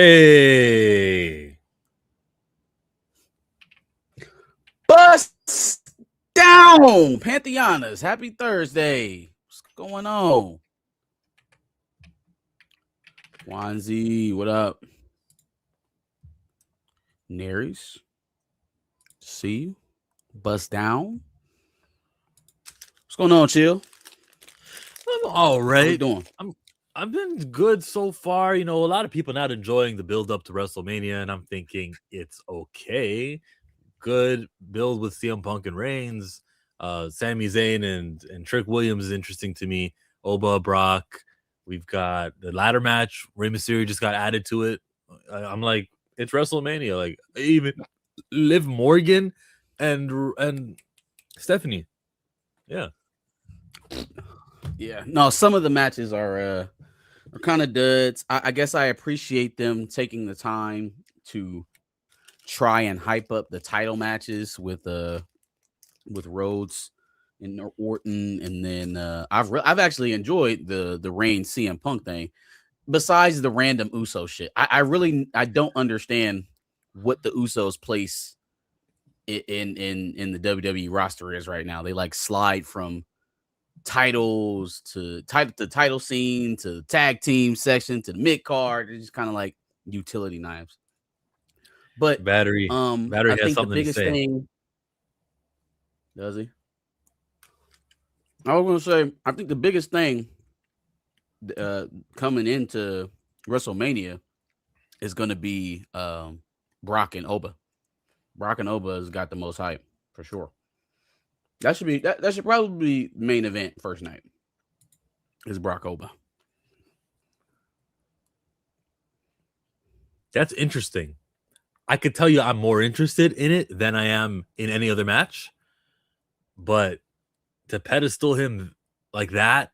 Hey, Bust down, Pantheonas. Happy Thursday. What's going on? Wanzi, what up? Neries, see you. Bust down. What's going on, Chill? I'm all right. How we doing? I've been good so far. You know, a lot of people not enjoying the build up to WrestleMania, and I'm thinking it's okay. Good build with CM Punk and Reigns. Sami Zayn and Trick Williams is interesting to me. Oba, Brock. We've got the ladder match. Rey Mysterio just got added to it. I'm like, it's WrestleMania. Like even Liv Morgan and Stephanie. Yeah. Yeah. No, some of the matches are kind of duds. I guess I appreciate them taking the time to try and hype up the title matches with Rhodes and Orton, and then I've actually enjoyed the Reigns CM Punk thing. Besides the random Uso shit, I don't understand what the Usos place in the WWE roster is right now. They like slide from titles to the title scene to the tag team section to the mid card. They're just kind of like utility knives. But Battery I has think the something to biggest say. thing. Does he? I was gonna say I think the biggest thing coming into WrestleMania is gonna be Brock and Oba. Brock and Oba has got the most hype for sure. That should probably be main event first night. Is Brock Oba. That's interesting. I could tell you I'm more interested in it than I am in any other match. But to pedestal him like that,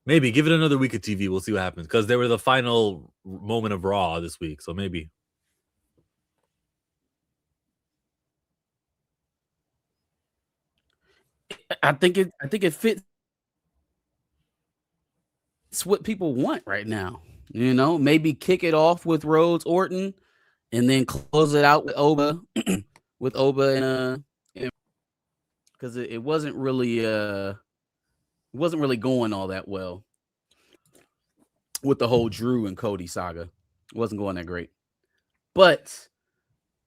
maybe give it another week of TV. We'll see what happens. Because they were the final moment of Raw this week. So maybe. I think it fits. It's what people want right now. You know, maybe kick it off with Rhodes Orton and then close it out with Oba and because it wasn't really going all that well with the whole Drew and Cody saga. It wasn't going that great. But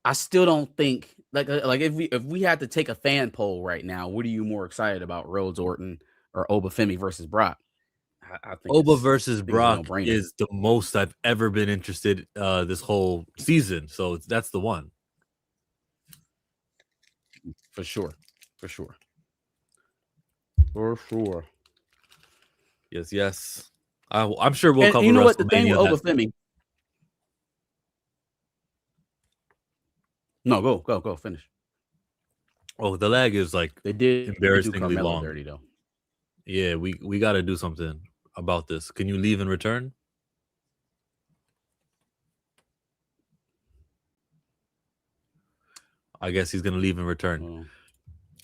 I still don't think like if we had to take a fan poll right now, what are you more excited about, Rhodes Orton or Oba Femi versus Brock? I think Oba versus Brock no-brainer. is the most I've ever been interested this whole season. So that's the one. For sure. Yes. I'm sure we'll cover you know WrestleMania. What the thing with Oba Femi? No, go finish. Oh, the lag is like they did embarrassingly long. Dirty though. Yeah, we got to do something about this. Can you leave and return? I guess he's gonna leave and return.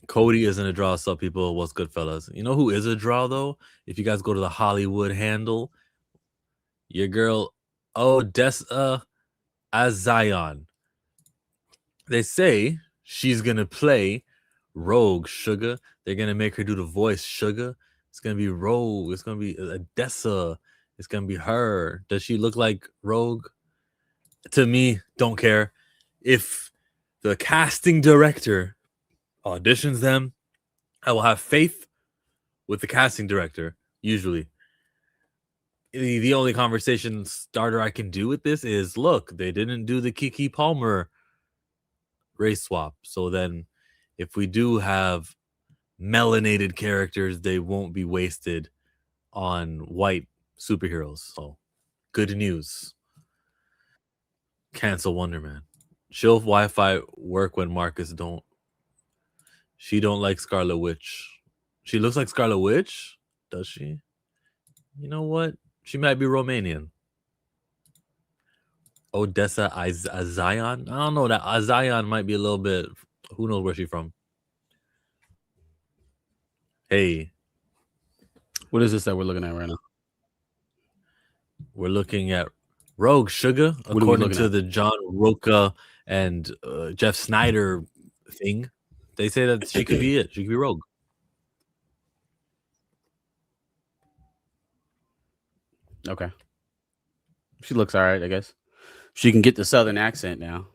Cody isn't a draw. So people, what's good, fellas? You know who is a draw though? If you guys go to the Hollywood handle, your girl Odessa Azion. They say she's gonna play Rogue Sugar. They're gonna make her do the voice Sugar. It's gonna be Rogue. It's gonna be Odessa. It's gonna be her. Does she look like Rogue? To me, don't care. If the casting director auditions them, I will have faith with the casting director. Usually, the only conversation starter I can do with this is, look, they didn't do the Kiki Palmer race swap. So then if we do have melanated characters, they won't be wasted on white superheroes. So good news. Cancel Wonder Man. She'll Wi-Fi work when Marcus don't. She don't like Scarlet Witch. She looks like Scarlet Witch? Does she? You know what? She might be Romanian. Odessa Azion? I don't know. That Azion might be a little bit. Who knows where she's from? Hey. What is this that we're looking at right now? We're looking at Rogue Sugar, What are we according looking to at? the John Roca and Jeff Snyder thing, they say that she could be it. She could be Rogue. Okay. She looks all right, I guess. She can get the Southern accent now.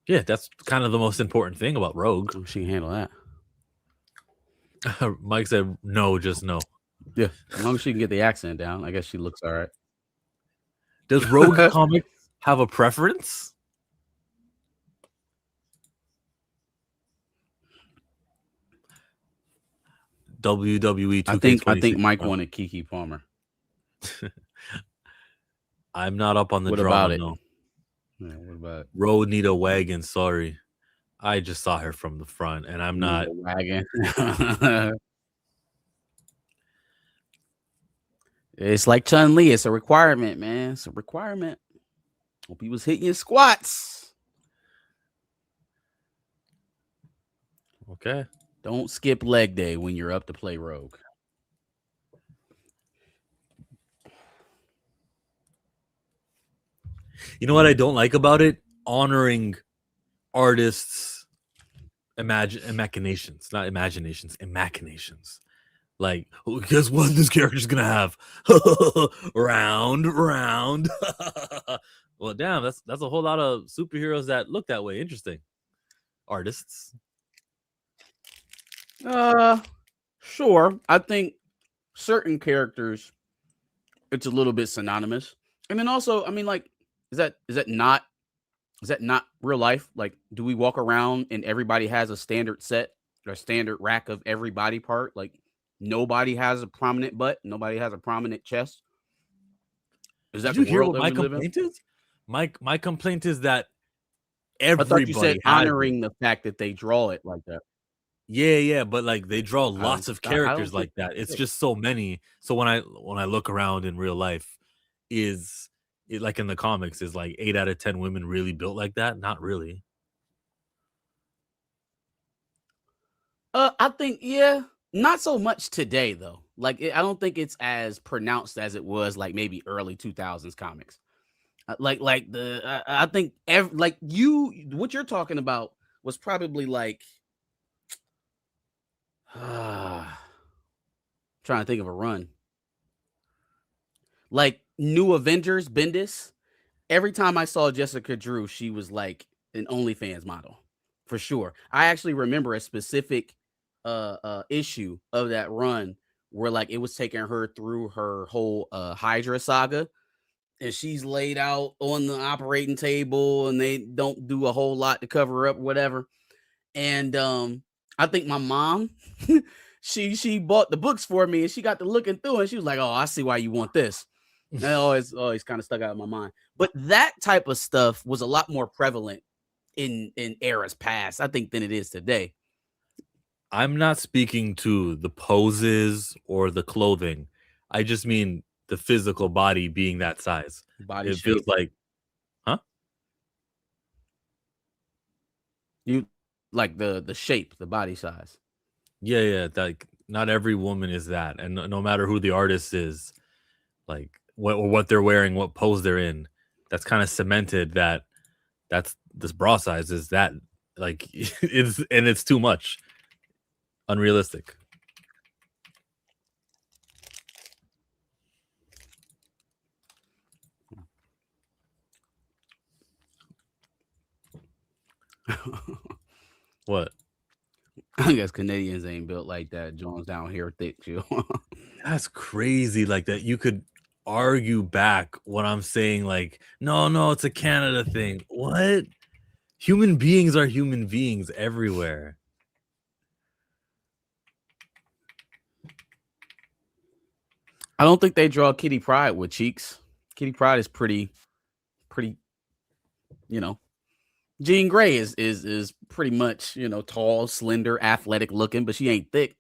Yeah, that's kind of the most important thing about Rogue. Oh, she can handle that. Mike said, no, just no. Yeah, as long as she can get the accent down, I guess she looks all right. Does Rogue Comics have a preference? WWE 2K26. I think Mike wanted Kiki Palmer. I'm not up on the What drama, about it? no. Yeah, what about it? Road need a wagon, sorry. I just saw her from the front, and I'm not. Wagon. It's like Chun-Li. It's a requirement, man. It's a requirement. Hope he was hitting your squats. Okay. Don't skip leg day when you're up to play Rogue. You know what I don't like about it? Honoring artists' imaginations, not imaginations, imachinations. Like, oh, guess what this character's gonna have? round. Well, damn, that's a whole lot of superheroes that look that way. Interesting. Artists. Sure. I think certain characters, it's a little bit synonymous. And then also, I mean, like, is that not real life? Like, do we walk around and everybody has a standard set or a standard rack of every body part? Like, nobody has a prominent butt, nobody has a prominent chest. Is that Did you the hear world what that my we live in? complaint is? My complaint is that I everybody thought you said honoring the fact that they draw it like that. Yeah, but like they draw lots of characters like that. It's just so many. So when I look around in real life, is it like in the comics? Is like 8 out of 10 women really built like that? Not really. I think not so much today though. Like I don't think it's as pronounced as it was like maybe early 2000s comics. I think what you're talking about was probably like trying to think of a run. Like New Avengers, Bendis. Every time I saw Jessica Drew, she was like an OnlyFans model for sure. I actually remember a specific issue of that run where like it was taking her through her whole Hydra saga, and she's laid out on the operating table and they don't do a whole lot to cover her up, whatever. And I think my mom she bought the books for me and she got to looking through and she was like, oh, I see why you want this. That always kind of stuck out of my mind. But that type of stuff was a lot more prevalent in eras past, I think, than it is today. I'm not speaking to the poses or the clothing. I just mean the physical body being that size. Body it shape. Feels like, huh? You like the shape, the body size. Yeah. Like not every woman is that, and no matter who the artist is, like what they're wearing, what pose they're in, that's kind of cemented that that's this bra size is that like it's too much, unrealistic. What? I guess Canadians ain't built like that. Jones down here thick, too. That's crazy. Like that, you could argue back what I'm saying. Like, no, it's a Canada thing. What? Human beings are human beings everywhere. I don't think they draw Kitty Pryde with cheeks. Kitty Pryde is pretty, you know. Jean Grey is pretty much, you know, tall, slender, athletic looking, but she ain't thick.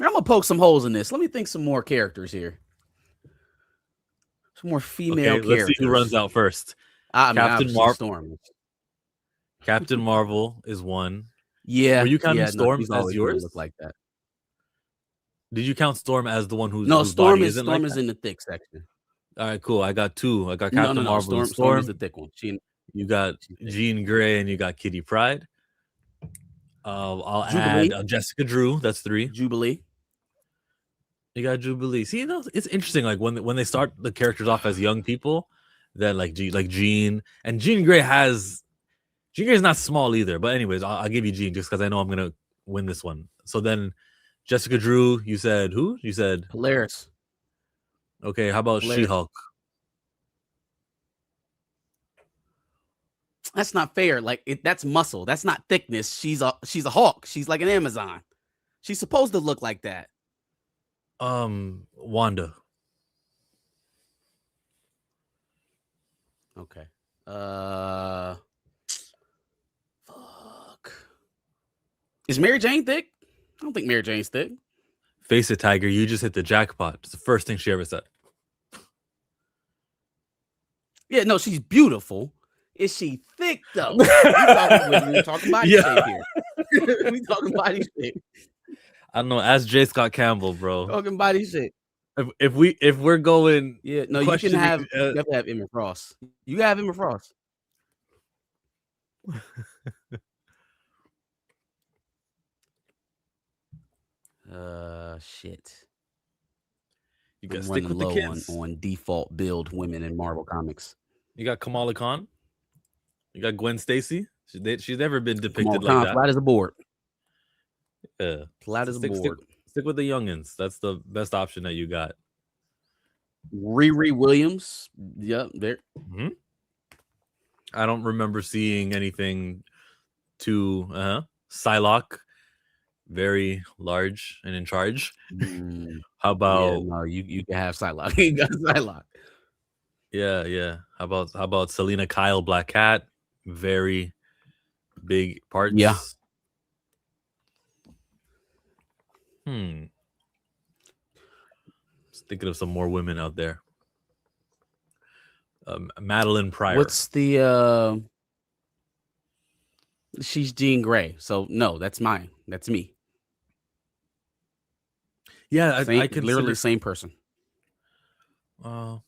I'm gonna poke some holes in this. Let me think some more characters here. Some more female characters. Let's see who runs out first. Captain Storm. Captain Marvel is one. Yeah. Were you counting Storm as yours? Look like that. Did you count Storm as the one whose No, whose Storm body is isn't like Storm is that? in the thick section. All right, cool. I got two. I got No, Captain Marvel and Storm is Storm. the thick one. You got Jean Grey and you got Kitty Pryde. I'll Jubilee. add Jessica Drew. That's 3. Jubilee. You got Jubilee. See, it's interesting. Like when they start the characters off as young people, that like Jean and Jean Grey is not small either. But anyways, I'll give you Jean just because I know I'm gonna win this one. So then Jessica Drew. You said who? You said Polaris. Okay, how about She-Hulk? That's not fair. Like that's muscle. That's not thickness. She's a Hulk. She's like an Amazon. She's supposed to look like that. Wanda. Okay. Fuck. Is Mary Jane thick? I don't think Mary Jane's thick. Face it, Tiger. You just hit the jackpot. It's the first thing she ever said. Yeah, no, she's beautiful. Is she thick though? We're talking body shape here. We talking body shape. I don't know. Ask J. Scott Campbell, bro. Talking body shape. If we're going, yeah, no, you can have you have to have Emma Frost. You have Emma Frost. Shit. You got to stick with the kids on default build women in Marvel Comics. You got Kamala Khan. You got Gwen Stacy. She's never been depicted like that. Flat as a board. Yeah, flat as a board. Stick with the youngins. That's the best option that you got. Riri Williams. Yep, there. Mm-hmm. I don't remember seeing anything too. Psylocke, very large and in charge. How about? Yeah, no, you can have Psylocke. You got Psylocke. Yeah. How about Selena Kyle, Black Cat? Very big parts. Yeah. Just thinking of some more women out there. Madeline Pryor. What's the? She's Jean Grey. So no, that's mine. That's me. Yeah, I consider literally same person. How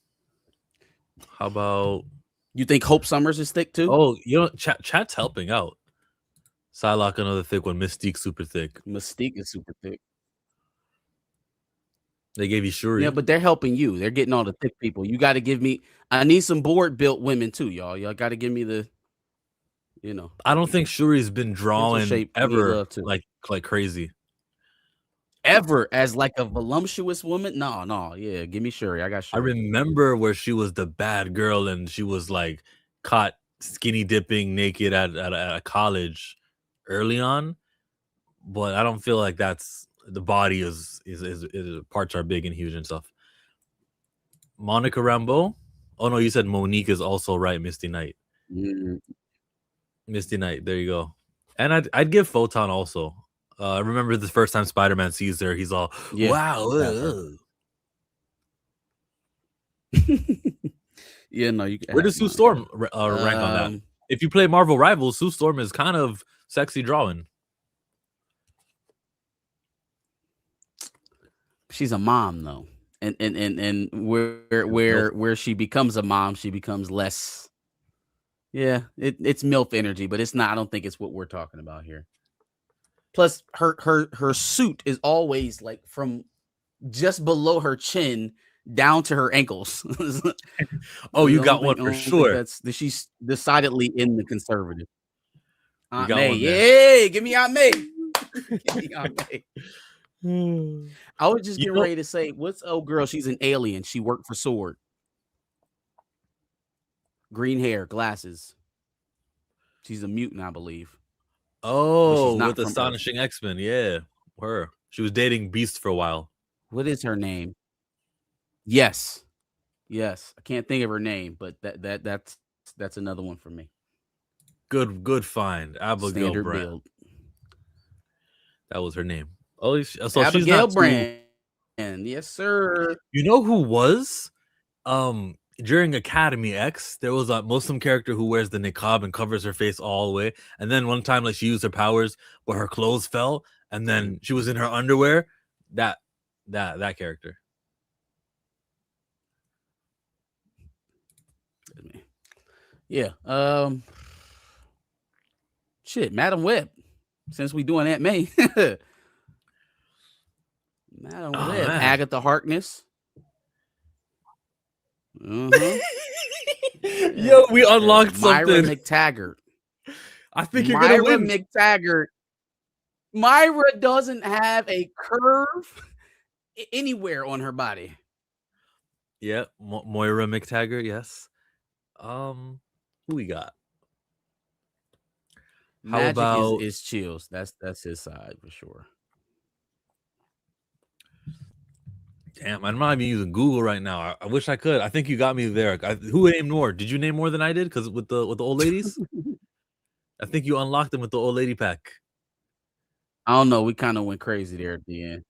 about? You think Hope Summers is thick too? Oh, chat's helping out. Psylocke, another thick one. Mystique, super thick. Mystique is super thick. They gave you Shuri. Yeah, but they're helping you. They're getting all the thick people. You got to give me. I need some board built women too, y'all. Y'all got to give me the. I don't think Shuri's been drawing ever like crazy. Ever as like a voluptuous woman? No. Yeah, give me Shuri. I got Shuri. I remember where she was the bad girl and she was like caught skinny dipping naked at a college early on, but I don't feel like that's the body is parts are big and huge and stuff. Monica Rambeau. Oh no, you said Monique is also right. Misty Knight. Mm-hmm. Misty Knight. There you go. And I'd give Photon also. I remember the first time Spider-Man sees her, he's all, wow. Yeah, no, you can. Where does Sue Storm rank on that? If you play Marvel Rivals, Sue Storm is kind of sexy drawing. She's a mom though. And where she becomes a mom, she becomes less. Yeah, it's MILF energy, but it's not. I don't think it's what we're talking about here. Plus, her suit is always like from just below her chin down to her ankles. Oh, you got one for sure. She's decidedly in the conservative. Aunt May, yeah, give me Aunt May. Give me Aunt May. I was just getting ready to say, what's old girl? She's an alien. She worked for Sword. Green hair, glasses. She's a mutant, I believe. Oh, with Astonishing X-Men, yeah, her. She was dating Beast for a while. What is her name? Yes, I can't think of her name, but that's another one for me. Good find, Abigail Standard Brand. Build. That was her name. Oh, so Abigail she's not Brand. Yes, sir. You know who was? During Academy X, there was a Muslim character who wears the niqab and covers her face all the way. And then one time, like she used her powers, but her clothes fell, and then she was in her underwear. That that character. Yeah. Shit, Madam Web. Since we doing Aunt May. Madam Web. Man. Agatha Harkness. Uh-huh. Yo, we unlocked Myra something. McTaggart. I think you're gonna Myra win. McTaggart. Myra doesn't have a curve anywhere on her body. Yeah, Moira McTaggart. Yes. Who we got? How Magic about is Chills? That's his side for sure. Damn, I'm not even using Google right now. I wish I could. I think you got me there. Who named more? Did you name more than I did? Because with the old ladies, I think you unlocked them with the old lady pack. I don't know. We kind of went crazy there at the end.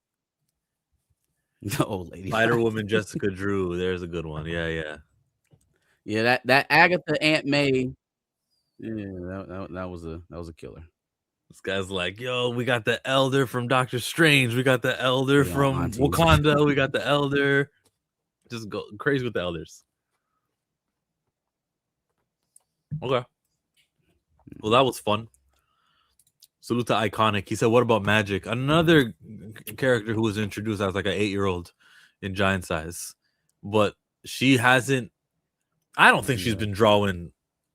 The old lady. Spider-Woman, Jessica Drew. There's a good one. Yeah. Yeah, that Agatha Aunt May. Yeah, that was a killer. This guy's like, yo, we got the Elder from Doctor Strange. We got the Elder from Wakanda. We got the Elder. Just go crazy with the elders. Okay. Well, that was fun. Salute to Iconic. He said, what about Magic? Another character who was introduced as like an 8-year-old in giant size. But she hasn't, I don't think she's been drawing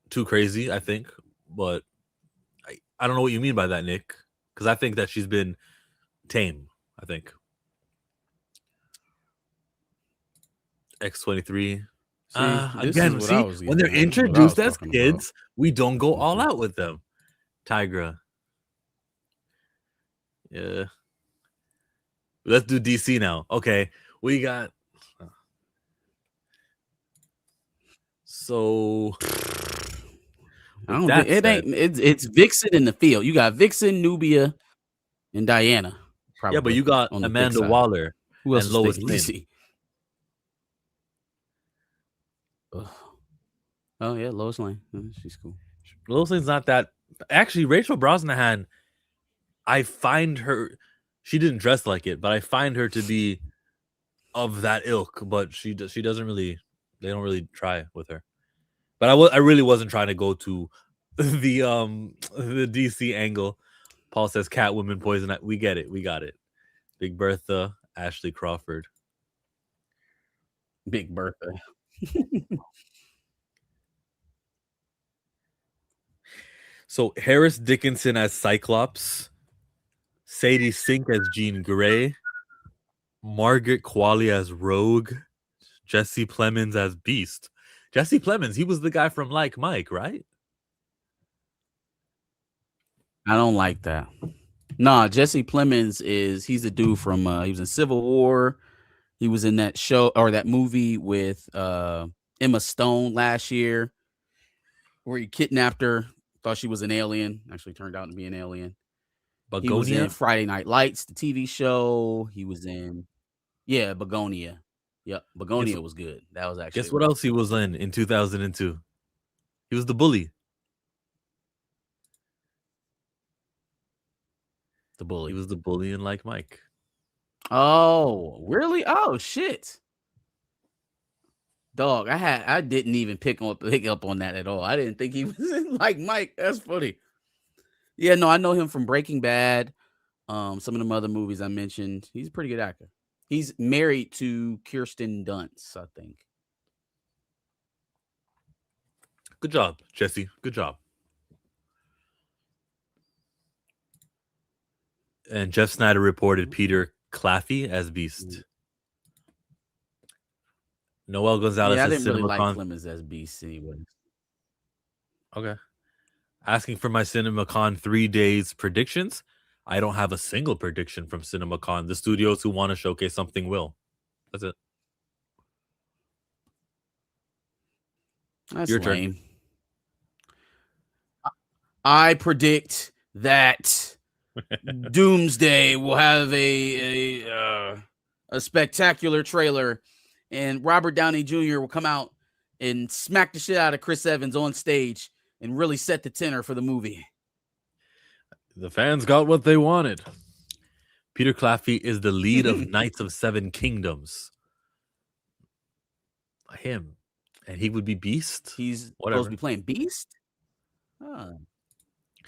too crazy, I think. But I don't know what you mean by that, Nick. Because I think that she's been tame, I think. X-23. Again, see, when they're introduced as kids, we don't go all out with them. Tigra. Yeah. Let's do DC now. Okay. We got. So. I don't think it ain't. It's Vixen in the field. You got Vixen, Nubia, and Diana. Probably. Yeah, but you got Amanda Waller. Who else and Lois Lane. Oh yeah, Lois Lane. She's cool. Lois Lane's not that. Actually, Rachel Brosnahan, I find her. She didn't dress like it, but I find her to be of that ilk. But she doesn't really. They don't really try with her. But I really wasn't trying to go to the DC angle. Paul says Catwoman, Poison. We get it. We got it. Big Bertha, Ashley Crawford. Big Bertha. So Harris Dickinson as Cyclops, Sadie Sink as Jean Grey, Margaret Qualley as Rogue, Jesse Plemons as Beast. Jesse Plemons, he was the guy from Like Mike, right? I don't like that. Nah, Jesse Plemons he's a dude from he was in Civil War. He was in that show or that movie with Emma Stone last year where he kidnapped her, thought she was an alien, actually turned out to be an alien. Begonia? He was in Friday Night Lights, the TV show. He was in Begonia. Yep, Begonia was good. That was actually. Guess what else he was in 2002? He was the bully. The bully. He was the bully in Like Mike. Oh, really? Oh shit. Dog, I didn't even pick up on that at all. I didn't think he was in Like Mike. That's funny. Yeah, no, I know him from Breaking Bad. Some of them other movies I mentioned. He's a pretty good actor. He's married to Kirsten Dunst, I think. Good job, Jesse. Good job. And Jeff Snyder reported Peter Claffey as Beast. Noel Gonzalez I as didn't really CinemaCon. like Clemens as Beast anyway. Okay. Asking for my CinemaCon 3 days predictions. I don't have a single prediction from CinemaCon. The studios who want to showcase something will. That's it. That's your lame. turn. I predict that Doomsday will have a spectacular trailer, and Robert Downey Jr. will come out and smack the shit out of Chris Evans on stage and really set the tenor for the movie. The fans got what they wanted. Peter Claffey is the lead of Knights of Seven Kingdoms. Him. And he would be Beast? He's Whatever. supposed to be playing Beast? I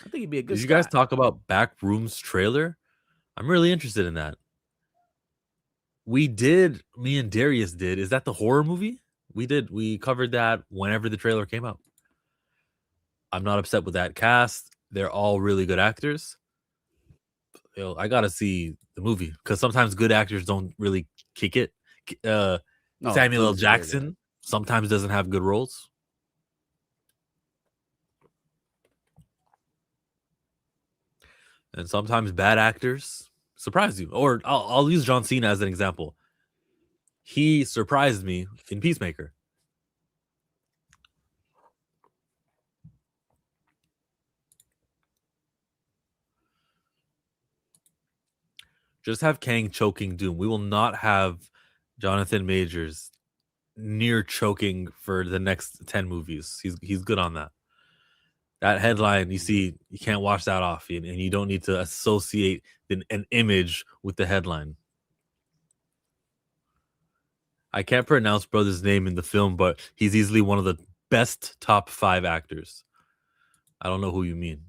think he'd be a good Did you guys Scott. talk about Backrooms trailer? I'm really interested in that. We did, me and Darius did. Is that the horror movie? We did. We covered that whenever the trailer came out. I'm not upset with that cast. They're all really good actors. I gotta see the movie because sometimes good actors don't really kick it. No, Samuel L. Cruise is very good. Jackson sometimes doesn't have good roles. And sometimes bad actors surprise you. Or I'll use John Cena as an example. He surprised me in Peacemaker. Just have Kang choking Doom. We will not have Jonathan Majors near choking for the next 10 movies. He's good on that. That headline, you see, you can't wash that off, and you don't need to associate an image with the headline. I can't pronounce brother's name in the film, but he's easily one of the best top 5 actors. I don't know who you mean,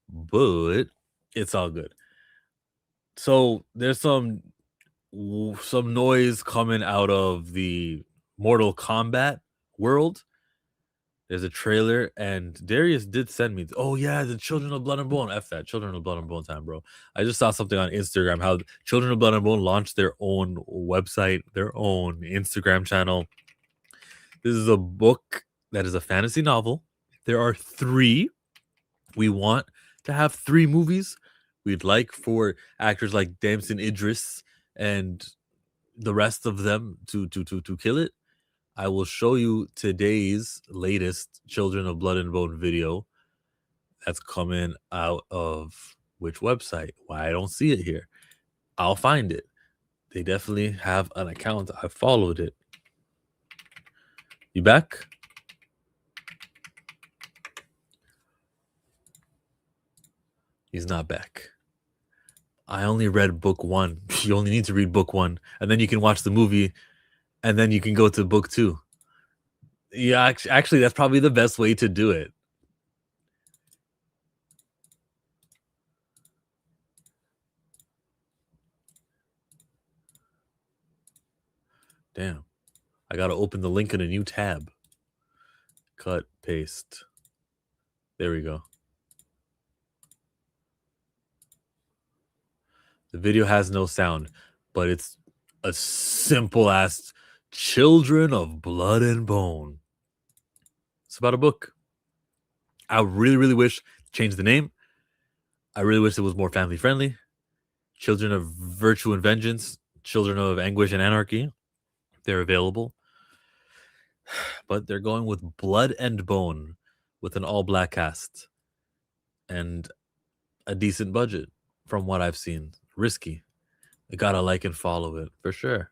but it's all good. So there's some noise coming out of the Mortal Kombat world. There's a trailer, and Darius did send me. Oh yeah, the Children of Blood and Bone. F that, Children of Blood and Bone time, bro. I just saw something on Instagram how Children of Blood and Bone launched their own website, their own Instagram channel. This is a book that is a fantasy novel. There are 3. We want to have 3 movies. We'd like for actors like Damson Idris and the rest of them to kill it. I will show you today's latest Children of Blood and Bone video that's coming out of which website? Why I don't see it here. I'll find it. They definitely have an account. I followed it. You back? He's not back. I only read book 1. You only need to read book 1, and then you can watch the movie, and then you can go to book 2. Yeah, actually, that's probably the best way to do it. Damn. I got to open the link in a new tab. Cut, paste. There we go. The video has no sound, but it's a simple ass Children of Blood and Bone. It's about a book. I really, really wish change the name. I really wish it was more family friendly. Children of Virtue and Vengeance, Children of Anguish and Anarchy. They're available. But they're going with Blood and Bone with an all-black cast and a decent budget from what I've seen. Risky. I gotta like and follow it for sure.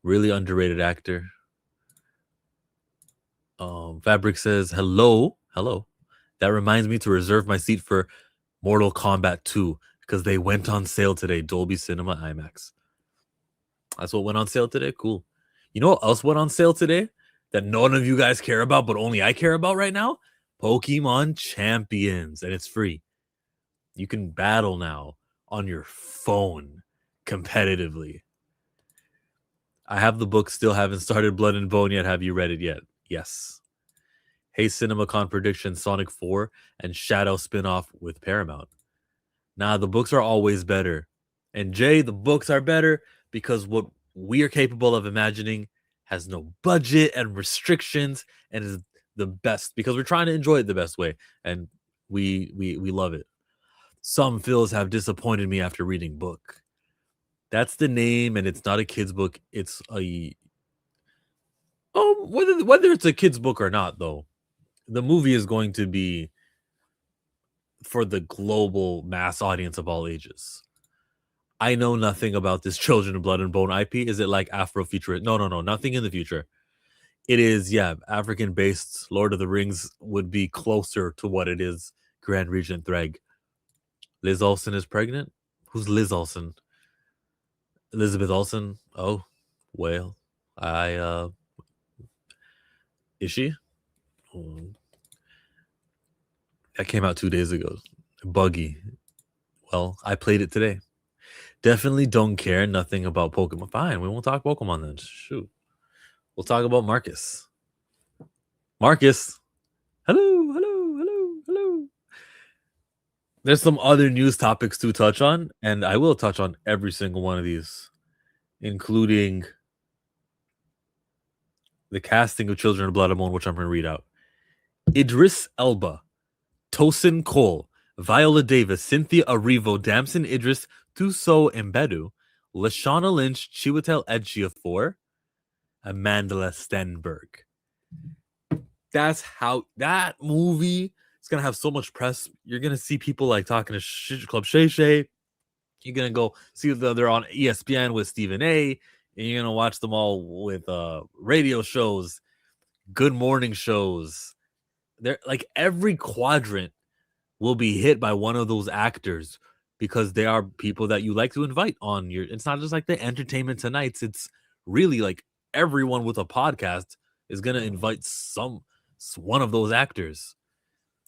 Really underrated actor. Fabric says, hello. That reminds me to reserve my seat for Mortal Kombat 2 because they went on sale today. Dolby Cinema IMAX. That's what went on sale today? Cool. You know what else went on sale today that none of you guys care about, but only I care about right now? Pokemon Champions, and it's free. You can battle now on your phone competitively. I have the book, still haven't started Blood and Bone yet. Have you read it yet? Yes. Hey, CinemaCon prediction, Sonic 4 and Shadow spinoff with Paramount. Nah, the books are always better. And Jay, the books are better because what we are capable of imagining has no budget and restrictions and is the best because we're trying to enjoy it the best way. And we love it. Some fills have disappointed me after reading book. That's the name, and it's not a kid's book. It's a whether it's a kid's book or not, though, the movie is going to be for the global mass audience of all ages. I know nothing about this Children of Blood and Bone IP. Is it like Afrofuturist? No, nothing in the future. It is, yeah, African-based. Lord of the Rings would be closer to what it is. Grand Regent Threg. Liz Olsen is pregnant. Who's Liz Olsen? Elizabeth Olsen. Oh, well, is she? That came out 2 days ago. Buggy. Well, I played it today. Definitely don't care nothing about Pokemon. Fine, we won't talk Pokemon then. Shoot. We'll talk about Marcus. Marcus. Hello. There's some other news topics to touch on, and I will touch on every single one of these, including the casting of Children of Blood and Bone, which I'm going to read out. Idris Elba, Tosin Cole, Viola Davis, Cynthia Erivo, Damson Idris, Thuso Mbedu, Lashana Lynch, Chiwetel Ejiofor, Amanda Stenberg. That's how that movie is going to have so much press. You're going to see people like talking to Club Shay Shay. You're going to go see that they're on ESPN with Stephen A. And you're going to watch them all with radio shows, good morning shows. They're like every quadrant will be hit by one of those actors because they are people that you like to invite on your. It's not just like the Entertainment Tonights. It's really like everyone with a podcast is going to invite one of those actors.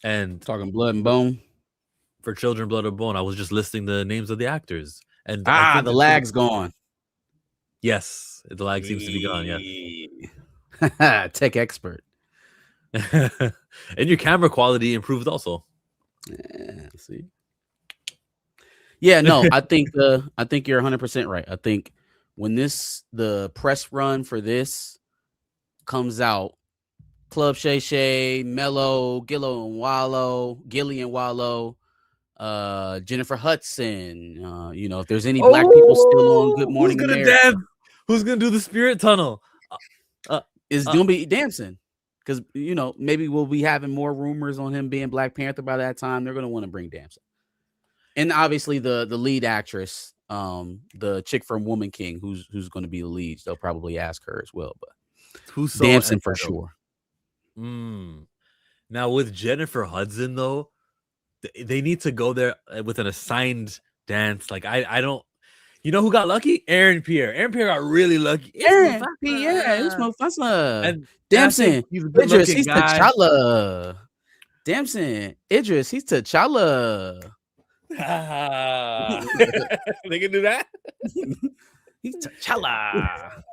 And talking Blood and Bone. For Children, Blood and Bone, I was just listing the names of the actors. And the lag's gone. Yes, the lag seems to be gone. Yeah. Tech expert. And your camera quality improved also. Yeah, see. Yeah, no, I think you're 100% right. I think when the press run for this comes out, Club Shay Shay, Mello, Gilly and Wallow, Jennifer Hudson, if there's any black people still on Good Morning who's gonna America, dance? Who's gonna do the spirit tunnel? Is gonna be Damson. Because, maybe we'll be having more rumors on him being Black Panther by that time. They're going to want to bring Damson. And obviously the lead actress, the chick from Woman King, who's going to be the lead. They'll probably ask her as well. But Damson for sure. Now with Jennifer Hudson, though, they need to go there with an assigned dance. Like, I don't... You know who got lucky? Aaron Pierre. Aaron Pierre got really lucky. Aaron Pierre, it's Mufasa. And Damson Idris, he's T'Challa. Damson Idris, he's T'Challa. They can do that? He's T'Challa.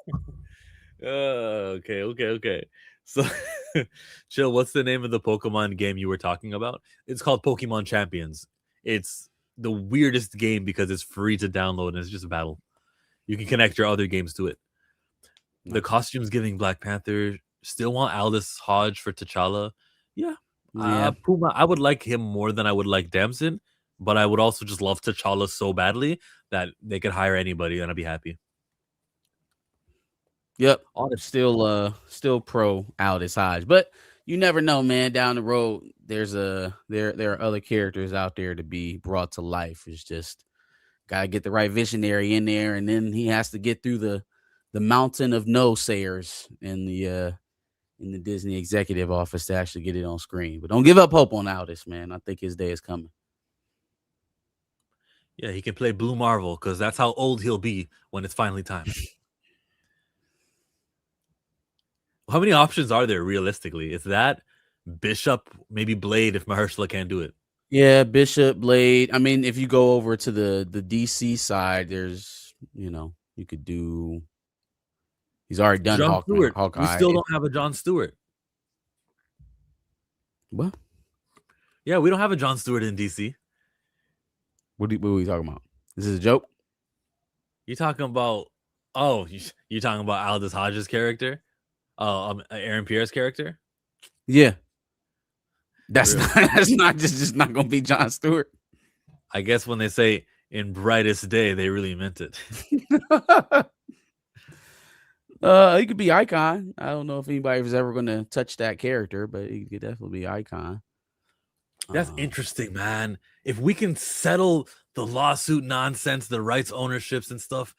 Okay. So, Chill, what's the name of the Pokemon game you were talking about? It's called Pokemon Champions. It's the weirdest game because it's free to download and it's just a battle. You can connect your other games to it. The costumes giving Black Panther. Still want Aldous Hodge for T'Challa. Yeah. Puma, I would like him more than I would like Damson, but I would also just love T'Challa so badly that they could hire anybody and I'd be happy. Yep. Still pro Aldous Hodge, but you never know, man. Down the road, there are other characters out there to be brought to life. It's just gotta get the right visionary in there, and then he has to get through the mountain of no sayers in the Disney executive office to actually get it on screen. But don't give up hope on Aldous, man. I think his day is coming. Yeah, he can play Blue Marvel because that's how old he'll be when it's finally time. How many options are there realistically? It's that Bishop, maybe Blade if Mahershala can't do it. Yeah, Bishop, Blade. I mean, if you go over to the DC side, there's you could do. He's already done Hawkeye. We still don't have a Jon Stewart. What? Yeah, we don't have a Jon Stewart in DC. What are we talking about? This is a joke? You're talking about you're talking about Aldous Hodge's character? Aaron Pierre's character? Yeah. That's not just not gonna be Jon Stewart. I guess when they say in brightest day, they really meant it. He could be Icon. I don't know if anybody was ever gonna touch that character, but he could definitely be Icon. That's interesting, man. If we can settle the lawsuit nonsense, the rights ownerships and stuff,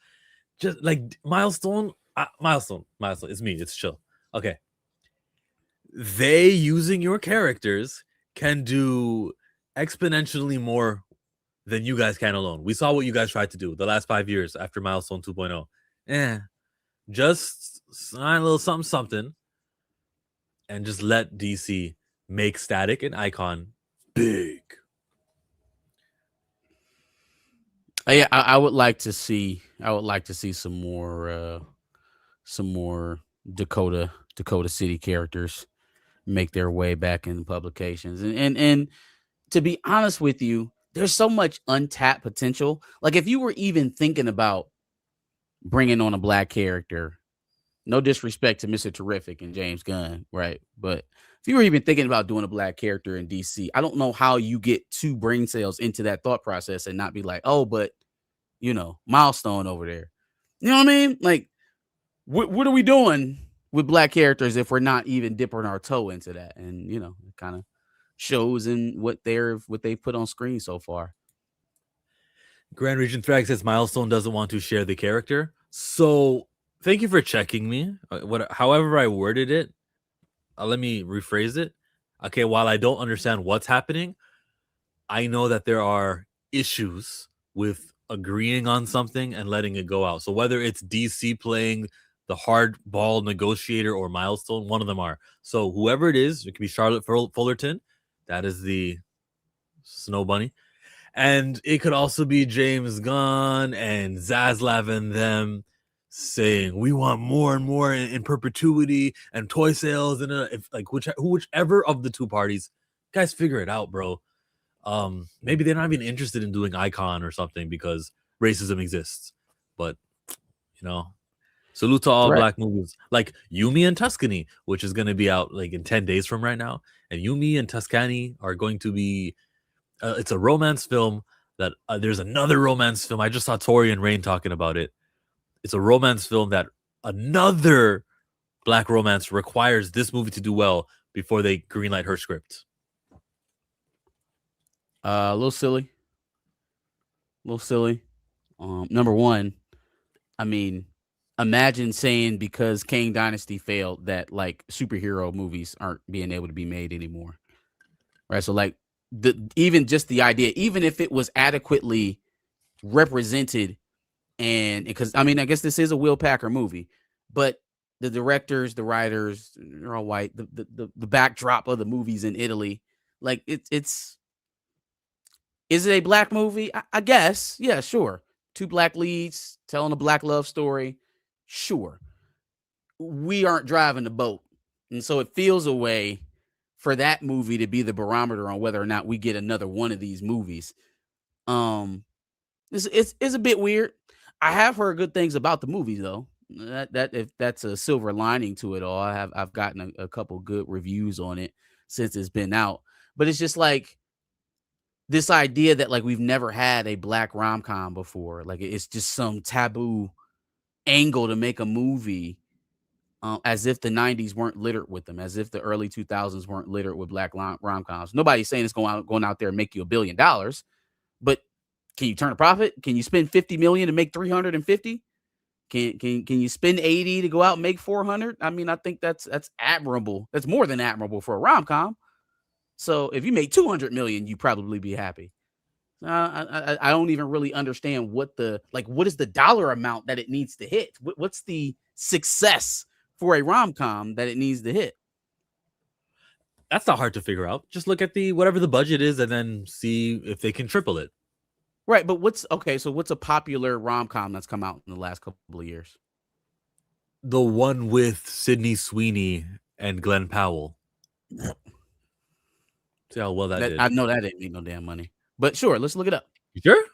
just like Milestone, it's me, it's Chill. Okay. They using your characters can do exponentially more then you guys can alone. We saw what you guys tried to do the last 5 years after Milestone 2.0. Just sign a little something and just let DC make Static and Icon big. Yeah, I would like to see. I would like to see some more Dakota City characters make their way back in publications. And to be honest with you, there's so much untapped potential. Like if you were even thinking about bringing on a black character, no disrespect to Mr. Terrific and James Gunn, right? But if you were even thinking about doing a black character in DC, I don't know how you get two brain cells into that thought process and not be like, oh, but Milestone over there. You know what I mean? Like, what are we doing with black characters if we're not even dipping our toe into that? And it kind of shows in what they've put on screen so far. Grand Region Thrag says Milestone doesn't want to share the character. So thank you for checking me. However I worded it, let me rephrase it. Okay, while I don't understand what's happening, I know that there are issues with agreeing on something and letting it go out. So whether it's DC playing the hardball negotiator or Milestone, one of them are. So whoever it is, it could be Charlotte Fullerton. That is the Snow Bunny. And it could also be James Gunn and Zaslav and them saying we want more and more in perpetuity and toy sales and whichever of the two parties, guys, figure it out, bro. Maybe they're not even interested in doing Icon or something because racism exists. But salute to all black movies like Yumi and Tuscany, which is going to be out like in 10 days from right now. And Yumi and Tuscany are going to be it's a romance film that there's another romance film. I just saw Tori and Rain talking about it. It's a romance film that another black romance requires this movie to do well before they greenlight her script. A little silly. Number one, I mean, imagine saying because Kang Dynasty failed that like superhero movies aren't being able to be made anymore. Right. So like even just the idea, even if it was adequately represented, and because I guess this is a Will Packer movie, but the directors, the writers, they're all white. The backdrop of the movies in Italy, like is it a black movie? I guess. Yeah, sure. Two black leads telling a black love story. Sure. We aren't driving the boat. And so it feels a way for that movie to be the barometer on whether or not we get another one of these movies. It's a bit weird. I have heard good things about the movie though. That if that's a silver lining to it all. I've gotten a couple good reviews on it since it's been out. But it's just like this idea that like we've never had a black rom-com before. Like it's just some taboo angle to make a movie. As if the 90s weren't littered with them, as if the early 2000s weren't littered with black rom-coms. Nobody's saying it's going out there and make you $1 billion, but can you turn a profit? Can you spend $50 million to make 350? Can you spend 80 to go out and make 400? I mean, I think that's admirable. That's more than admirable for a rom-com. So if you make 200 million, you probably be happy. I don't even really understand what is the dollar amount that it needs to hit? What's the success for a rom-com that it needs to hit? That's not hard to figure out. Just look at whatever the budget is and then see if they can triple it. Right, but what's a popular rom-com that's come out in the last couple of years? The one with Sydney Sweeney and Glenn Powell. See how well that did. I know that didn't make no damn money. But sure, let's look it up. You sure?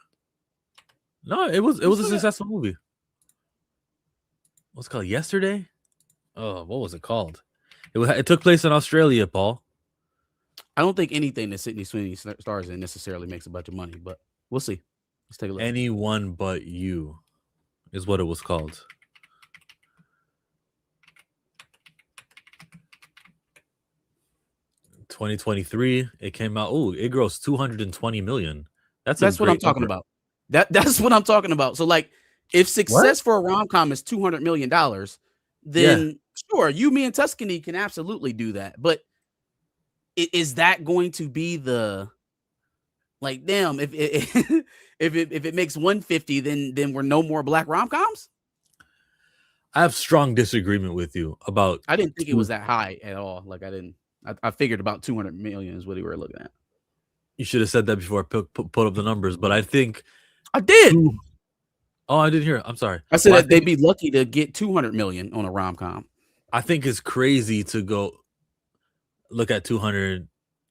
No, it was a successful movie. What's it called? Yesterday? Oh, what was it called? It took place in Australia, Paul. I don't think anything that Sydney Sweeney stars in necessarily makes a bunch of money, but we'll see. Let's take a look. Anyone But You is what it was called. In 2023, it came out. Oh, it grossed 220 million. That's what I'm talking about. That's what I'm talking about. So like, if success for a rom-com is $200 million, then sure, You, Me, and Tuscany can absolutely do that. But is that going to be the Like, damn, if it makes 150, then we're no more black rom-coms. I have strong disagreement with you about. I didn't think it was that high at all. Like, I figured about 200 million is what we were looking at. You should have said that before I put up the numbers, but I think I did. Oh, I didn't hear it. I'm sorry. I said that they'd be lucky to get 200 million on a rom-com. I think it's crazy to go look at 200.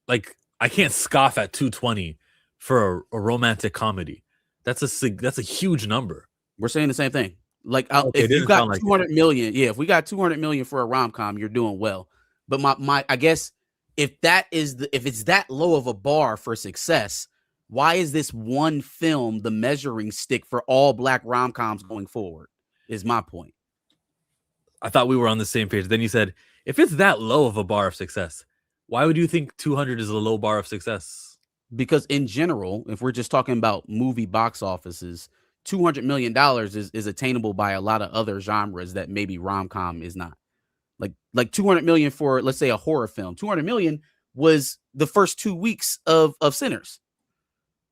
Like, I can't scoff at 220 for a romantic comedy. That's a huge number. We're saying the same thing. Like, Okay, if you got 200 million, yeah, if we got 200 million for a rom-com, you're doing well. But my I guess if it's that low of a bar for success, why is this one film the measuring stick for all black rom-coms going forward? Is my point. I thought we were on the same page. Then you said, if it's that low of a bar of success, why would you think 200 is a low bar of success? Because in general, if we're just talking about movie box offices, $200 million is attainable by a lot of other genres that maybe rom-com is not. Like 200 million for, let's say, a horror film. 200 million was the first 2 weeks of Sinners.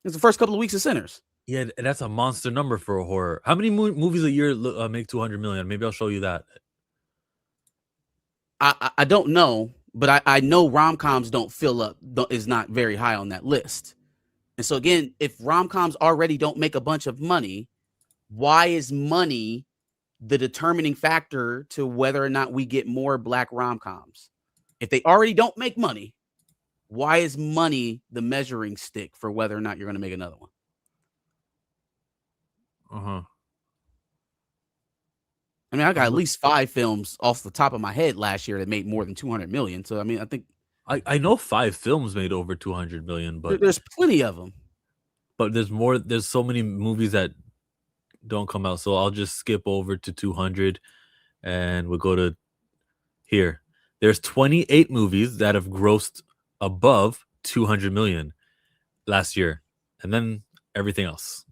It's the first couple of weeks of Sinners. Yeah, that's a monster number for a horror. How many movies a year make 200 million? Maybe I'll show you that. I don't know, but I know rom-coms don't fill up, is not very high on that list. And so again, if rom-coms already don't make a bunch of money, why is money the determining factor to whether or not we get more black rom-coms? If they already don't make money, why is money the measuring stick for whether or not you're going to make another one? Uh-huh. I mean, I got at least 5 films off the top of my head last year that made more than 200 million. So, I mean, I think I know 5 films made over 200 million, but there's plenty of them. But there's more. There's so many movies that don't come out. So I'll just skip over to 200 and we'll go to here. There's 28 movies that have grossed above 200 million last year, and then everything else.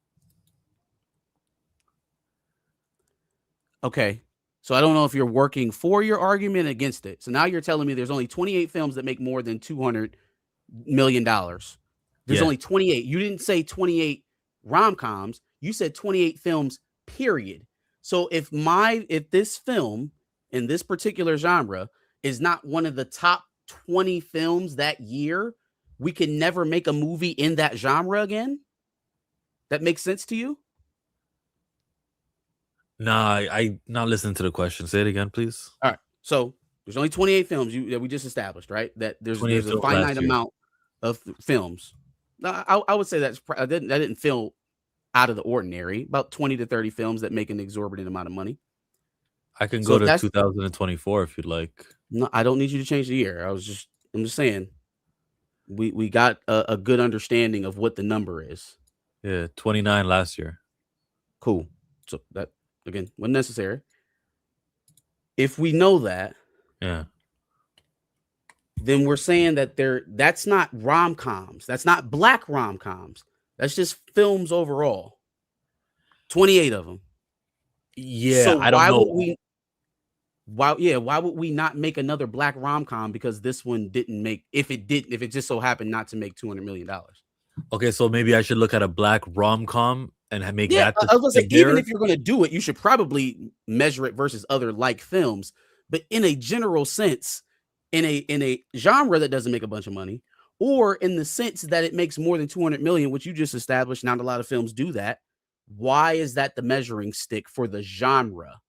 Okay. So I don't know if you're working for your argument against it. So now you're telling me there's only 28 films that make more than $200 million. There's only 28. You didn't say 28 rom-coms. You said 28 films, period. So if this film in this particular genre is not one of the top 20 films that year, we can never make a movie in that genre again? That makes sense to you? Nah, I not listening to the question. Say it again, please. All right. So there's only 28 films that we just established, right? That there's a finite amount of films. I would say that didn't feel out of the ordinary. About 20 to 30 films that make an exorbitant amount of money. I can go to 2024 if you'd like. No, I don't need you to change the year. I'm just saying we got a good understanding of what the number is. Yeah, 29 last year. Cool. So that again wasn't necessary. If we know that, yeah, then we're saying that that's not rom-coms. That's not black rom-coms. That's just films overall. 28 of them. Yeah, so I don't know. Why would we not make another black rom-com because this one didn't make, if it just so happened not to make $200 million? Okay, so maybe I should look at a black rom-com and make that. I was gonna say, even if you're going to do it, you should probably measure it versus other like films. But in a general sense, in a genre that doesn't make a bunch of money, or in the sense that it makes more than 200 million, which you just established, not a lot of films do that. Why is that the measuring stick for the genre?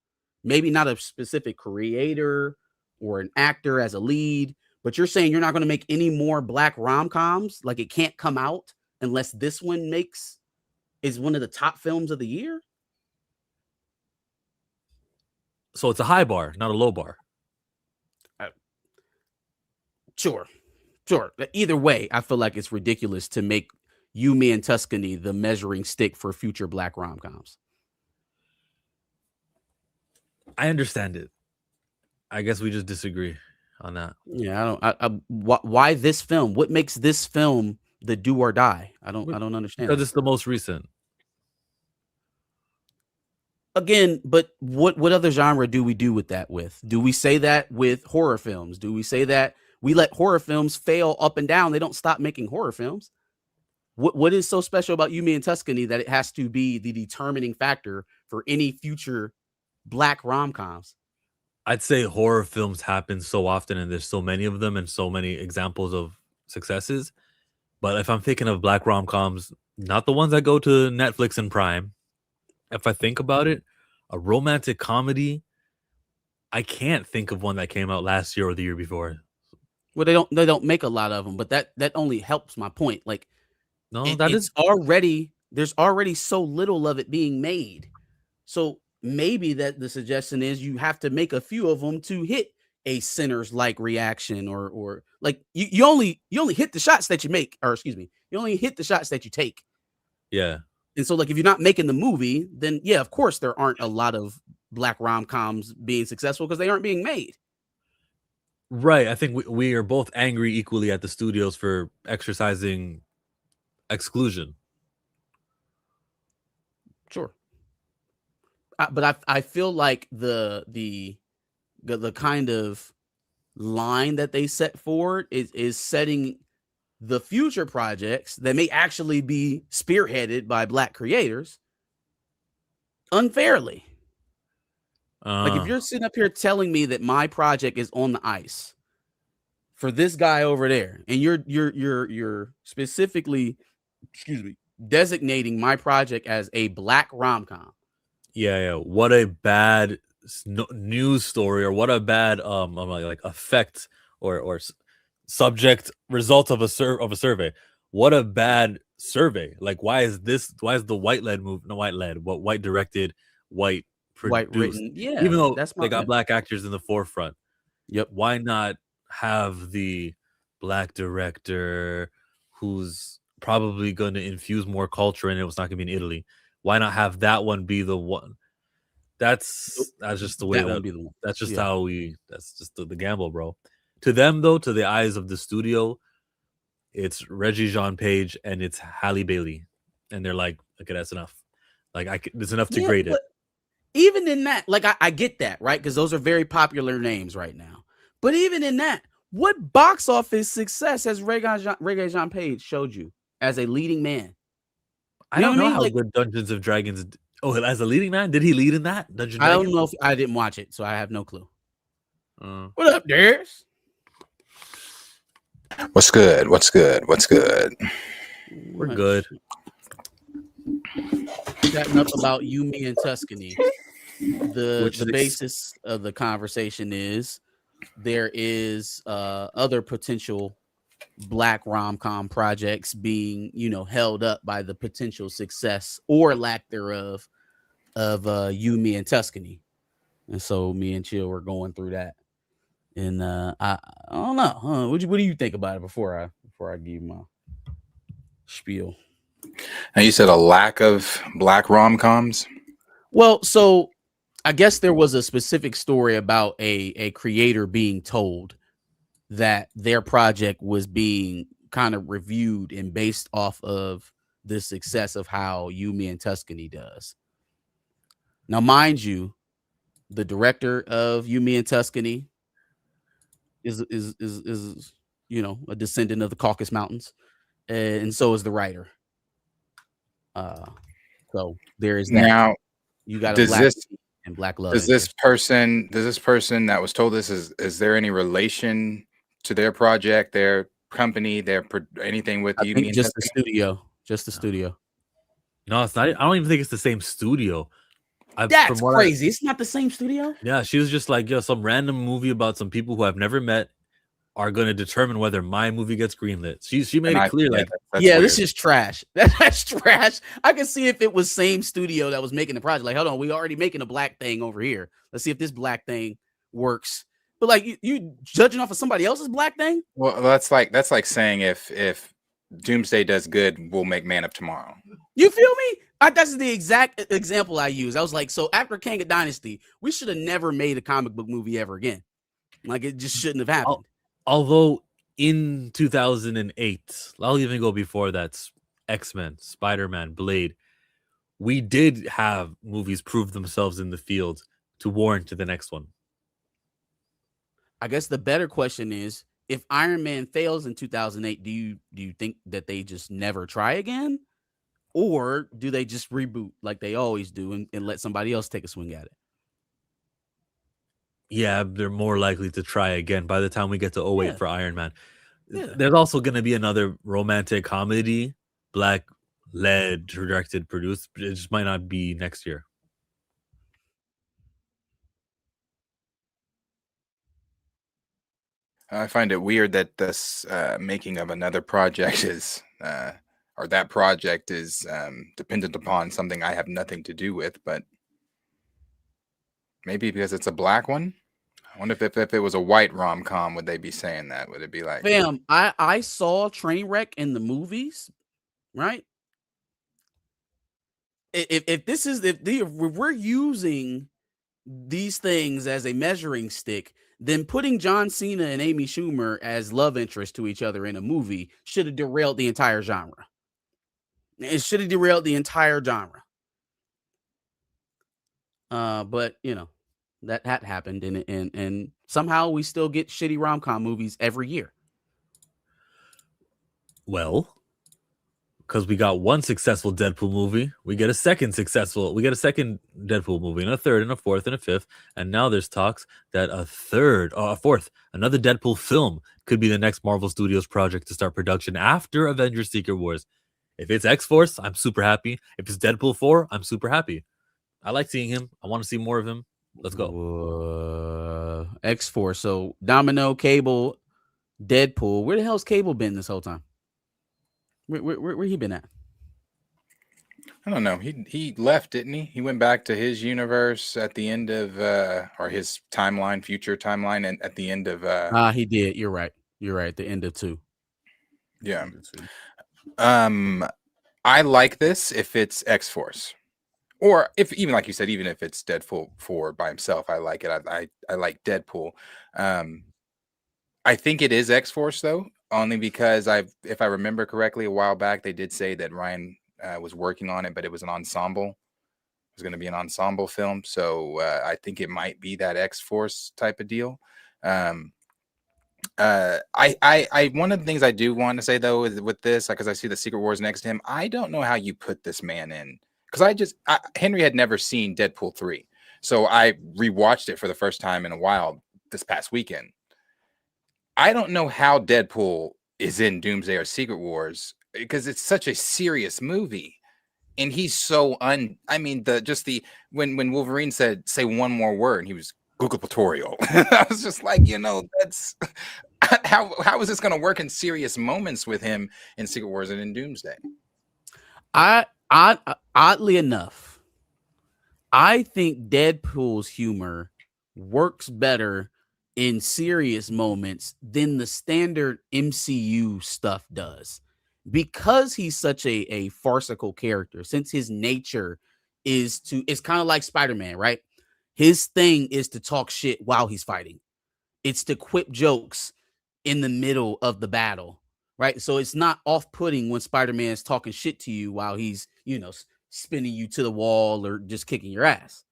Maybe not a specific creator or an actor as a lead, but you're saying you're not going to make any more black rom-coms? Like it can't come out unless this one is one of the top films of the year? So it's a high bar, not a low bar. Sure. Either way, I feel like it's ridiculous to make You, Me, and Tuscany the measuring stick for future black rom-coms. I understand it. I guess we just disagree on that. Yeah, why this film? What makes this film the do or die? I don't understand. Because it's the most recent. Again, but what other genre do we do with that with? Do we say that with horror films? Do we say that we let horror films fail up and down? They don't stop making horror films. What is so special about Yumi and Tuscany that it has to be the determining factor for any future black rom-coms? I'd say horror films happen so often, and there's so many of them, and so many examples of successes. But if I'm thinking of black rom coms, not the ones that go to Netflix and Prime, if I think about it, a romantic comedy, I can't think of one that came out last year or the year before. Well, they don't make a lot of them, but that only helps my point. Like, No, that is there's already so little of it being made. So maybe that the suggestion is you have to make a few of them to hit a Sinners like reaction, or like you only hit the shots that you make, or excuse me, you only hit the shots that you take. yeah. And so, like, if you're not making the movie, then yeah, of course there aren't a lot of black rom-coms being successful because they aren't being made. Right. I think we are both angry equally at the studios for exercising exclusion. Sure. But I feel like the kind of line that they set forward is setting the future projects that may actually be spearheaded by black creators unfairly. Like, if you're sitting up here telling me that my project is on the ice for this guy over there, and you're specifically, excuse me, designating my project as a black rom-com. Yeah. What a bad news story, or what a bad like effect or subject result of a survey. What a bad survey. Like, why is the white directed, white White produced, written, yeah, even though that's they got black actors in the forefront? Yep. Why not have the black director who's probably going to infuse more culture in it? It's not going to be in Italy. Why not have that one be the one? That's just the way that would be the one. That's just how that's just the gamble, bro. To them, though, to the eyes of the studio, it's Reggie Jean Page and it's Halle Bailey, and they're like, okay, that's enough. Like, it's enough to grade it. Even in that, like, I get that, right? Because those are very popular names right now. But even in that, what box office success has Reggae Jean Page showed you as a leading man? I don't know how good Dungeons of Dragons. Oh, as a leading man, did he lead in that Dungeons? I don't know if I didn't watch it, so I have no clue. What up, Darius? What's good? What's good? What's good? We're good. Chatting up about Yumi and Tuscany. The basis of the conversation is there is other potential black rom-com projects being, held up by the potential success or lack thereof of Yumi and Tuscany. And so me and Chill were going through that. And I don't know. What do you think about it before I give my spiel? And you said a lack of black rom-coms? Well, so I guess there was a specific story about a creator being told that their project was being kind of reviewed and based off of the success of how Yumi and Tuscany does. Now, mind you, the director of Yumi and Tuscany is a descendant of the Caucasus Mountains, and so is the writer. So there is that. Now, you got black love. Does this person that was told this, is there any relation to their project, their company, anything with you? Just the studio. Just the studio. No, it's not. I don't even think it's the same studio. That's crazy. It's not the same studio. Yeah, she was just like, some random movie about some people who I've never met are going to determine whether my movie gets greenlit. She made it clear, that's weird. This is trash. That's trash. I can see if it was same studio that was making the project. Like, hold on, we already making a black thing over here. Let's see if this black thing works. But like, you judging off of somebody else's black thing? Well, that's like saying if Doomsday does good, we'll make Man of Tomorrow. You feel me? That's the exact example I use. I was like, so after Kang of Dynasty, we should have never made a comic book movie ever again. Like, it just shouldn't have happened. Although in 2008, I'll even go before that, Xmen, Spider-Man, Blade, we did have movies prove themselves in the field to warrant to the next one. I guess the better question is if Iron Man fails in 2008, do you think that they just never try again? Or do they just reboot like they always do and let somebody else take a swing at it? Yeah, they're more likely to try again by the time we get to 08 Yeah. for Iron Man. Yeah. There's also going to be another romantic comedy, black led, directed, produced. It just might not be next year. I find it weird that this making of another project is, or that project is dependent upon something I have nothing to do with, but maybe because it's a black one. I wonder if it was a white rom-com, would they be saying that? Would it be like, Fam, I saw Trainwreck in the movies, right? If we're using these things as a measuring stick, then putting John Cena and Amy Schumer as love interests to each other in a movie should have derailed the entire genre. It should have derailed the entire genre. But you know, that happened, and somehow we still get shitty rom-com movies every year. Well, because we got one successful Deadpool movie, we get a second Deadpool movie, and a third, and a fourth, and a fifth, and now there's talks that a fourth, another Deadpool film could be the next Marvel Studios project to start production after Avengers: Secret Wars. If it's X-Force, I'm super happy. If it's Deadpool 4, I'm super happy. I like seeing him. I want to see more of him. Let's go. X-Force. So Domino, Cable, Deadpool. Where the hell's Cable been this whole time? Where he been at? I don't know. He left, didn't he? He went back to his universe at the end of or his timeline, future timeline, and at the end of he did. You're right. The end of 2. Yeah. I like this if it's X-Force. Or if even like you said, even if it's Deadpool 4 by himself, I like it. I like Deadpool. I think it is X-Force though, only because if I remember correctly, a while back they did say that Ryan was working on it, but it was an ensemble. It was going to be an ensemble film, so I think it might be that X-Force type of deal. I one of the things I do want to say though is with this, because I see the Secret Wars next to him, I don't know how you put this man in, because Henry had never seen Deadpool 3, so I rewatched it for the first time in a while this past weekend. I don't know how Deadpool is in Doomsday or Secret Wars because it's such a serious movie, and he's so when Wolverine said say one more word, and he was gubernatorial. I was just like, that's how is this going to work in serious moments with him in Secret Wars and in Doomsday? Oddly enough, I think Deadpool's humor works better in serious moments than the standard MCU stuff does, because he's such a farcical character. Since his nature it's kind of like Spider-Man, right? His thing is to talk shit while he's fighting. It's to quip jokes in the middle of the battle, right? So it's not off-putting when Spider-Man is talking shit to you while he's, spinning you to the wall or just kicking your ass.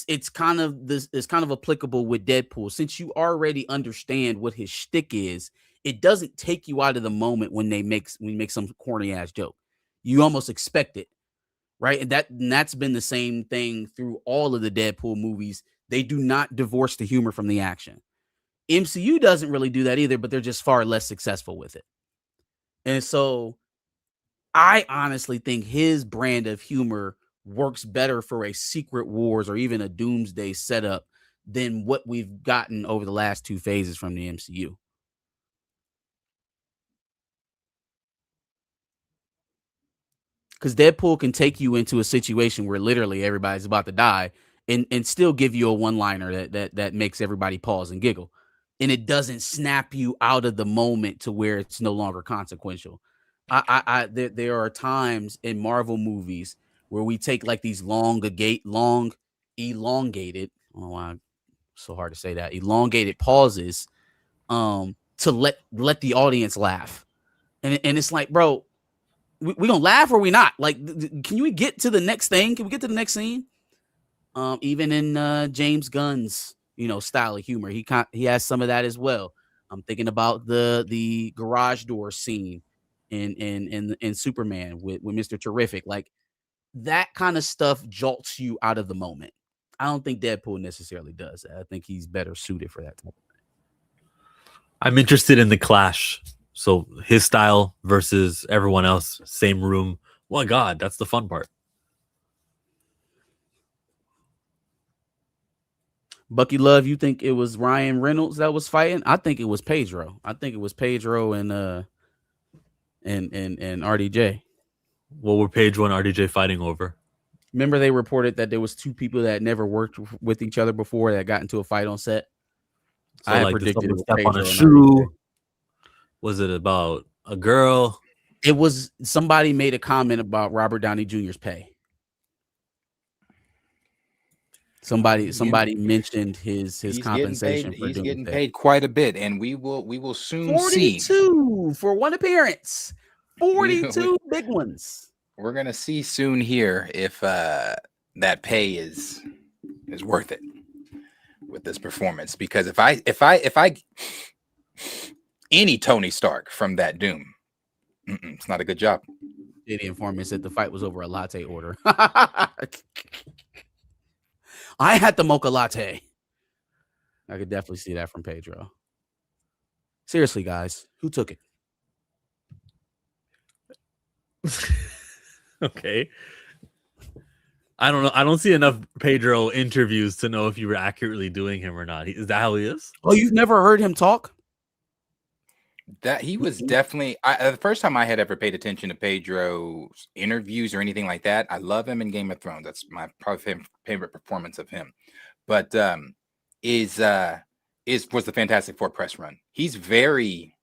It's kind of applicable with Deadpool. Since you already understand what his shtick is, it doesn't take you out of the moment when we make some corny ass joke. You almost expect it, right? And that's been the same thing through all of the Deadpool movies. They do not divorce the humor from the action. MCU doesn't really do that either, but they're just far less successful with it. And so I honestly think his brand of humor works better for a Secret Wars or even a Doomsday setup than what we've gotten over the last 2 phases from the MCU. Because Deadpool can take you into a situation where literally everybody's about to die and still give you a one-liner that makes everybody pause and giggle. And it doesn't snap you out of the moment to where it's no longer consequential. There are times in Marvel movies where we take like these elongated, I don't know why it's so hard to say that, elongated pauses to let the audience laugh. And it's like, bro, we gonna laugh or we not? Like, can we get to the next thing? Can we get to the next scene? Even in James Gunn's, style of humor, he has some of that as well. I'm thinking about the garage door scene in Superman with Mr. Terrific. Like that kind of stuff jolts you out of the moment. I don't think Deadpool necessarily does that. I think he's better suited for that type of thing. I'm interested in the clash. So his style versus everyone else, same room. My God, that's the fun part. Bucky Love, you think it was Ryan Reynolds that was fighting? I think it was Pedro. I think it was Pedro and RDJ. What were Pedro and RDJ fighting over? Remember they reported that there was two people that never worked with each other before that got into a fight on set. So I like predicted it was step on a Pedro and shoe. RDJ. Was it about a girl? It was somebody made a comment about Robert Downey Jr.'s pay. Somebody mentioned his compensation. He's getting paid quite a bit, and we will soon see 42 for one appearance. 42 big ones. We're gonna see soon here if that pay is worth it with this performance. Because if I any Tony Stark from that Doom, it's not a good job. The informant said the fight was over a latte order. I had the mocha latte. I could definitely see that from Pedro. Seriously, guys, who took it? Okay. I don't know. I don't see enough Pedro interviews to know if you were accurately doing him or not. Is that how he is? Oh, you've never heard him talk? That he was definitely the first time I had ever paid attention to Pedro's interviews or anything like that. I love him in Game of Thrones. That's my probably favorite performance of him. But was the Fantastic Four press run. He's very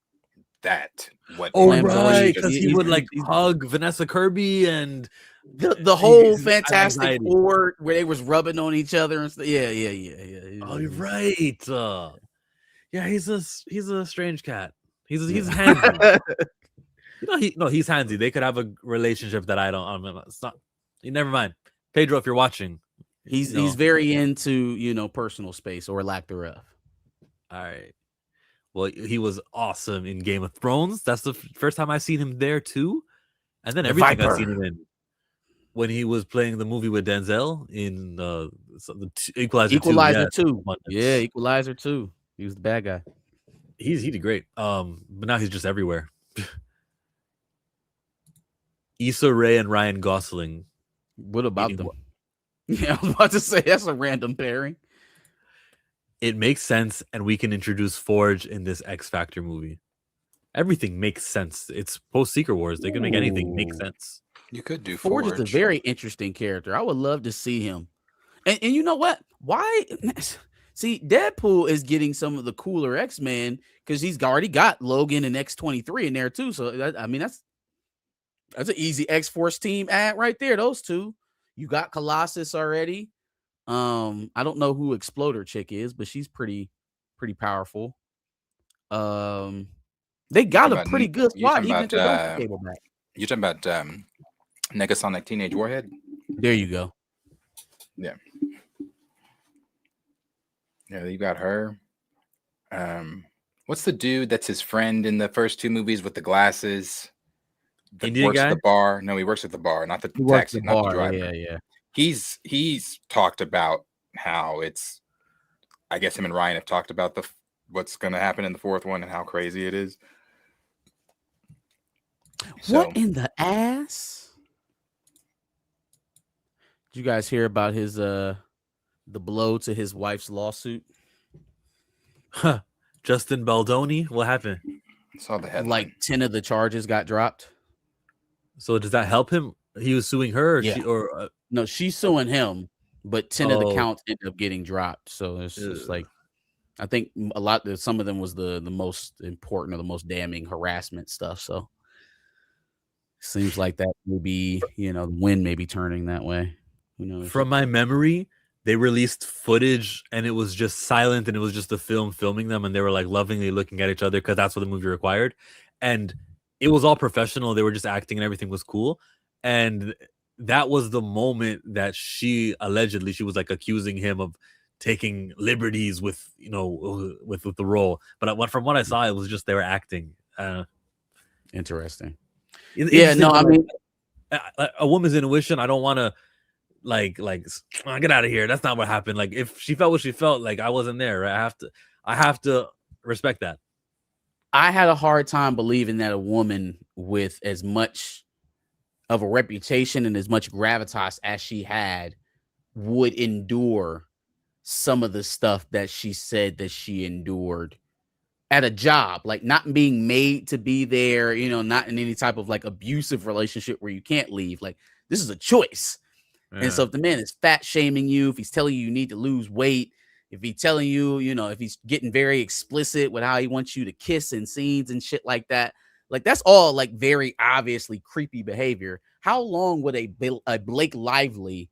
that what right, because he would like hug Vanessa Kirby and the whole Fantastic Four where they was rubbing on each other and stuff. Yeah. Oh, you're right. Yeah, he's a strange cat. He's handsy. He's handsy. They could have a relationship that I don't. It's not. Never mind, Pedro. If you're watching, he's very into personal space or lack thereof. All right. Well, he was awesome in Game of Thrones. That's the first time I've seen him there too, and then everything I've seen him in when he was playing the movie with Denzel in the Equalizer 2. Yeah, Equalizer 2. He was the bad guy. He did great. But now he's just everywhere. Issa Rae and Ryan Gosling. What about them? Yeah, I was about to say that's a random pairing. It makes sense, and we can introduce Forge in this X Factor movie. Everything makes sense. It's post Secret Wars. They can make anything make sense. You could do Forge is a very interesting character. I would love to see him. And you know what? Why? See, Deadpool is getting some of the cooler X-Men because he's already got Logan and X-23 in there too. So that's an easy X-Force team add right there. Those two. You got Colossus already. I don't know who Exploder Chick is, but she's pretty powerful. They got a pretty good squad. Even if they don't cable back. You're talking about Negasonic Teenage Warhead? There you go. Yeah. Yeah, you got her. What's the dude that's his friend in the first two movies with the glasses? Indian works guy? at the bar. No, he works at the bar, not the taxi, not the driver. Yeah. He's talked about how it's. I guess him and Ryan have talked about what's going to happen in the fourth one and how crazy it is. What in the ass? Did you guys hear about his the blow to his wife's lawsuit? Huh. Justin Baldoni, what happened? I saw the headline. Like 10 of the charges got dropped. So does that help him? He was suing her, no, she's suing him, but 10 of the counts ended up getting dropped. So it's just like, I think some of them was the most important or the most damning harassment stuff. So seems like that will be, the wind may be turning that way. Who knows? From my memory, they released footage and it was just silent and it was just the film filming them and they were like lovingly looking at each other because that's what the movie required. And it was all professional. They were just acting and everything was cool. And that was the moment that she was like accusing him of taking liberties with with the role. But from what I saw, it was just they were acting. Interesting. Yeah, no, I mean, a woman's intuition. I don't want to like get out of here. That's not what happened. Like if she felt what she felt, like I wasn't there. Right? I have to respect that. I had a hard time believing that a woman with as much of a reputation and as much gravitas as she had would endure some of the stuff that she said that she endured at a job, like not being made to be there, not in any type of like abusive relationship where you can't leave. Like this is a choice. Yeah. And so if the man is fat shaming you, if he's telling you need to lose weight, if he's telling you, if he's getting very explicit with how he wants you to kiss in scenes and shit like that, like that's all like very obviously creepy behavior. How long would a Blake Lively,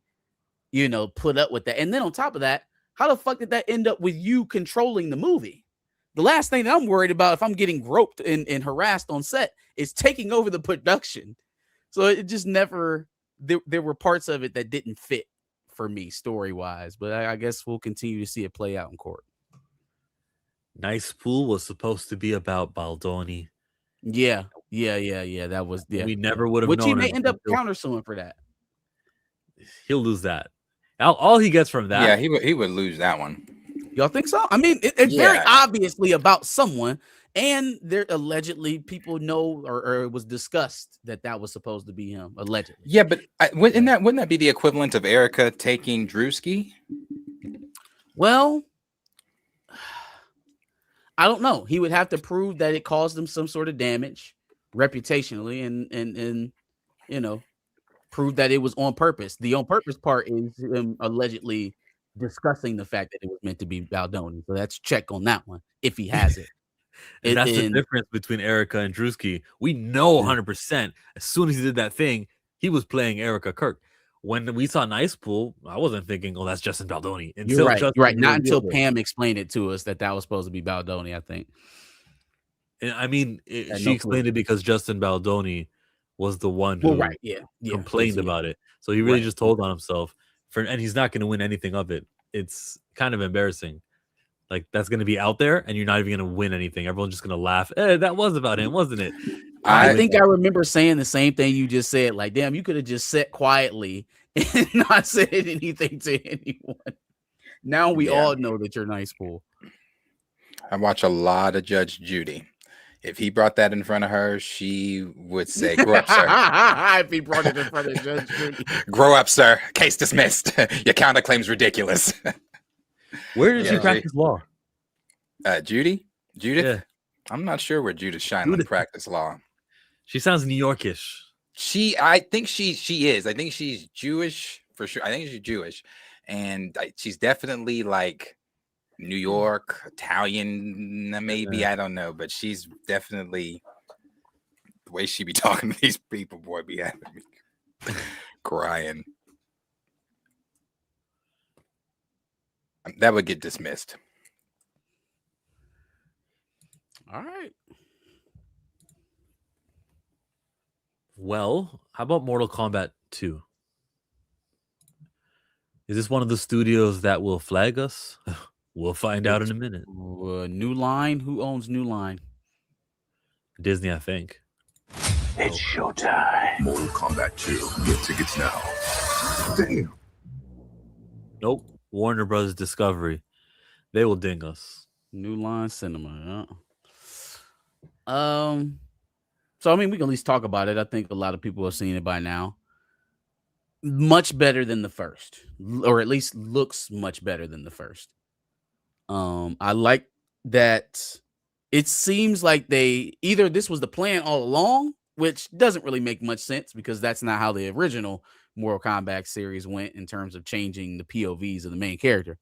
put up with that? And then on top of that, how the fuck did that end up with you controlling the movie? The last thing that I'm worried about if I'm getting groped and harassed on set is taking over the production. So it just never, there were parts of it that didn't fit for me story-wise, but I guess we'll continue to see it play out in court. Nice Pool was supposed to be about Baldoni. Yeah. That was, yeah. We never would have known. Which he may end up countersuing for that. He'll lose that. All he gets from that. Yeah, he would lose that one. Y'all think so? I mean, it's very obviously about someone, and there allegedly people know or it was discussed that was supposed to be him, allegedly. Yeah, but wouldn't that be the equivalent of Erica taking Drewski? Well, I don't know. He would have to prove that it caused him some sort of damage reputationally, and prove that it was on purpose. The on purpose part is him allegedly discussing the fact that it was meant to be Baldoni. So that's check on that one if he has it. And that's the difference between Erica and Drewski. We know 100% as soon as he did that thing, he was playing Erica Kirk. When we saw Nice Pool, I wasn't thinking, oh, that's Justin Baldoni. You're right. Not until Pam explained it to us that was supposed to be Baldoni, I think. And I mean, she explained it because Justin Baldoni was the one who complained about it. So he really just told on himself. And he's not going to win anything of it. It's kind of embarrassing. Like that's going to be out there, and you're not even going to win anything. Everyone's just going to laugh. That was about him, wasn't it? I think I remember saying the same thing you just said. Like, damn, you could have just sat quietly and not said anything to anyone. Now we all know that you're Nice Pool. I watch a lot of Judge Judy. If he brought that in front of her, she would say, "Grow up, sir." If he brought it in front of Judge Judy, "Grow up, sir. Case dismissed. Your counterclaim's ridiculous." Where did she practice law? Judith? Yeah. I'm not sure where Judith Shineland practiced law. She sounds New Yorkish. I think she is. I think she's Jewish for sure. I think she's Jewish, and she's definitely like New York, Italian, maybe. I don't know, but she's definitely the way she be talking to these people, boy, be having me crying. That would get dismissed. All right. Well, how about Mortal Kombat 2? Is this one of the studios that will flag us? We'll find out in a minute. New Line? Who owns New Line? Disney, I think. It's showtime. Mortal Kombat 2. Get tickets now. Damn. Nope. Warner Brothers Discovery. They will ding us. New Line Cinema. So I mean, we can at least talk about it. I think a lot of people have seen it by now. Much better than the first, or at least looks much better than the first. I like that. It seems like this was the plan all along, which doesn't really make much sense because that's not how the original Mortal Kombat series went in terms of changing the POVs of the main character.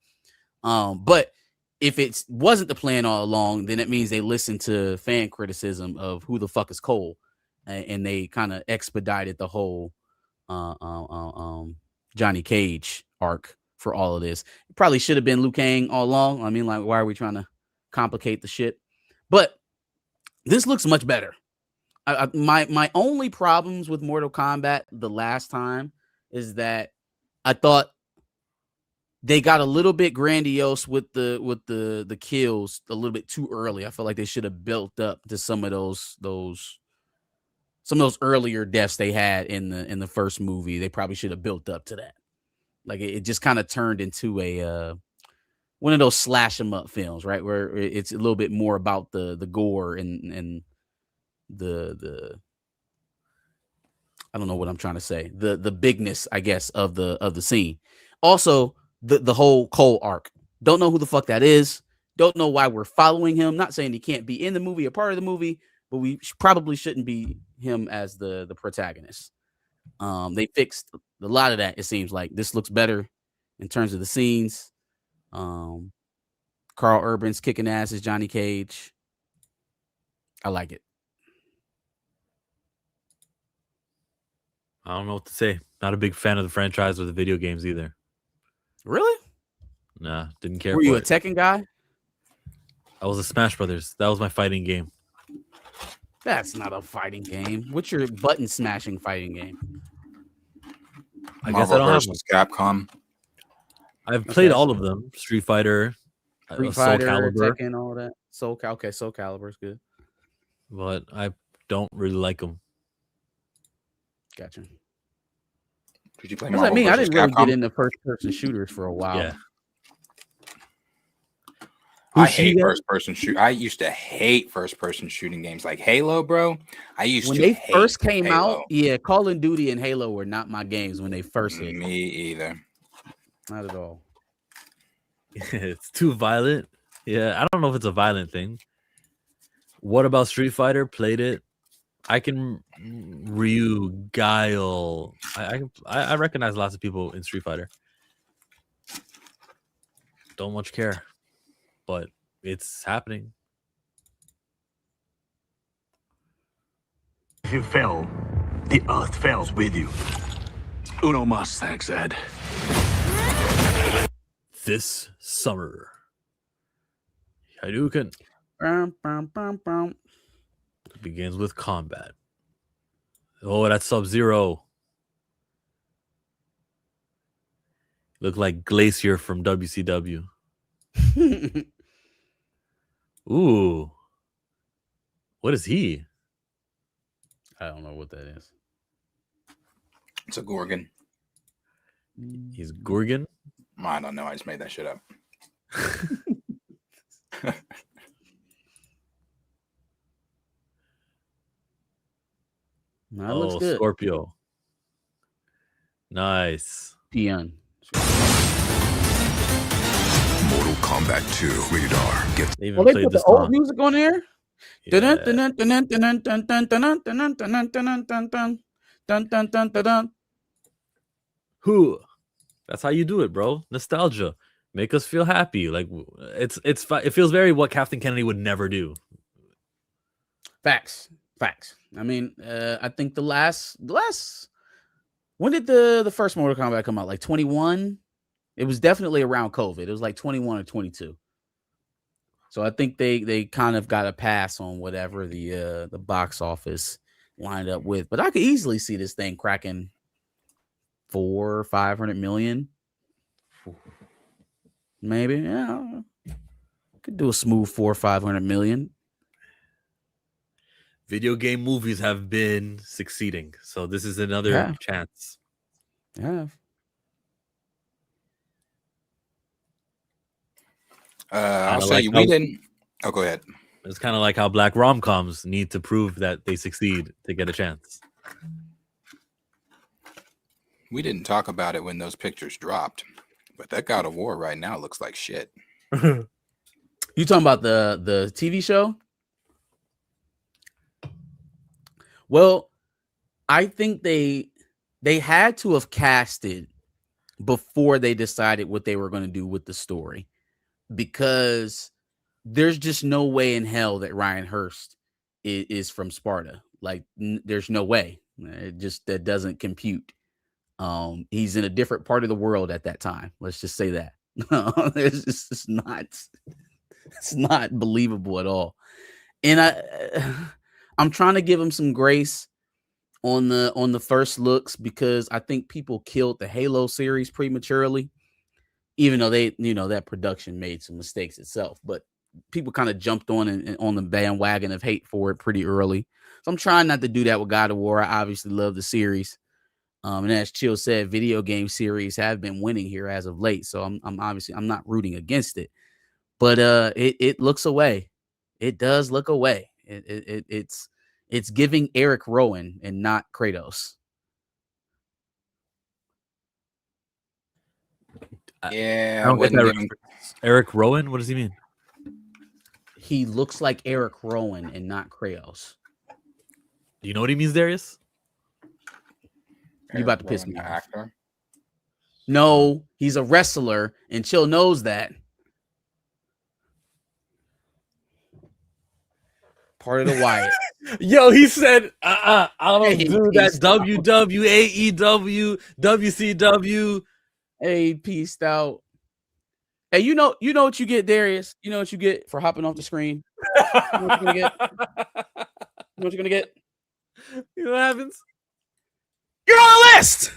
But if it wasn't the plan all along, then it means they listened to fan criticism of who the fuck is Cole, and they kind of expedited the whole Johnny Cage arc for all of this. It probably should have been Liu Kang all along. I mean, like, why are we trying to complicate the shit? But this looks much better. My only problems with Mortal Kombat the last time is that I thought they got a little bit grandiose with the kills a little bit too early. I feel like they should have built up to some of those earlier deaths they had in the first movie. They probably should have built up to that. Like it just kind of turned into a one of those slash 'em up films, right? Where it's a little bit more about the gore and the I don't know what I'm trying to say. The bigness, I guess, of the scene. Also, the whole Cole arc. Don't know who the fuck that is. Don't know why we're following him. Not saying he can't be in the movie or part of the movie, but we probably shouldn't be him as the protagonist. They fixed a lot of that. It seems like this looks better in terms of the scenes. Carl Urban's kicking ass as Johnny Cage. I like it. I don't know what to say. Not a big fan of the franchise or the video games either. Really? Nah, didn't care. Were for you a it. Tekken guy? I was a Smash Brothers. That was my fighting game. That's not a fighting game. What's your button smashing fighting game? I guess I don't have one. Capcom. I've played all of them. Street Fighter, Street Soul Fighter, Calibur, Tekken, all that. Soul Calibur's good. but I don't really like them. Gotcha. Did you play What does that Marvel mean? I versus didn't really Capcom? get into first-person shooters for a while. Yeah. I Who's she hate again? first-person shoot. I used to hate first-person shooting games like Halo, bro. I used When to they hate first came Halo. out, yeah, Call of Duty and Halo were not my games when they first hit. Me either. Not at all. It's too violent. Yeah, I don't know if it's a violent thing. What about Street Fighter? Played it. I can Ryu, Guile. I recognize lots of people in Street Fighter. Don't much care, but it's happening. If you fell, the earth falls with you. Uno mas, thanks, Ed. This summer, Hadouken begins with combat. Oh, that's Sub-Zero. Look like Glacier from WCW. Ooh. What is he? I don't know what that is. It's a Gorgon. He's Gorgon. I don't know. I just made that shit up. That looks good. Scorpio. Nice. Peon. Mortal Kombat 2 rated R. Get They even Well, they played put this the old song. music on there. Yeah. Who? That's how you do it, bro. Nostalgia. Make us feel happy. Like it feels very what Captain Kennedy would never do. Facts. I mean, I think the last when did the first Mortal Kombat come out? Like 21? It was definitely around COVID. It was like 21 or 22. So I think they kind of got a pass on whatever the box office lined up with. But I could easily see this thing cracking 400 or 500 million. Maybe. Yeah. I don't know. Could do a smooth 400 or 500 million. Video game movies have been succeeding, so this is another chance. Yeah. I'll like say how- we didn't. Oh, go ahead. It's kind of like how black rom-coms need to prove that they succeed to get a chance. We didn't talk about it when those pictures dropped, but that God of War right now looks like shit. You talking about the TV show? Well, I think they had to have casted before they decided what they were going to do with the story, because there's just no way in hell that Ryan Hurst is from Sparta. Like, there's no way. That doesn't compute. He's in a different part of the world at that time. Let's just say that. It's not believable at all. And I'm trying to give him some grace on the first looks, because I think people killed the Halo series prematurely. even though they, that production made some mistakes itself, but people kind of jumped on and on the bandwagon of hate for it pretty early. So I'm trying not to do that with God of War. I obviously love the series. And as Chill said, video game series have been winning here as of late. So I'm not rooting against it, but it looks away. It does look away. It's giving Eric Rowan and not Kratos. Yeah, I don't get that reference. Eric Rowan? What does he mean? He looks like Eric Rowan and not Kratos. Do you know what he means, Darius? You about to piss me off. Actor? No, he's a wrestler, and Chill knows that. Part of the Wyatt. Yo, he said, I don't Hey, do that. peaced out. WWAEW, WCW. Hey, peaced out. Hey, you know what you get, Darius? You know what you get for hopping off the screen? You know what you're gonna get? You know what you're gonna get? You know what happens? You're on the list.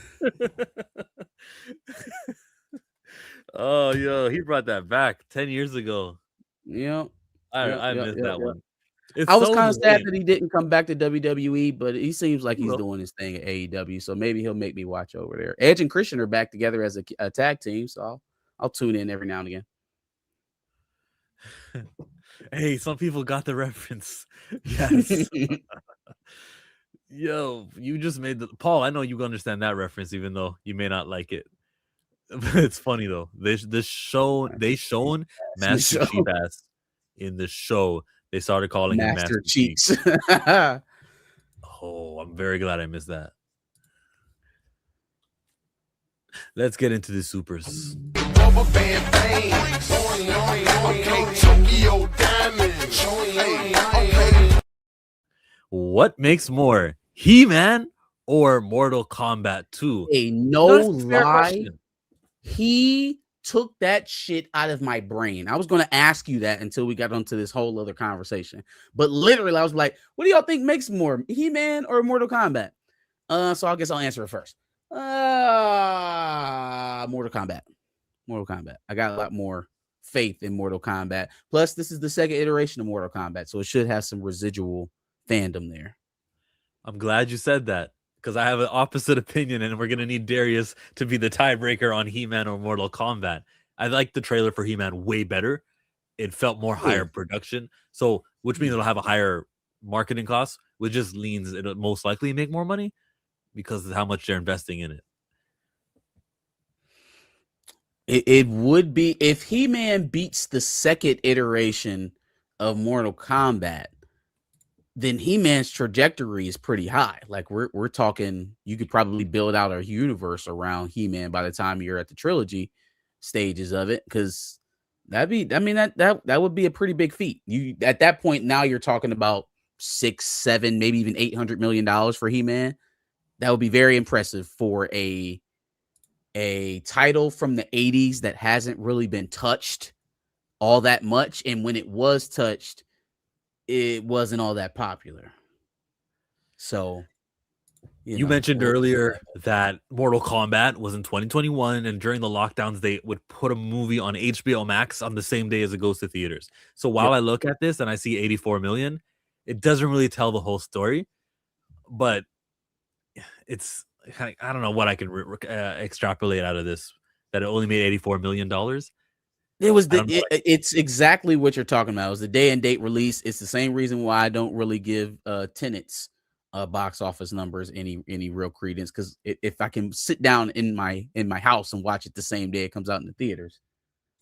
Oh, yo, he brought that back 10 years ago. Yeah. I missed that one. It's I was so kind of sad lame. that he didn't come back to WWE, but he seems like he's Well, doing his thing at AEW, so maybe he'll make me watch over there. Edge and Christian are back together as a tag team, so I'll tune in every now and again. hey, some people got the reference. Yes. Yo, you just made the Paul. I know you understand that reference, even though you may not like it. It's funny though. They shown Master show. Cheap Ass in the show. They started calling him Master Master Cheap. Cheeks. Oh, I'm very glad I missed that. Let's get into the supers. What makes more, He-Man or Mortal Kombat 2? Hey, no That's a fair lie. question. He took that shit out of my brain. I was going to ask you that until we got onto this whole other conversation. But literally, I was like, what do y'all think makes more, He-Man or Mortal Kombat? So I guess I'll answer it first. Mortal Kombat. Mortal Kombat. I got a lot more faith in Mortal Kombat. Plus, this is the second iteration of Mortal Kombat, so it should have some residual fandom there. I'm glad you said that, because I have an opposite opinion, and we're going to need Darius to be the tiebreaker on He-Man or Mortal Kombat. I like the trailer for He-Man way better. It felt more higher production, so which means it'll have a higher marketing cost, which just leans it'll most likely make more money because of how much they're investing in it. It would be if He-Man beats the second iteration of Mortal Kombat, then He-Man's trajectory is pretty high. Like we're talking, you could probably build out a universe around He-Man by the time you're at the trilogy stages of it, because that would be a pretty big feat. You at that point now you're talking about 6, 7, maybe even $800 million for He-Man. That would be very impressive for a title from the 80s that hasn't really been touched all that much. And when it was touched, it wasn't all that popular. So you mentioned earlier that Mortal Kombat was in 2021, and during the lockdowns, they would put a movie on HBO Max on the same day as it goes to theaters. So while I look at this and I see 84 million, it doesn't really tell the whole story, but it's, I don't know what I can extrapolate out of this, that it only made $84 million. It was it's exactly what you're talking about. It was the day and date release. It's the same reason why I don't really give Tenet's box office numbers any real credence, because if I can sit down in my house and watch it the same day it comes out in the theaters.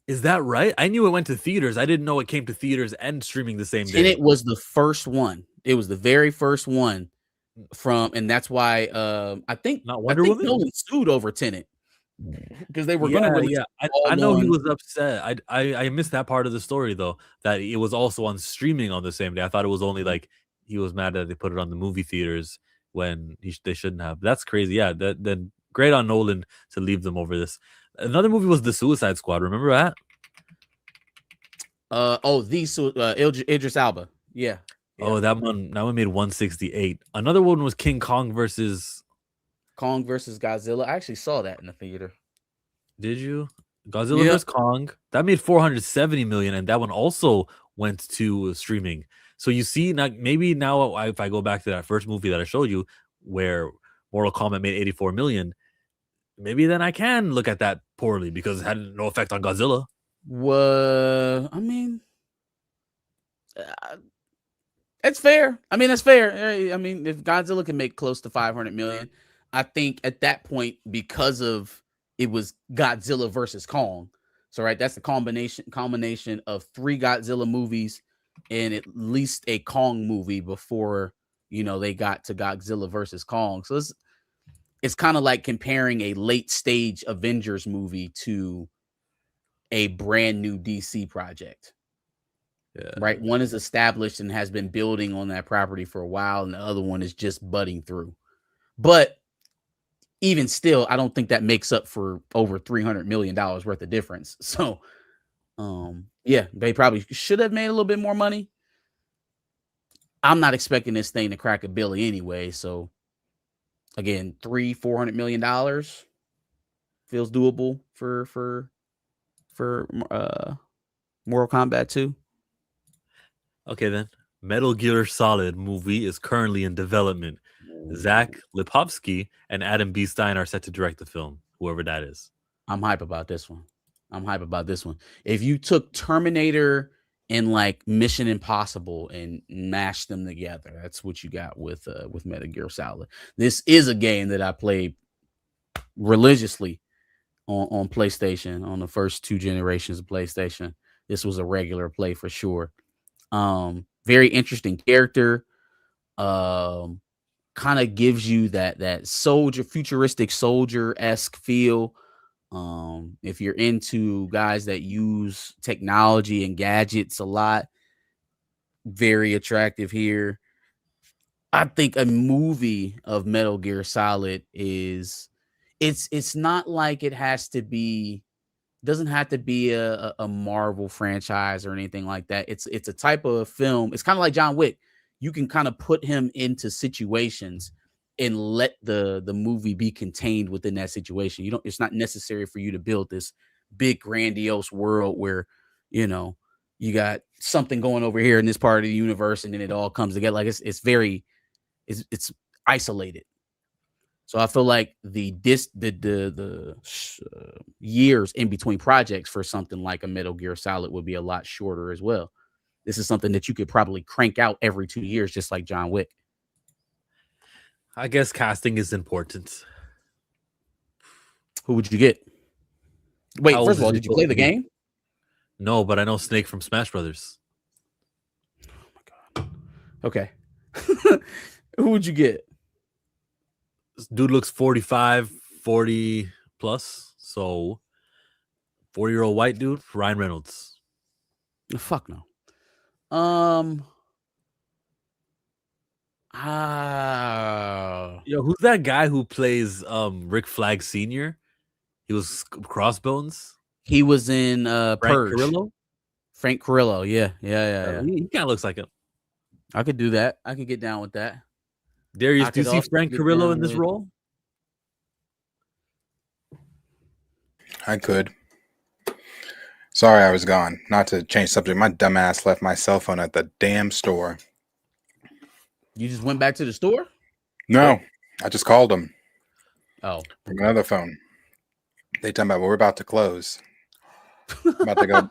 Is that right? I knew it went to theaters. I didn't know it came to theaters and streaming the same day. Tenet was the first one. It was the very first one and that's why I think Woman? Nolan sued over Tenet because they were going to release. Yeah, I know he was upset. I missed that part of the story though, that it was also on streaming on the same day. I thought it was only like he was mad that they put it on the movie theaters when they shouldn't have. That's crazy. Yeah, then great on Nolan to leave them over this. Another movie was The Suicide Squad. Remember that? Idris Elba. Yeah. Oh, that one made 168. Another one was King Kong versus Godzilla. I actually saw that in the theater. Did you? Godzilla vs Kong that made 470 million, and that one also went to streaming. So you see, maybe now if I go back to that first movie that I showed you, where Mortal Kombat made 84 million, maybe then I can look at that poorly because it had no effect on Godzilla. I mean, it's fair. I mean, that's fair. I mean, if Godzilla can make close to 500 million, I think at that point, because of it was Godzilla versus Kong. So, right, that's the combination of 3 Godzilla movies and at least a Kong movie before, they got to Godzilla versus Kong. So it's kind of like comparing a late stage Avengers movie to a brand new DC project. Yeah. Right. One is established and has been building on that property for a while, and the other one is just budding through. But even still, I don't think that makes up for over $300 million worth of difference. So, yeah, they probably should have made a little bit more money. I'm not expecting this thing to crack $1 billion anyway. So, again, $400 million feels doable for Mortal Kombat 2. Okay, then. Metal Gear Solid movie is currently in development. Zach Lipovsky and Adam B. Stein are set to direct the film, whoever that is. I'm hype about this one. If you took Terminator and like Mission Impossible and mashed them together, that's what you got with Metal Gear Solid. This is a game that I played religiously on PlayStation, on the first 2 generations of PlayStation. This was a regular play for sure. Very interesting character. Kind of gives you that futuristic soldier-esque feel. If you're into guys that use technology and gadgets a lot, very attractive here. I think a movie of Metal Gear Solid it's not like it has to be, doesn't have to be a Marvel franchise or anything like that. It's a type of film. It's kind of like John Wick. You can kind of put him into situations and let the movie be contained within that situation. It's not necessary for you to build this big grandiose world where, you got something going over here in this part of the universe and then it all comes together. Like it's isolated. So I feel like the years in between projects for something like a Metal Gear Solid would be a lot shorter as well. This is something that you could probably crank out every 2 years, just like John Wick. I guess casting is important. Who would you get? Wait, first of all, did you play the game? No, but I know Snake from Smash Brothers. Oh my God. Okay. Who would you get? This dude looks 45, 40 plus. So 40-year-old white dude, Ryan Reynolds. Fuck no. Yo, who's that guy who plays Rick Flag Sr.? He was Crossbones. He was in Purge. Carrillo? Frank Carrillo, yeah. He kind of looks like him. I could do that. I could get down with that. Darius, do you see Frank Carrillo in this role? I could. Sorry, I was gone. Not to change subject. My dumbass left my cell phone at the damn store. You just went back to the store? No, I just called them. Oh, from another phone. They talking about, well, we're about to close. About to go.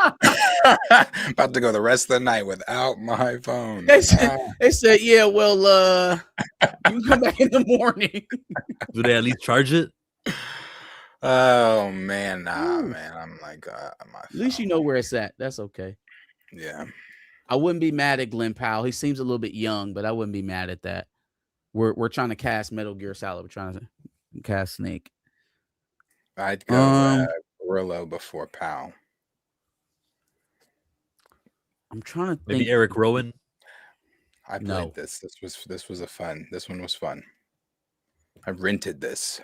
About to go the rest of the night without my phone. They said, yeah, well, you can come back in the morning. Do they at least charge it? Oh man, man. I'm like, at least you know where it's at. That's okay. Yeah. I wouldn't be mad at Glenn Powell. He seems a little bit young, but I wouldn't be mad at that. We're trying to cast Metal Gear Solid. We're trying to cast Snake. I'd go Carrillo before Powell. I'm trying to think. Maybe Eric Rowan. I played this. This was a fun. This one was fun. I rented this.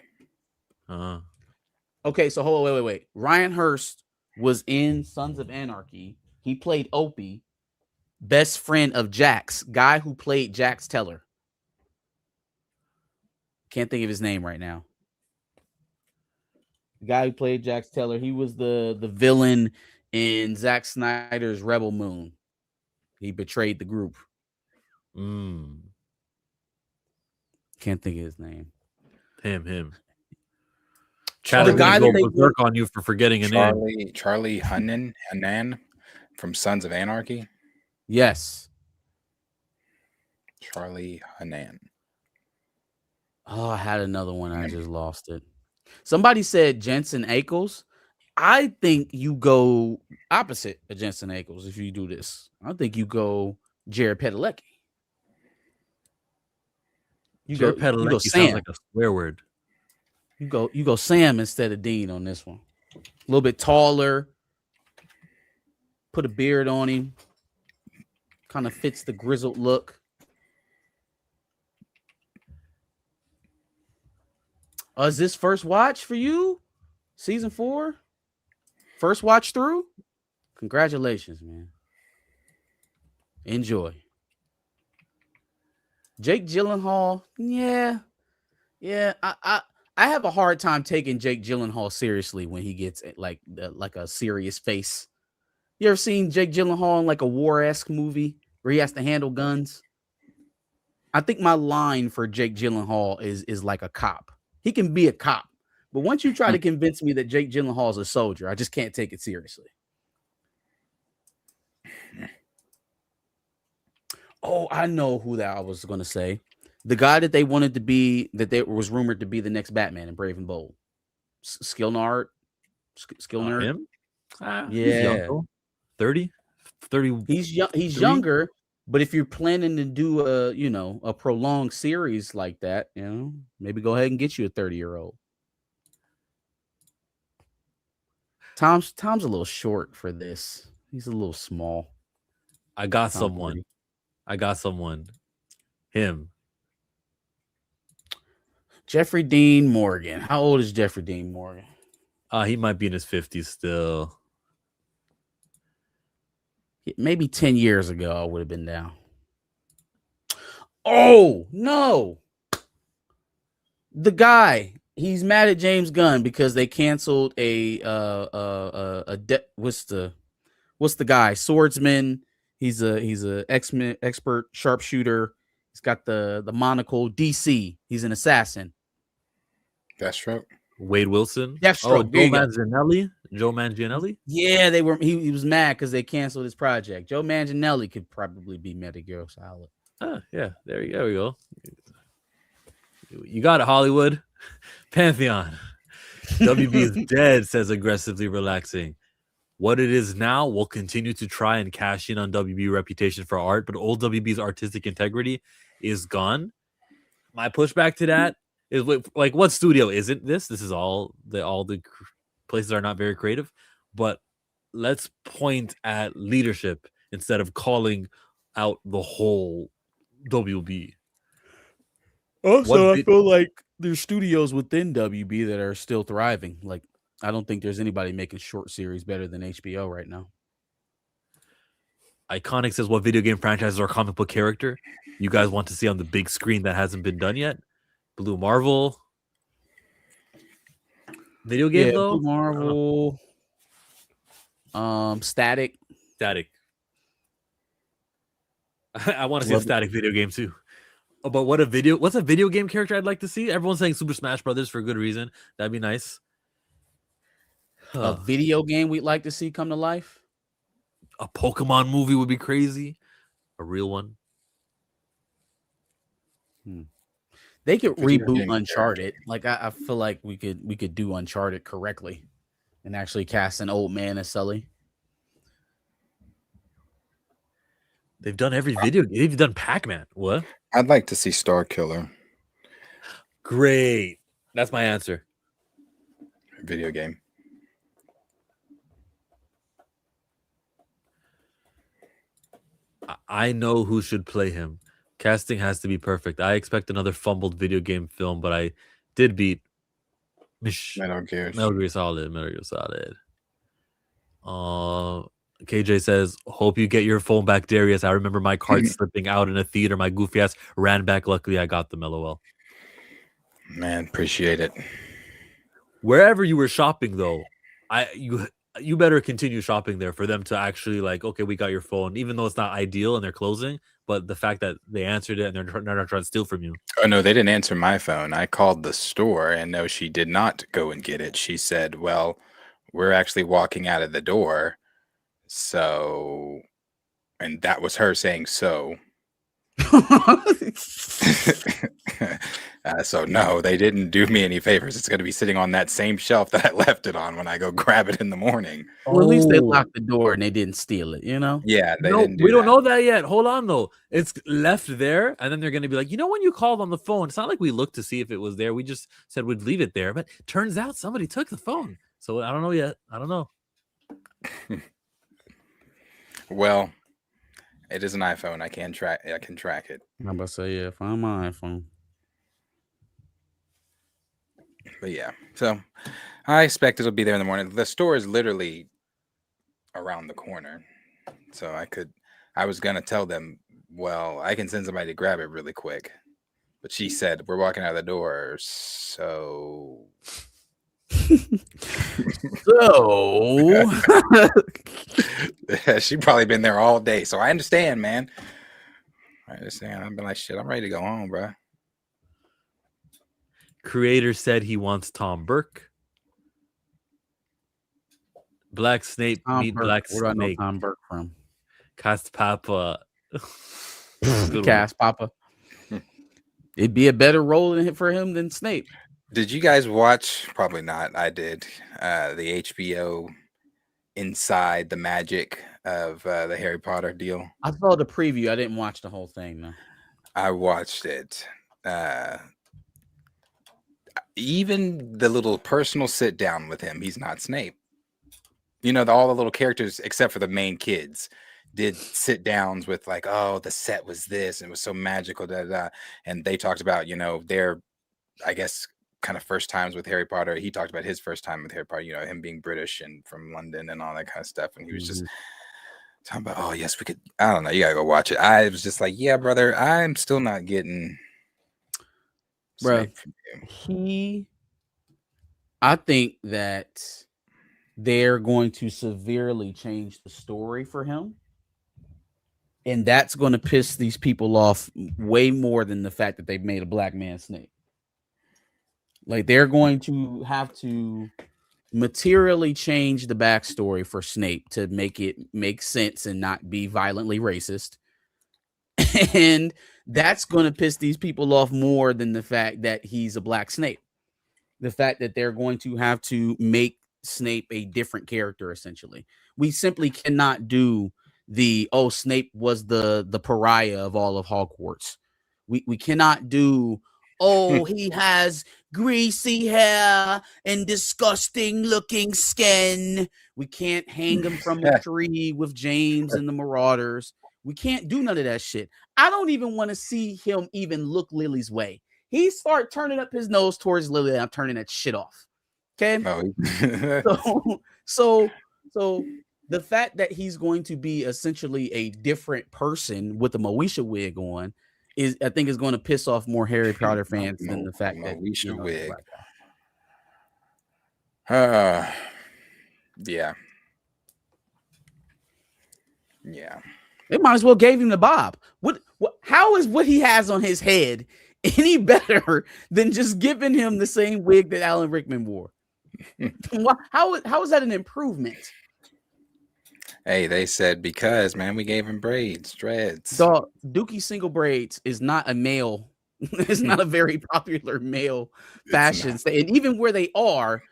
Okay, so hold on, wait. Ryan Hurst was in Sons of Anarchy. He played Opie, best friend of Jax, guy who played Jax Teller. Can't think of his name right now. The guy who played Jax Teller, he was the villain in Zack Snyder's Rebel Moon. He betrayed the group. Mm. Can't think of his name. Him. Charlie, The guy go that they berserk on you for forgetting a name. Charlie Hunnam from Sons of Anarchy. Yes. Charlie Hunnam. Oh, I had another one. I just lost it. Somebody said Jensen Ackles. I think you go opposite of Jensen Ackles if you do this. I think you go Jared Padalecki. Jared Padalecki sounds like a swear word. You go Sam instead of Dean on this one. A little bit taller. Put a beard on him. Kind of fits the grizzled look. Is this first watch for you? Season 4? First watch through? Congratulations, man. Enjoy. Jake Gyllenhaal, yeah. I have a hard time taking Jake Gyllenhaal seriously when he gets like a serious face. You ever seen Jake Gyllenhaal in like a war-esque movie where he has to handle guns? I think my line for Jake Gyllenhaal is like a cop. He can be a cop, but once you try to convince me that Jake Gyllenhaal is a soldier, I just can't take it seriously. Oh, I know who that I was going to say. The guy that they wanted to be, that was rumored to be the next Batman in Brave and Bold. Skill nerd. Him? Yeah. He's young, though. 30? He's younger, but if you're planning to do a prolonged series like that, maybe go ahead and get you a 30-year-old. Tom's a little short for this. He's a little small. I got someone. Him. Jeffrey Dean Morgan. How old is Jeffrey Dean Morgan? He might be in his 50s still. Maybe 10 years ago, I would have been down. Oh, no. The guy, he's mad at James Gunn because they canceled what's the guy? Swordsman. He's a Xmen expert sharpshooter. He's got the monocle. DC. He's an assassin. Deathstroke. Wade Wilson. Deathstroke. Joe Manganiello. Yeah, they were. He was mad because they canceled his project. Joe Manganiello could probably be Metal Gear Solid. Yeah. There we go. You got it, Hollywood. Pantheon. WB is dead, says aggressively relaxing. What it is now will continue to try and cash in on WB reputation for art, but old WB's artistic integrity is gone. My pushback to that is like, what studio isn't this? This is all the places are not very creative, but let's point at leadership instead of calling out the whole WB. Also, I feel like there's studios within WB that are still thriving. Like, I don't think there's anybody making short series better than HBO right now. Iconic says, what video game franchises or comic book character you guys want to see on the big screen that hasn't been done yet? Blue Marvel. Video game, though? Blue Marvel. Static. I want to see a Static video game, too. Oh, but what's a video game character I'd like to see? Everyone's saying Super Smash Brothers for good reason. That'd be nice. A video game we'd like to see come to life? A Pokemon movie would be crazy. A real one. They could reboot Uncharted. Like I feel like we could do Uncharted correctly and actually cast an old man as Sully. They've done every video. They've done Pac-Man. What? I'd like to see Star Killer. Great. That's my answer. Video game. I know who should play him. Casting has to be perfect. I expect another fumbled video game film, but I did beat Metal Gear Solid. KJ says, hope you get your phone back, Darius. I remember my card slipping out in a theater. My goofy ass ran back. Luckily, I got them, LOL. Man, appreciate it. Wherever you were shopping, though, you better continue shopping there for them to actually like, okay, we got your phone, even though it's not ideal and they're closing. But the fact that they answered it and they're not trying to steal from you. Oh no, they didn't answer my phone. I called the store, and no, she did not go and get it. She said, "Well, we're actually walking out of the door." So, and that was her saying so. So no, they didn't do me any favors. It's going to be sitting on that same shelf that I left it on when I go grab it in the morning. Well, at least they Oh. locked the door and they didn't steal it, you know? Yeah, they No, didn't do we don't that. know that yet. Hold on, though. It's left there, and then they're going to be like, when you called on the phone, it's not like we looked to see if it was there. We just said we'd leave it there, but turns out somebody took the phone. So I don't know yet. I don't know. Well, it is an iPhone. I can track it. I'm about to say, yeah, find my iPhone. But yeah, so I expect it'll be there in the morning. The store is literally around the corner, so I was gonna tell them, well, I can send somebody to grab it really quick, but she said we're walking out of the door, so she probably been there all day. So I understand, man. I understand. I've been like, shit, I'm ready to go home, bro. Creator said he wants Tom Burke. Black Snape meet Black Where do I know Snake. Tom Burke from? Cast Papa. Cast Papa. It'd be a better role for him than Snape. Did you guys watch? Probably not. I did. The HBO Inside the Magic of the Harry Potter deal. I saw the preview. I didn't watch the whole thing, though. I watched it. Even the little personal sit down with him, he's not Snape. All the little characters, except for the main kids, did sit downs with like, oh, the set was this, and it was so magical, and they talked about, their, I guess, kind of first times with Harry Potter. He talked about his first time with Harry Potter, him being British and from London and all that kind of stuff, and he was just talking about, oh yes, we could. I don't know, you gotta go watch it. I was just like, yeah, brother, I'm still not getting. Bro, I think that they're going to severely change the story for him. And that's going to piss these people off way more than the fact that they've made a black man Snape. Like, they're going to have to materially change the backstory for Snape to make it make sense and not be violently racist. And that's going to piss these people off more than the fact that he's a black Snape. The fact that they're going to have to make Snape a different character, essentially. We simply cannot do Snape was the pariah of all of Hogwarts. We cannot do, he has greasy hair and disgusting looking skin. We can't hang him from a tree with James and the Marauders. We can't do none of that shit. I don't even want to see him even look Lily's way. He start turning up his nose towards Lily, and I'm turning that shit off. Okay. So the fact that he's going to be essentially a different person with a Moesha wig on I think is going to piss off more Harry Potter fans than the fact that Moesha wig. Yeah. They might as well gave him the bob. How is what he has on his head any better than just giving him the same wig that Alan Rickman wore? How is that an improvement? Hey, they said because, man, we gave him dreads. So Dookie single braids is not a male. It's not a very popular male fashion. And even where they are,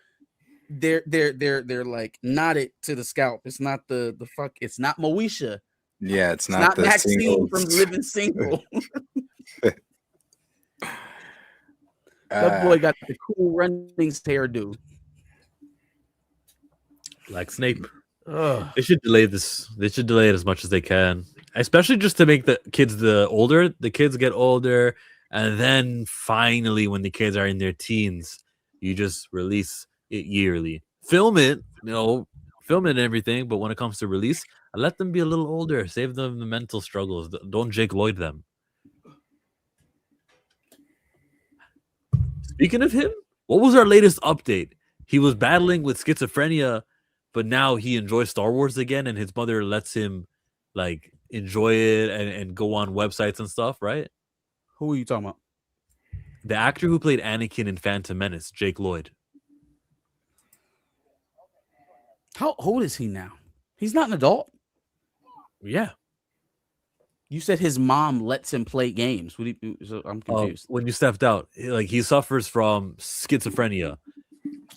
they're like knotted to the scalp. It's not the fuck. It's not Moesha. Yeah, it's not the Maxine singles. from Living Single. That boy got the cool runnings hairdo. Like Snape. They should delay this. They should delay it as much as they can, especially just to make the kids the kids get older, and then finally, when the kids are in their teens, you just release it yearly. Film it, and everything. But when it comes to release, let them be a little older. Save them the mental struggles. Don't Jake Lloyd them. Speaking of him, what was our latest update? He was battling with schizophrenia, but now he enjoys Star Wars again, and his mother lets him like enjoy it and go on websites and stuff, right? Who are you talking about? The actor who played Anakin in Phantom Menace, Jake Lloyd. How old is he now? He's not an adult. Yeah. You said his mom lets him play games. So I'm confused. When you stepped out, like he suffers from schizophrenia,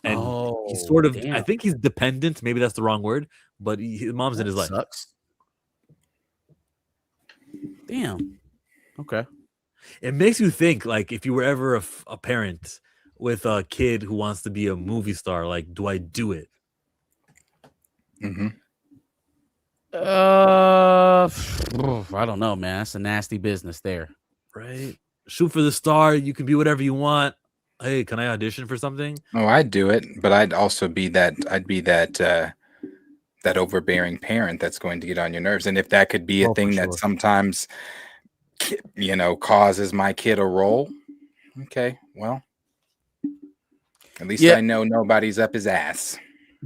and he's sort of. Damn. I think he's dependent. Maybe that's the wrong word, but his mom's in his life. Sucks. Damn. Okay. It makes you think, like, if you were ever a parent with a kid who wants to be a movie star, like, do I do it? Mm-hmm. I don't know, man. That's a nasty business there. Right? Shoot for the star. You can be whatever you want. Hey, can I audition for something? Oh, I'd do it, but I'd also be that. I'd be that overbearing parent that's going to get on your nerves. And if that could be a thing that sometimes, causes my kid a role, okay, well, at least I know nobody's up his ass.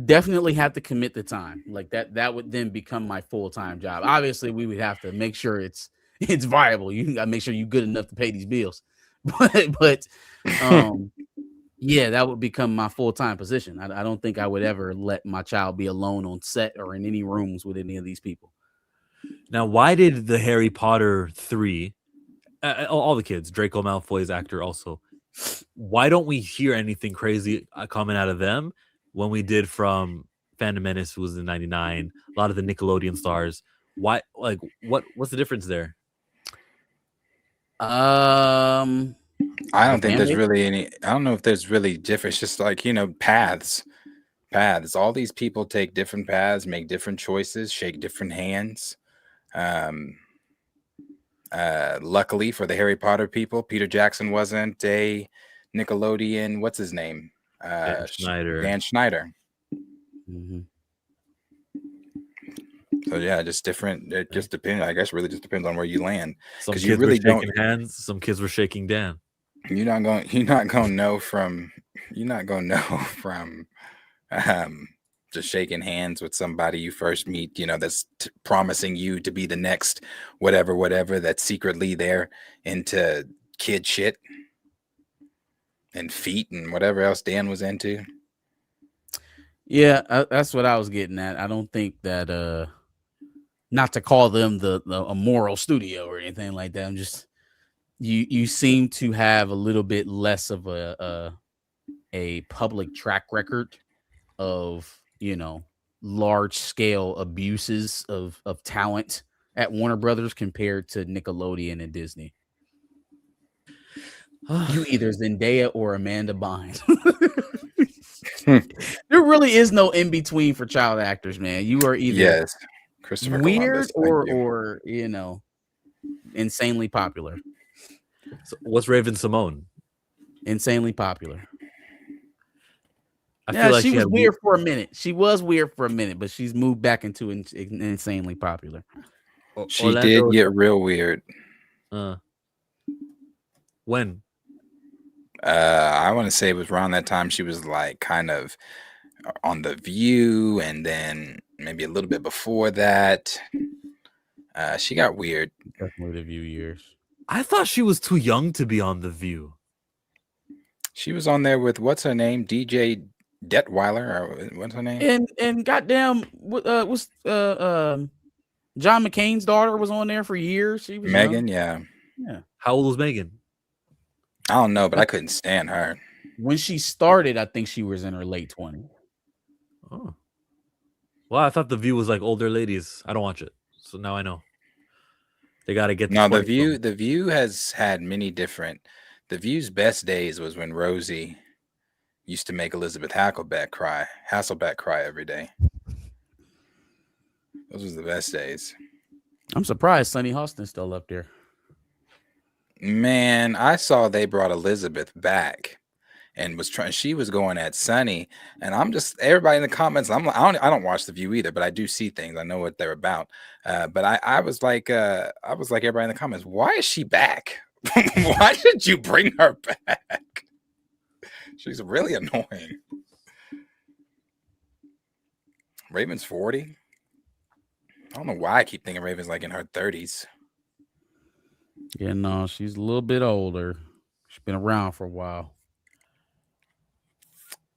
Definitely have to commit the time. Like that would then become my full-time job. Obviously, we would have to make sure it's viable. You gotta make sure you're good enough to pay these bills. But yeah, that would become my full-time position. I don't think I would ever let my child be alone on set or in any rooms with any of these people. Now, why did the Harry Potter 3, all the kids, Draco Malfoy's actor also, why don't we hear anything crazy coming out of them when we did from Phantom Menace, who was in 99, a lot of the Nickelodeon stars? Why, like, what's the difference there? I don't think there's really any. I don't know if there's really difference. Just like paths. All these people take different paths, make different choices, shake different hands. Luckily for the Harry Potter people, Peter Jackson wasn't a Nickelodeon. What's his name? Dan Schneider. Mm-hmm. So yeah, just different. It just depends. I guess really just depends on where you land. Some kids you really were shaking hands. Some kids were shaking Dan. You're not going to know from just shaking hands with somebody you first meet, that's promising you to be the next whatever that's secretly there into kid shit and feet and whatever else Dan was into. Yeah, that's what I was getting at. I don't think that not to call them a moral studio or anything like that. I'm just you seem to have a little bit less of a public track record of large scale abuses of talent at Warner Brothers compared to Nickelodeon and Disney. You either Zendaya or Amanda Bynes. There really is no in between for child actors, man. You are either Christopher weird Columbus, or insanely popular. So what's Raven Simone? Insanely popular. I feel like she was weird for a minute. She was weird for a minute, but she's moved back into insanely popular. She did get real weird. When? I want to say it was around that time she was like kind of on The View, and then maybe a little bit before that. She got weird. Definitely The View years. I thought she was too young to be on The View. She was on there with what's her name, DJ Detweiler, or what's her name? And goddamn, what's John McCain's daughter was on there for years. She was Megan, young. yeah. How old was Megan? I don't know, but I couldn't stand her. When she started, I think she was in her late 20s. Oh. Well, I thought The View was like older ladies. I don't watch it. So now I know. They got to get The View has had many different. The View's best days was when Rosie used to make Elizabeth Hasselbeck cry every day. Those was the best days. I'm surprised Sunny Hostin's still up there. Man, I saw they brought Elizabeth back and she was going at Sunny, and I'm just, everybody in the comments, I don't watch The View either, but I do see things. I know what they're about. But I was like everybody in the comments, why is she back? Why did you bring her back? She's really annoying. Raven's 40. I don't know why I keep thinking Raven's like in her 30s. Yeah, no, she's a little bit older. She's been around for a while.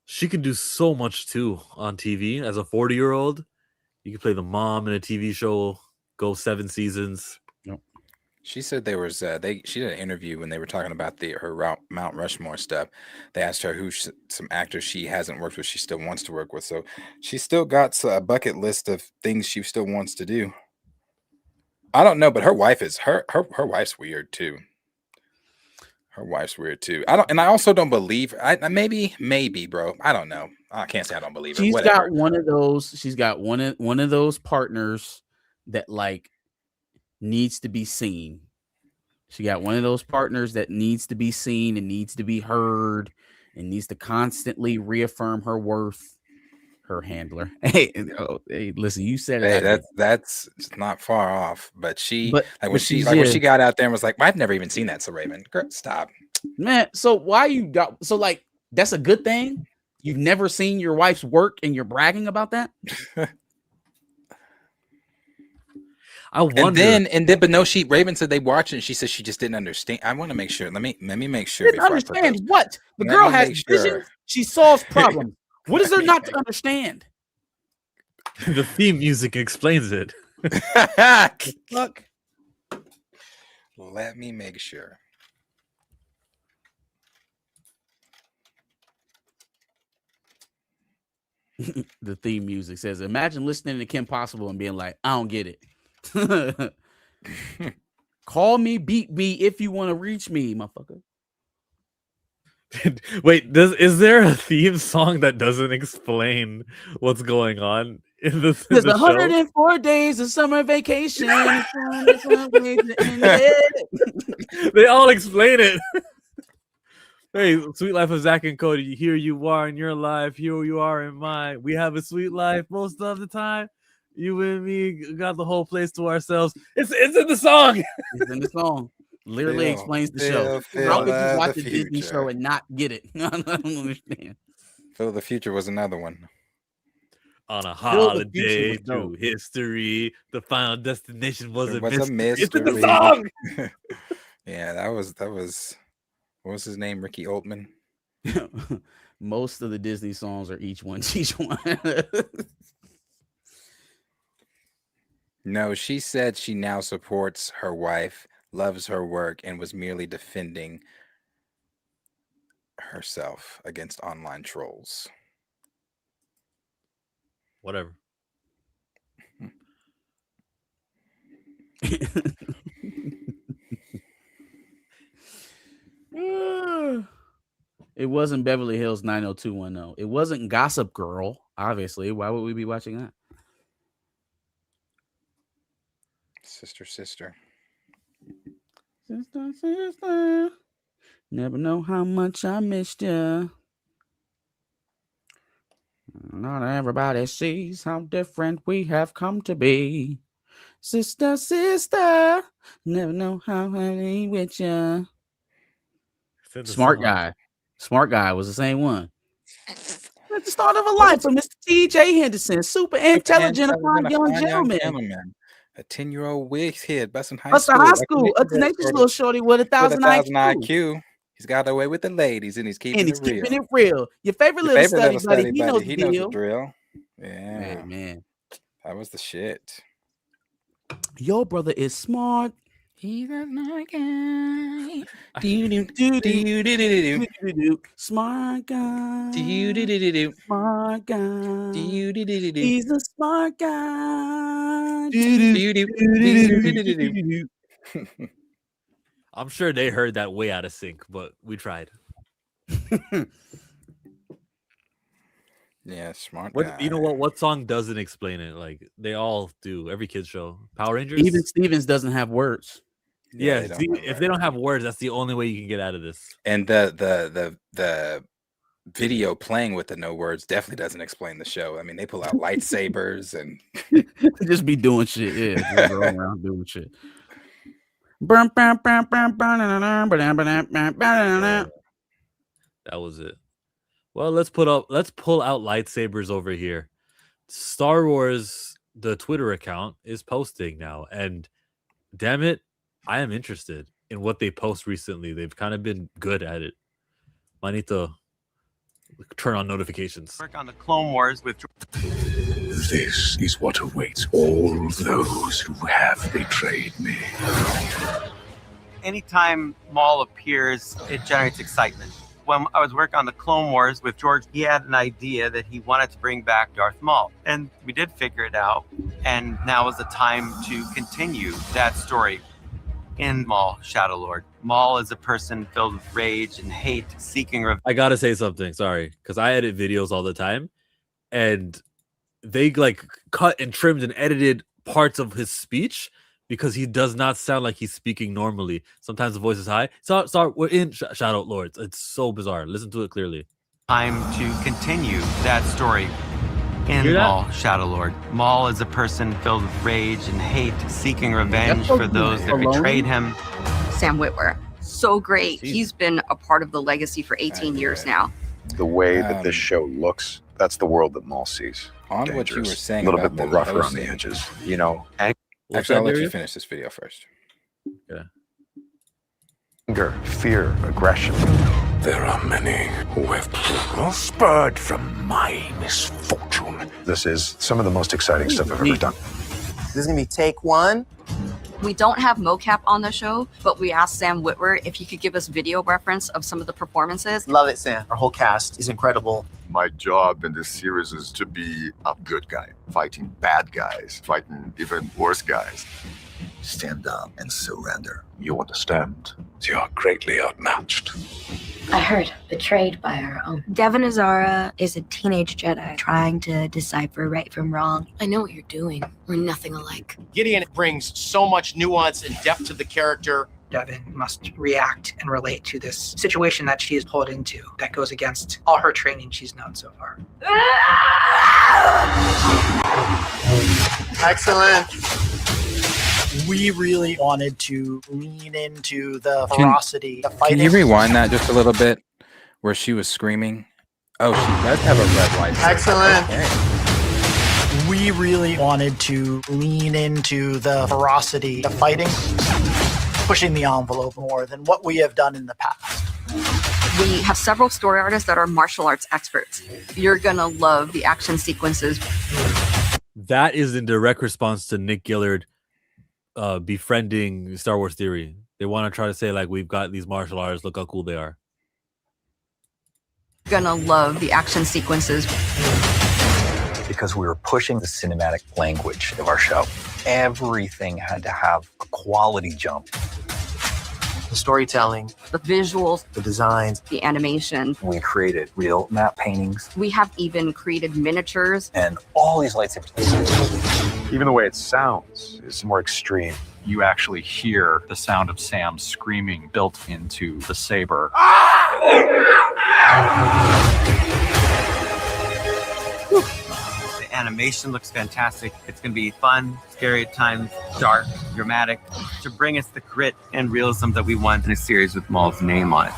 She can do so much too on TV. As a 40-year-old, you can play the mom in a TV show, go 7 seasons. She said there was she did an interview when they were talking about her Mount Rushmore stuff. They asked her who some actors she hasn't worked with, she still wants to work with. So she still got a bucket list of things she still wants to do. I don't know, but her wife is her wife's weird too. Her wife's weird too. I also don't believe. Maybe, bro. I don't know. I can't say I don't believe it. She's Whatever. got one of those. She's got one of those partners that like needs to be seen. She got one of those partners that needs to be seen and needs to be heard and needs to constantly reaffirm her worth. Her handler. Hey, listen, you said it. Hey, that's not far off. But when she got out there and was like, I've never even seen that. So Raven, girl, stop, man. So why you got like that's a good thing? You've never seen your wife's work and you're bragging about that? I wonder. And then, but no, Raven said they watched it and she said she just didn't understand. I want to make sure. Let me make sure. Didn't understand what? The girl has vision. She solves problems. What is there not to understand? The theme music explains it. Fuck. Let me make sure. The theme music says, imagine listening to Kim Possible and being like, I don't get it. Call me, beat me if you want to reach me, motherfucker. Wait, is there a theme song that doesn't explain what's going on in the There's show? 104 days of summer vacation. They all explain it. Hey, sweet life of Zach and Cody. Here you are in your life. Here you are in mine. We have a sweet life most of the time. You and me got the whole place to ourselves. It's in the song. It's in the song. Literally explains the show. How could you watch a Disney show and not get it? I don't understand. Phil the Future was another one. On a holiday through history, the final destination was a mystery. It's in the song. Yeah, that was. What was his name? Ricky Altman. Most of the Disney songs are each one teach one. No, she said she now supports her wife, loves her work, and was merely defending herself against online trolls. Whatever. It wasn't Beverly Hills 90210. It wasn't Gossip Girl, obviously. Why would we be watching that? Sister. Sister. Never know how much I missed you. Not everybody sees how different we have come to be. Sister. Never know how I ain't with you. Smart guy was the same one. At the start of a life for Mr. T.J. Henderson, super intelligent upon young gentleman. A 10-year-old wig head busting high school. A tenacious little shorty with 1,000 IQ. He's got away with the ladies and he's keeping it real. Your favorite little study buddy, he knows the drill. Yeah, hey, man. That was the shit. Your brother is smart. He's a smart guy. Smart guy. Smart guy. He's a smart guy. I'm sure they heard that way out of sync, but we tried. Yeah, smart guy. You know what? What song doesn't explain it? Like they all do. Every kid's show. Power Rangers. Even Stevens doesn't have words. Yeah, if they don't have words, that's the only way you can get out of this. And the video playing with the no words definitely doesn't explain the show. I mean, they pull out lightsabers and just be doing shit. Yeah, just go around doing shit. That was it. Well, let's pull out lightsabers over here. Star Wars, the Twitter account, is posting now, and damn it, I am interested in what they post recently. They've kind of been good at it. I need to turn on notifications. Work on the Clone Wars with. This is what awaits all those who have betrayed me. Anytime Maul appears, it generates excitement. When I was working on the Clone Wars with George, he had an idea that he wanted to bring back Darth Maul. And we did figure it out. And now is the time to continue that story in Maul, Shadow Lord. Maul is a person filled with rage and hate, seeking revenge. I gotta say something, sorry, because I edit videos all the time, and they like cut and trimmed and edited parts of his speech because he does not sound like he's speaking normally. Sometimes the voice is high. Sorry, we're in Shadow Lords. It's so bizarre. Listen to it clearly. Time to continue that story in Maul, Shadow Lord. Maul is a person filled with rage and hate, seeking revenge for those that betrayed him. Sam Witwer, so great. He's been a part of the legacy for 18 years now. The way that this show looks, that's the world that Maul sees. On Dangerous. what you were saying, a little about bit more them rougher on posting. the edges, you know. Actually, I'll let you finish this video first. Yeah. Anger, fear, aggression. There are many who have spurred from my misfortune. This is some of the most exciting stuff I've ever done. This is gonna be take one. We don't have mocap on the show, but we asked Sam Witwer if he could give us video reference of some of the performances. Love it, Sam. Our whole cast is incredible. My job in this series is to be a good guy, fighting bad guys, fighting even worse guys. Stand down and surrender. You understand? You are greatly outmatched. I heard, betrayed by our own. Devin Azara is a teenage Jedi trying to decipher right from wrong. I know what you're doing. We're nothing alike. Gideon brings so much nuance and depth to the character. Devin must react and relate to this situation that she is pulled into that goes against all her training she's known so far. Excellent. We really wanted to lean into the ferocity, the fighting. Can you rewind that just a little bit where she was screaming? Oh, she does have a red light. Excellent. Okay. We really wanted to lean into the ferocity, the fighting, pushing the envelope more than what we have done in the past. We have several story artists that are martial arts experts. You're gonna love the action sequences. That is in direct response to Nick Gillard befriending Star Wars Theory. They want to try to say, like, we've got these martial artists, look how cool they are. You're gonna love the action sequences. Because we were pushing the cinematic language of our show. Everything had to have a quality jump. The storytelling, the visuals, the designs, the animation. We created real map paintings. We have even created miniatures. And all these lightsabers. Even the way it sounds is more extreme. You actually hear the sound of Sam screaming built into the saber. The animation looks fantastic. It's going to be fun, scary at times, dark, dramatic, to bring us the grit and realism that we want in a series with Maul's name on it.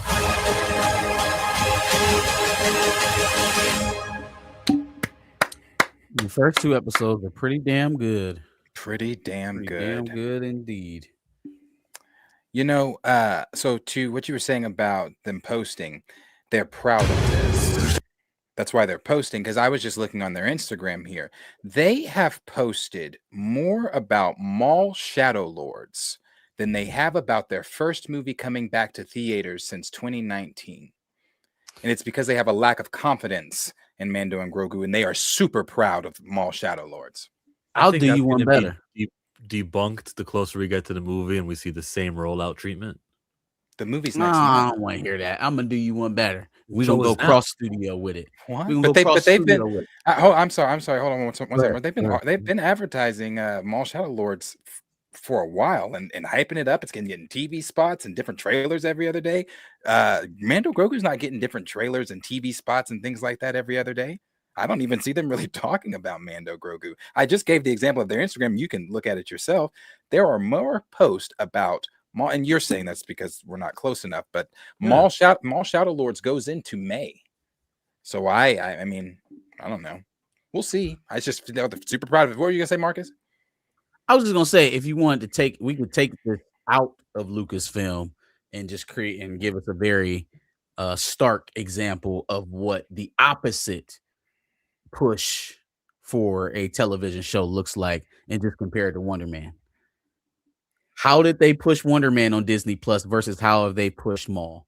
The first two episodes are pretty damn good. Pretty damn good. Damn good indeed. You know, so to what you were saying about them posting, they're proud of this. That's why they're posting, because I was just looking on their Instagram here. They have posted more about Maul Shadow Lords than they have about their first movie coming back to theaters since 2019. And it's because they have a lack of confidence in Mando and Grogu, and they are super proud of Maul Shadow Lords. I'll do you one better. Debunked the closer we get to the movie and we see the same rollout treatment. The movie's No, next I month. don't want to hear that. I'm gonna do you one better. We're Show gonna go us now. cross studio with it. What? We gonna But, go cross they've studio been. with it. I'm sorry. Hold on one second. Right, They've been advertising Maul Shadow Lords for a while and hyping it up. It's getting TV spots and different trailers every other day. Mando Grogu's not getting different trailers and TV spots and things like that every other day. I don't even see them really talking about Mando Grogu. I just gave the example of their Instagram. You can look at it yourself. There are more posts about Maul, and you're saying that's because we're not close enough. But Maul Shadow Lords goes into May, so I mean, I don't know. We'll see. I just super proud of it. What were you gonna say, Marcus? I was just gonna say, if you wanted to we could take this out of Lucasfilm and just create and give us a very stark example of what the opposite push for a television show looks like, and just compare it to Wonder Man. How did they push Wonder Man on Disney Plus versus how have they pushed Maul?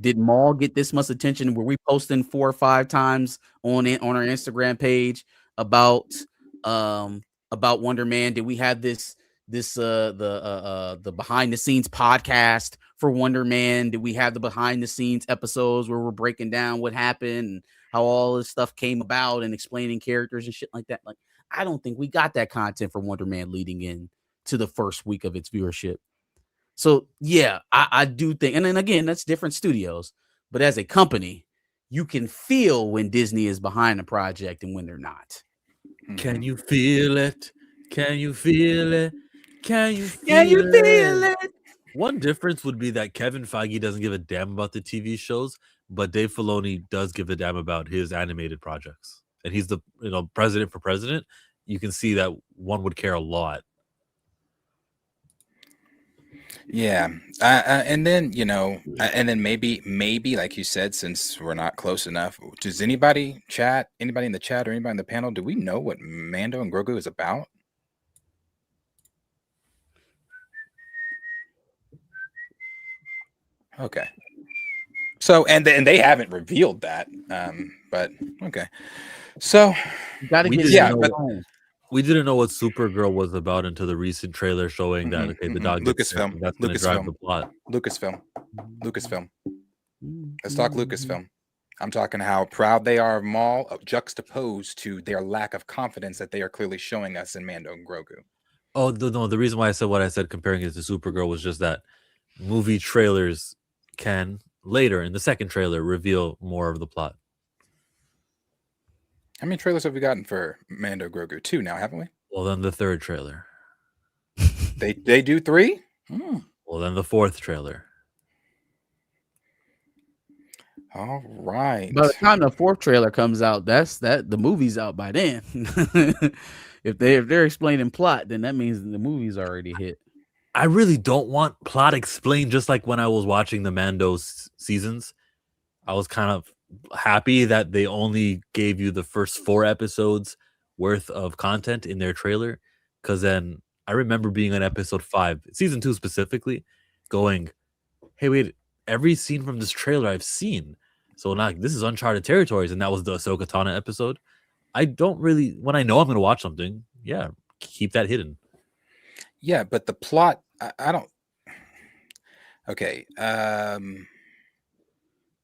Did Maul get this much attention? Were we posting 4 or 5 times on our Instagram page about Wonder Man? Did we have the behind the scenes podcast for Wonder Man? Did we have the behind the scenes episodes where we're breaking down what happened and how all this stuff came about and explaining characters and shit like that? Like, I don't think we got that content for Wonder Man leading in to the first week of its viewership. So yeah, I do think, and then again, that's different studios, but as a company, you can feel when Disney is behind a project and when they're not. Can you feel it? Can you feel it? Can you feel it? One difference would be that Kevin Feige doesn't give a damn about the TV shows, but Dave Filoni does give a damn about his animated projects. And he's the president for president. You can see that one would care a lot. Yeah, and then and then maybe like you said, since we're not close enough, does anybody in the chat or anybody in the panel, do we know what Mando and Grogu is about? Okay, so and they haven't revealed that, but okay, so we didn't know what Supergirl was about until the recent trailer showing that the dog Lucasfilm. That's going to drive the plot. Lucasfilm. Let's talk Lucasfilm. I'm talking how proud they are of Maul, juxtaposed to their lack of confidence that they are clearly showing us in Mando and Grogu. Oh no! The reason why I said what I said comparing it to Supergirl was just that movie trailers can later in the second trailer reveal more of the plot. How many trailers have we gotten for Mando Grogu? 2 now, haven't we? Well, then the third trailer. They do 3? Well, then the fourth trailer. All right. By the time the fourth trailer comes out, the movie's out by then. if they're explaining plot, then that means the movie's already hit. I really don't want plot explained. Just like when I was watching the Mando seasons, I was kind of happy that they only gave you the first 4 episodes worth of content in their trailer, because then I remember being on episode 5, season 2 specifically, going, hey, wait, every scene from this trailer I've seen, so now this is uncharted territories. And that was the Ahsoka Tano episode. I don't really, when I know I'm going to watch something, keep that hidden. Yeah, but the plot, I don't. Okay,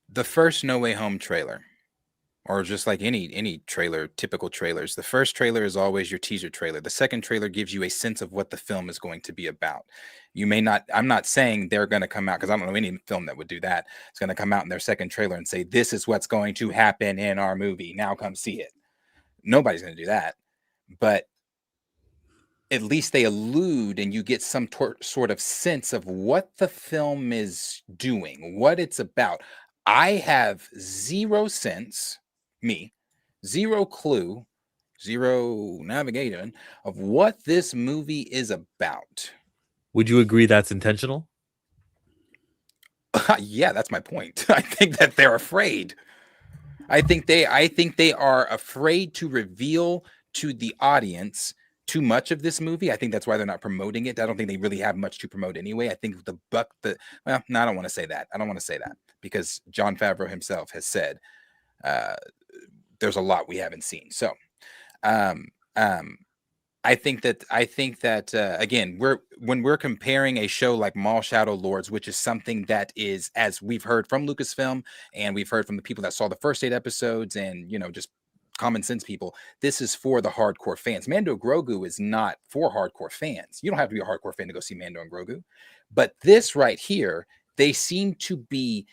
the first No Way Home trailer, or just like any trailer, typical trailers, the first trailer is always your teaser trailer. The second trailer gives you a sense of what the film is going to be about. You may not, I'm not saying they're going to come out, because I don't know any film that would do that. It's going to come out in their second trailer and say, this is what's going to happen in our movie. Now come see it. Nobody's going to do that. But at least they allude and you get some sort of sense of what the film is doing, what it's about. I have zero sense, zero clue, zero navigation of what this movie is about. Would you agree that's intentional? Yeah, that's my point. I think that they're afraid. I think they are afraid to reveal to the audience too much of this movie. I think that's why they're not promoting it. I don't think they really have much to promote anyway. I think I don't want to say that. I don't want to say that, because Jon Favreau himself has said there's a lot we haven't seen. So I think that again, when we're comparing a show like Maul Shadow Lords, which is something that is, as we've heard from Lucasfilm and we've heard from the people that saw the first 8 episodes and just common sense people, this is for the hardcore fans. Mando Grogu is not for hardcore fans. You don't have to be a hardcore fan to go see Mando and Grogu. But this right here, they seem to be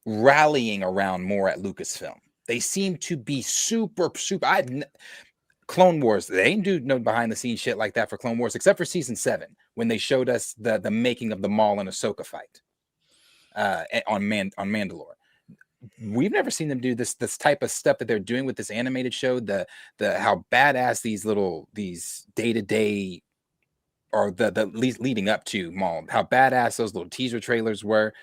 rallying around more at Lucasfilm. They seem to be super. Clone Wars, they ain't do no behind the scenes shit like that for Clone Wars, except for season 7 when they showed us the making of the Maul and Ahsoka fight on Mandalore. we've never seen them do this type of stuff that they're doing with this animated show. The how badass these day-to-day or the leading up to Maul, how badass those little teaser trailers were.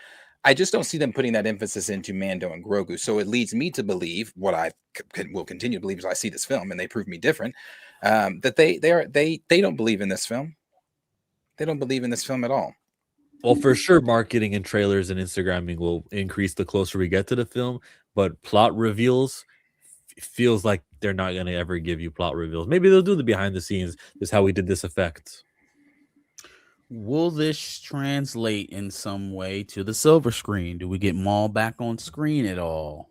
I just don't see them putting that emphasis into Mando and Grogu. So it leads me to believe what I will continue to believe as I see this film, and they prove me different. That they don't believe in this film. They don't believe in this film at all. Well, for sure, marketing and trailers and Instagramming will increase the closer we get to the film. But plot reveals feels like they're not going to ever give you plot reveals. Maybe they'll do the behind the scenes. This is how we did this effect. Will this translate in some way to the silver screen? Do we get Maul back on screen at all?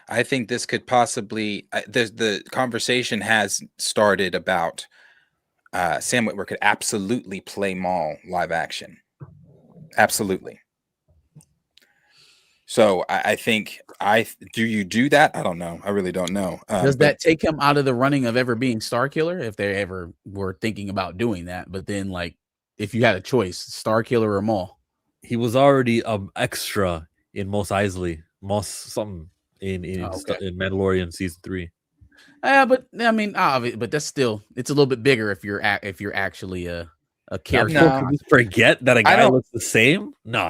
I think this could possibly. The conversation has started about Sam Witwer could absolutely play Maul live action. Absolutely. So I think do you do that? I don't know. I really don't know. Does that take him out of the running of ever being Starkiller if they ever were thinking about doing that? But then, like, if you had a choice, Starkiller or Maul, he was already extra in Mos Eisley, something in Mandalorian season 3. But I mean, but that's still it's a little bit bigger if you're actually a character. Can we forget that a guy looks the same? No,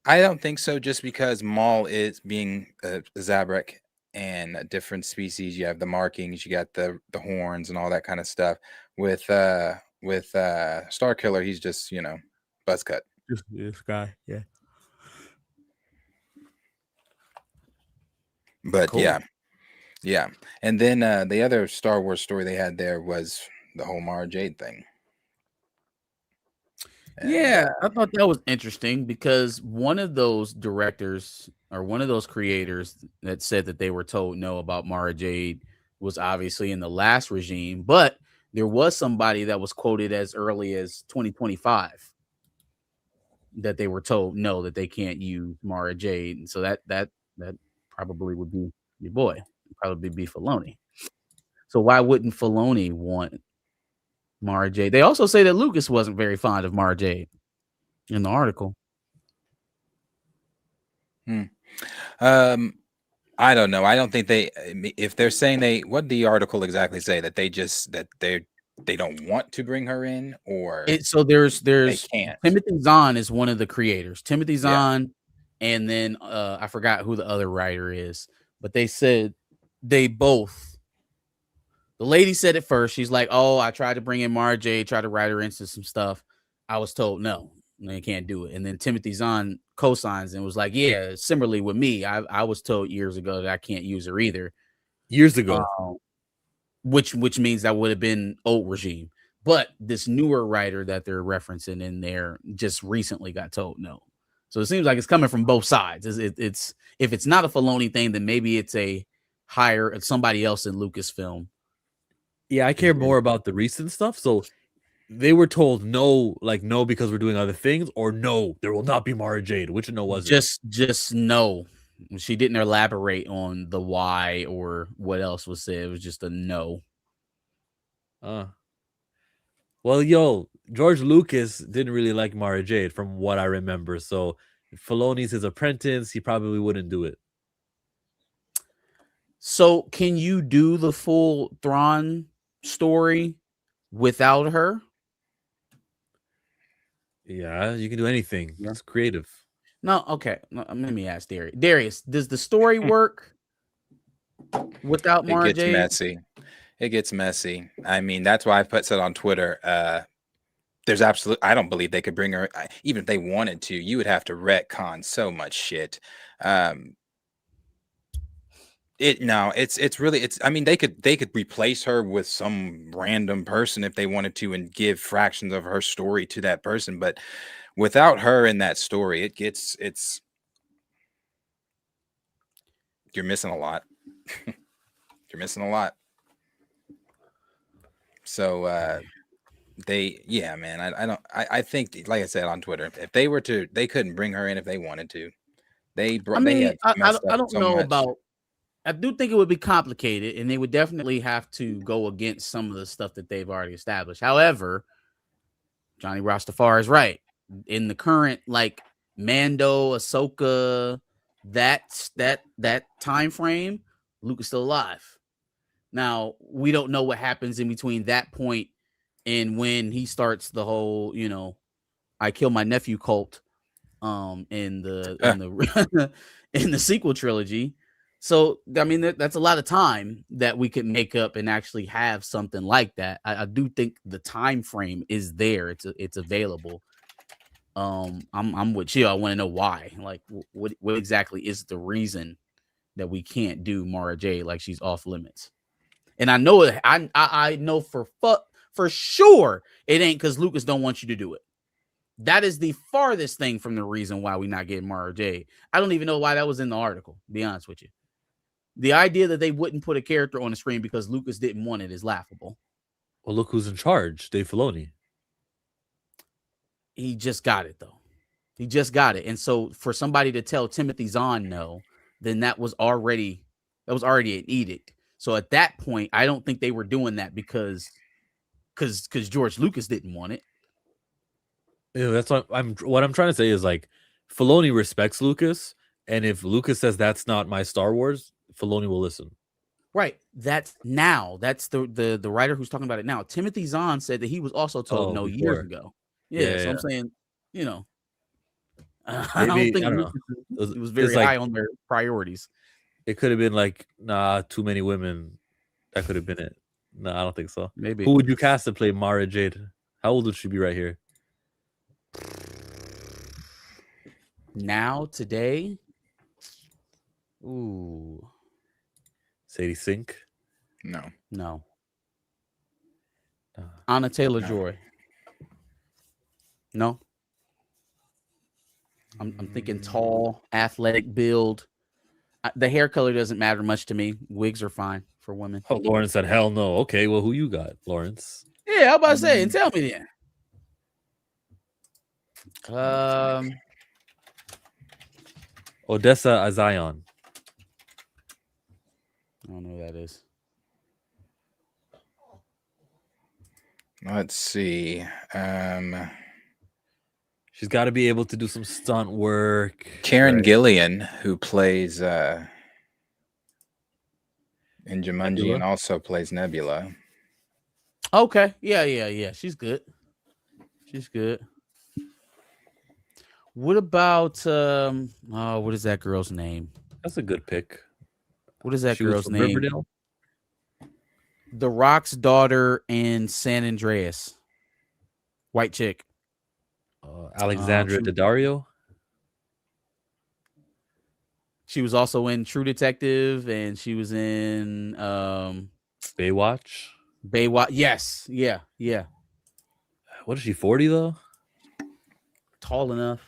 I don't think so. Just because Maul is being a Zabrak and a different species, you have the markings, you got the horns and all that kind of stuff. With Starkiller, he's just buzz cut. Just this guy, yeah. But cool. Yeah. And then the other Star Wars story they had there was the whole Mara Jade thing. And, yeah, I thought that was interesting because one of those directors or one of those creators that said that they were told no about Mara Jade was obviously in the last regime, but there was somebody that was quoted as early as 2025 that they were told no, that they can't use Mara Jade. And so that probably would be your boy. It'd probably be Filoni. So why wouldn't Filoni want Mara Jade? They also say that Lucas wasn't very fond of Mara Jade in the article. I don't know. I don't think if they're saying what did the article exactly say, that they don't want to bring her in, or so there's they can't. Timothy Zahn is one of the creators. Timothy Zahn, and then I forgot who the other writer is, but they said they both. The lady said it first. She's like, "Oh, I tried to bring in Mara Jade, tried to write her into some stuff. I was told no, they can't do it." And then Timothy Zahn co-signs and was like, "Yeah, similarly with me, I was told years ago that I can't use her either." Years ago, which means that would have been old regime. But this newer writer that they're referencing in there just recently got told no. So it seems like it's coming from both sides. It's if it's not a Filoni thing, then maybe it's somebody else in Lucasfilm. Yeah, I care more about the recent stuff. So they were told no, no, because we're doing other things, or no, there will not be Mara Jade. Which no was it? Just no. She didn't elaborate on the why or what else was said. It was just a no. Well, George Lucas didn't really like Mara Jade from what I remember. So if Filoni's his apprentice, he probably wouldn't do it. So can you do the full Thrawn story without her? Yeah, you can do anything. Yeah. It's creative. No, okay. Let me ask Darius. Darius, does the story work without Mara Jade? It gets messy. I mean, that's why I said on Twitter, I don't believe they could bring her, even if they wanted to. You would have to retcon so much shit. It's really I mean, they could replace her with some random person if they wanted to and give fractions of her story to that person, but without her in that story, you're missing a lot. You're missing a lot. So man, I think, like I said on Twitter, if they were to, they couldn't bring her in if they wanted to. I don't know about. I do think it would be complicated, and they would definitely have to go against some of the stuff that they've already established. However, Johnny Rastafari is right. In the current Mando, Ahsoka, that time frame, Luke is still alive. Now, we don't know what happens in between that point and when he starts the whole, I kill my nephew cult in the in the sequel trilogy. So I mean, that's a lot of time that we could make up and actually have something like that. I do think the time frame is there. It's available. I'm with you. I want to know why. Like, what exactly is the reason that we can't do Mara Jade? Like, she's off limits. And I know I know for sure it ain't because Lucas don't want you to do it. That is the farthest thing from the reason why we're not getting Mara Jade. I don't even know why that was in the article, to be honest with you. The idea that they wouldn't put a character on the screen because Lucas didn't want it is laughable. Well, look who's in charge, Dave Filoni. He just got it, though. He just got it. And so for somebody to tell Timothy Zahn no, then that was already an edict. So at that point, I don't think they were doing that because George Lucas didn't want it. Yeah, that's what I'm trying to say is like Filoni respects Lucas, and if Lucas says that's not my Star Wars, Filoni will listen. Right. That's the writer who's talking about it now. Timothy Zahn said that he was also told no before. Years ago. Yeah, so I'm saying, I don't think it was very high on their priorities. It could have been like, nah, too many women. That could have been it. No, I don't think so. Maybe. Who would you cast to play Mara Jade? How old would she be right here? Now, today? Ooh. Sadie Sink? No. Anna Taylor-Joy? No. I'm thinking tall, athletic build. The hair color doesn't matter much to me. Wigs are fine for women. Oh, Lawrence said, hell no. Okay, well, who you got, Lawrence? Yeah, I'm about to say, and tell me then. Odessa Azion. I don't know who that is. Let's see. She's got to be able to do some stunt work. Karen Gillian, who plays in Jumanji Nebula? and also plays Nebula. Okay. Yeah. She's good. What about what is that girl's name? That's a good pick. What is that She was girl's from name? Riverdale? The Rock's daughter in San Andreas. White chick. Alexandra Daddario. She was also in True Detective, and she was in Baywatch. Yes. Yeah. What is she, 40 though? Tall enough.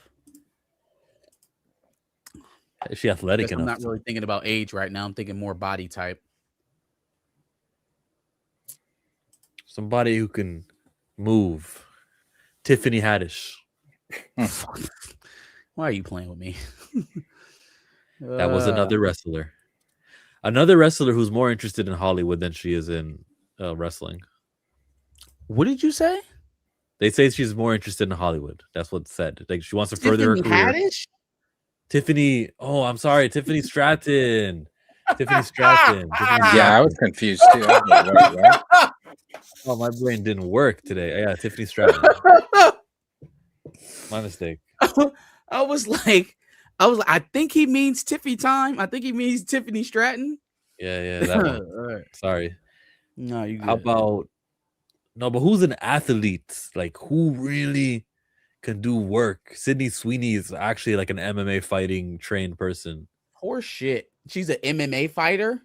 Is she athletic enough? I'm not really thinking about age right now. I'm thinking more body type. Somebody who can move. Tiffany Haddish. Why are you playing with me? That was another wrestler. Another wrestler who's more interested in Hollywood than she is in wrestling. What did you say? They say she's more interested in Hollywood. That's what's said. Like she wants to further her career. Haddish? Tiffany. Oh, I'm sorry. Tiffany Stratton. Tiffany Stratton. Yeah, I was confused too. I was like, what? Oh, my brain didn't work today. Yeah, Tiffany Stratton. My mistake. I was like, I think he means Tiffy time. I think he means Tiffany Stratton. Yeah, that one. Right. Sorry. No, you good. How about but who's an athlete? Like who really can do work? Sydney Sweeney is actually like an MMA fighting trained person. Horse shit. She's an MMA fighter.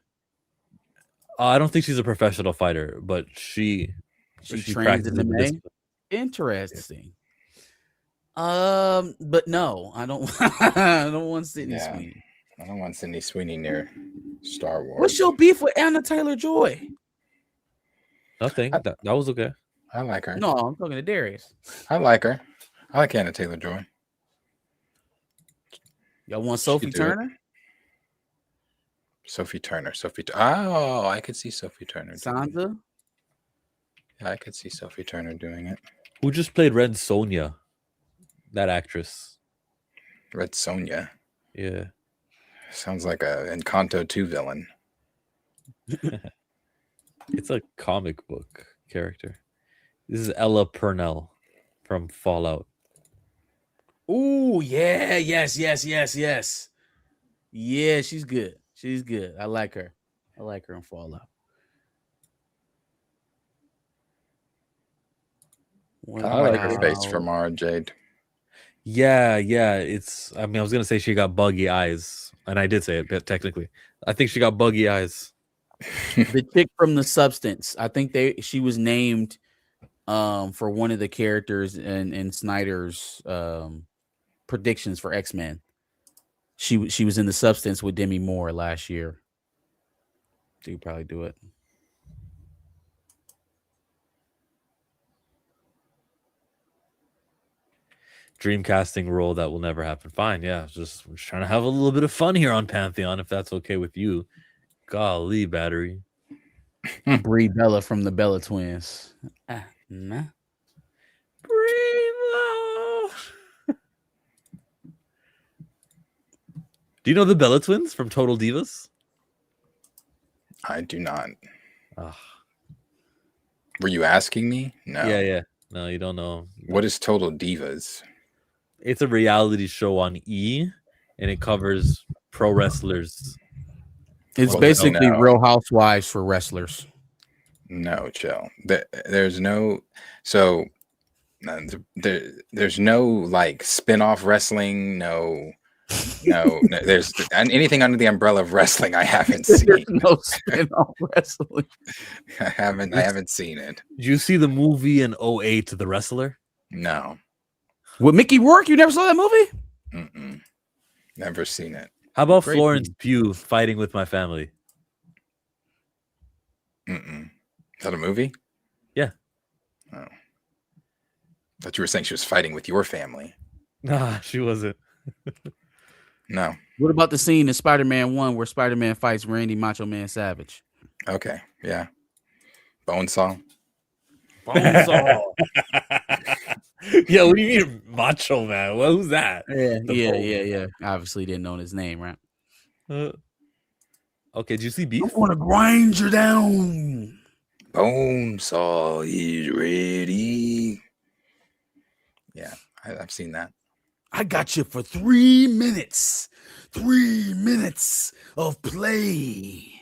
I don't think she's a professional fighter, but she trains in MMA. Interesting. But no, I don't. I don't want Sydney Sweeney. I don't want Sydney Sweeney near Star Wars. What's your beef with Anna Taylor-Joy? Nothing. That was okay. I like her. No, I'm talking to Darius. I like her. I like Anna Taylor-Joy. Y'all want Sophie Turner? Sophie Turner. Oh, I could see Sophie Turner. Sansa? Yeah, I could see Sophie Turner doing it. Who just played Red Sonja? That actress. Red Sonja. Yeah. Sounds like a Encanto 2 villain. It's a comic book character. This is Ella Purnell from Fallout. Ooh, yeah, yes. Yeah, she's good. She's good. I like her. I like her in Fallout. I like her face from Mara Jade. Yeah. It's. I mean, I was gonna say she got buggy eyes, and I did say it, but technically, I think she got buggy eyes. The chick from The Substance. I think she was named for one of the characters in Snyder's predictions for X-Men. She was in The Substance with Demi Moore last year. So you probably do it. Dreamcasting role that will never happen. Fine, yeah. Just trying to have a little bit of fun here on Pantheon, if that's okay with you. Golly, battery. Brie Bella from the Bella Twins. Nah. Do you know the Bella Twins from Total Divas? I do not. Ugh. Were you asking me? No. Yeah. No, you don't know. What is Total Divas? It's a reality show on E, and it covers pro wrestlers. It's basically Real Housewives for wrestlers. No, chill. There's no there's no like spin-off wrestling. No. There's anything under the umbrella of wrestling I haven't seen. There's no spin-off wrestling. I haven't seen it. Did you see the movie in 2008, The Wrestler? No. With Mickey Rourke? You never saw that movie? Mm-mm. Never seen it. How about Great Florence Pugh fighting with my family? Mm-mm. Is that a movie? Yeah. Oh. Thought you were saying she was fighting with your family. Nah, she wasn't. No. What about the scene in Spider-Man 1 where Spider-Man fights Randy Macho Man Savage? Okay. Yeah. Bonesaw. Bonesaw. Yeah, what do you mean Macho Man? Well, who's that? Yeah. Obviously didn't know his name, right? Okay, did you see Beef? I'm gonna grind you down. Bonesaw is ready. Yeah, I've seen that. I got you for 3 minutes. 3 minutes of play.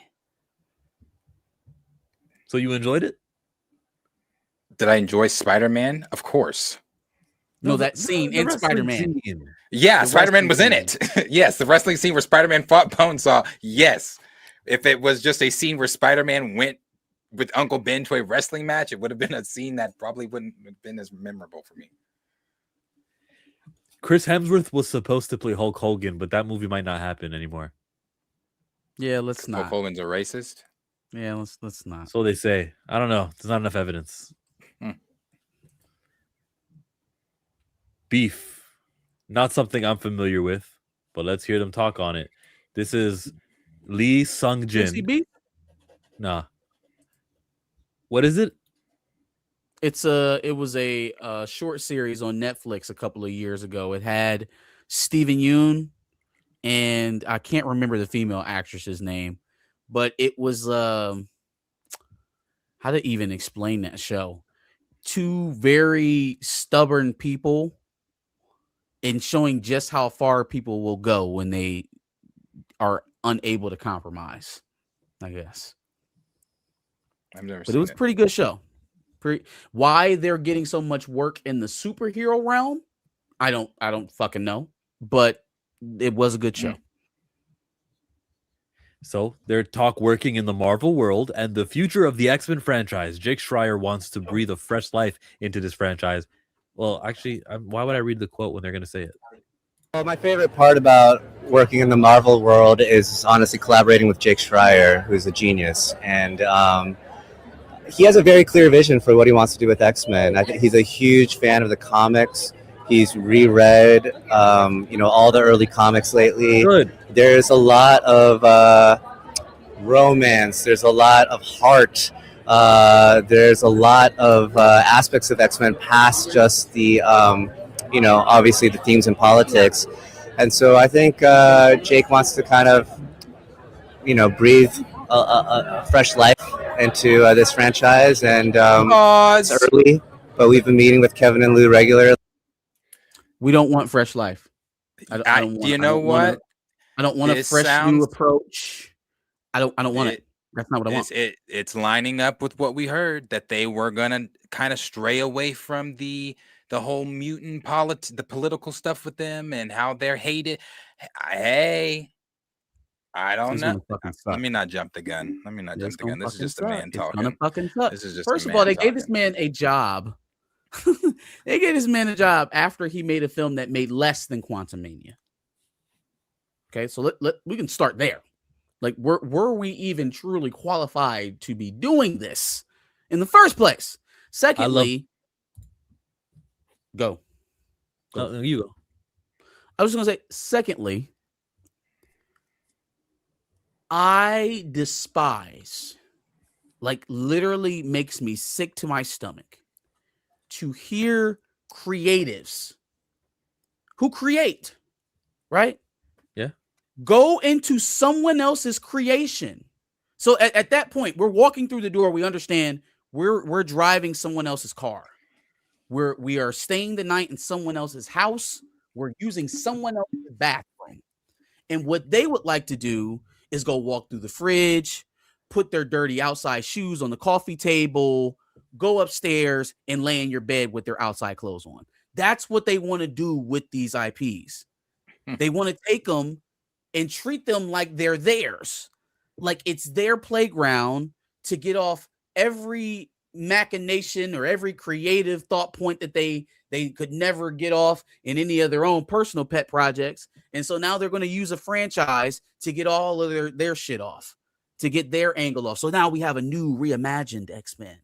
So you enjoyed it? Did I enjoy Spider-Man? Of course. No, that scene in Spider-Man. Yeah, Spider-Man was in it. Yes, the wrestling scene where Spider-Man fought Bonesaw. Yes. If it was just a scene where Spider-Man went with Uncle Ben to a wrestling match, it would have been a scene that probably wouldn't have been as memorable for me. Chris Hemsworth was supposed to play Hulk Hogan, but that movie might not happen anymore. Yeah, let's not. Hulk Hogan's a racist? Yeah, let's not. So they say. I don't know. There's not enough evidence. Beef. Not something I'm familiar with, but let's hear them talk on it. This is Lee Sung-jin. Beef? Nah. What is it? It was a short series on Netflix a couple of years ago. It had Steven Yeun and I can't remember the female actress's name, but it was how to even explain that show. Two very stubborn people and showing just how far people will go when they are unable to compromise, I guess. I've never But seen it was a pretty good show. Why they're getting so much work in the superhero realm, I don't fucking know, but it was a good show. So they're working in the Marvel world and the future of the X-Men franchise. Jake Schreier wants to breathe a fresh life into this franchise. Well, actually, why would I read the quote when they're going to say it? Well, my favorite part about working in the Marvel world is honestly collaborating with Jake Schreier, who's a genius. And he has a very clear vision for what he wants to do with X-Men. I think he's a huge fan of the comics. He's reread, all the early comics lately. Good. There's a lot of romance. There's a lot of heart. There's a lot of aspects of X-Men past just the, obviously the themes and politics. And so I think Jake wants to kind of, breathe a fresh life into this franchise. And it's early, but we've been meeting with Kevin and Lou regularly. We don't want fresh life. I don't want, you know what? I don't want a fresh new approach. I don't want it. That's not what I want. It's lining up with what we heard, that they were gonna kind of stray away from the whole mutant the political stuff with them and how they're hated. Hey, I don't know. Let me not jump the gun. This is just a man talking. It's gonna fucking suck. This is just First of all, they gave this man a job. They gave this man a job after he made a film that made less than Quantumania. Okay, so we can start there. Like, were we even truly qualified to be doing this in the first place? Secondly, go. You go. I was going to say, secondly, I despise, like, literally makes me sick to my stomach to hear creatives who create, right? Yeah. Go into someone else's creation. So at that point, we're walking through the door. We understand we're driving someone else's car. We are staying the night in someone else's house. We're using someone else's bathroom. And what they would like to do is go walk through the fridge, put their dirty outside shoes on the coffee table, go upstairs and lay in your bed with their outside clothes on. That's what they want to do with these IPs. They want to take them and treat them like they're theirs, like it's their playground to get off every machination or every creative thought point that they could never get off in any of their own personal pet projects. And so now they're going to use a franchise to get all of their shit off, to get their angle off. So now we have a new reimagined X-Men.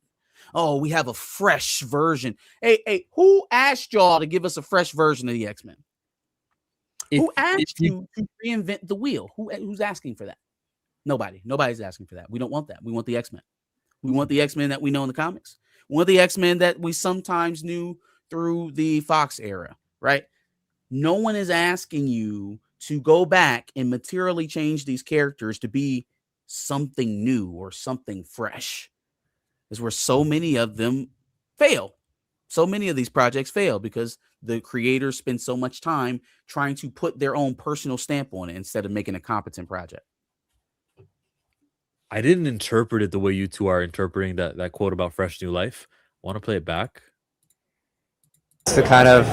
Oh, we have a fresh version. Hey, who asked y'all to give us a fresh version of the X-Men? Who asked you to reinvent the wheel? Who's asking for that? Nobody. Nobody's asking for that. We don't want that. We want the X-Men. We want the X-Men that we know in the comics. We want the X-Men that we sometimes knew through the Fox era, right? No one is asking you to go back and materially change these characters to be something new or something fresh. Is where so many of them fail. So many of these projects fail because the creators spend so much time trying to put their own personal stamp on it instead of making a competent project. I didn't interpret it the way you two are interpreting that quote about fresh new life. Want to play it back? To kind of,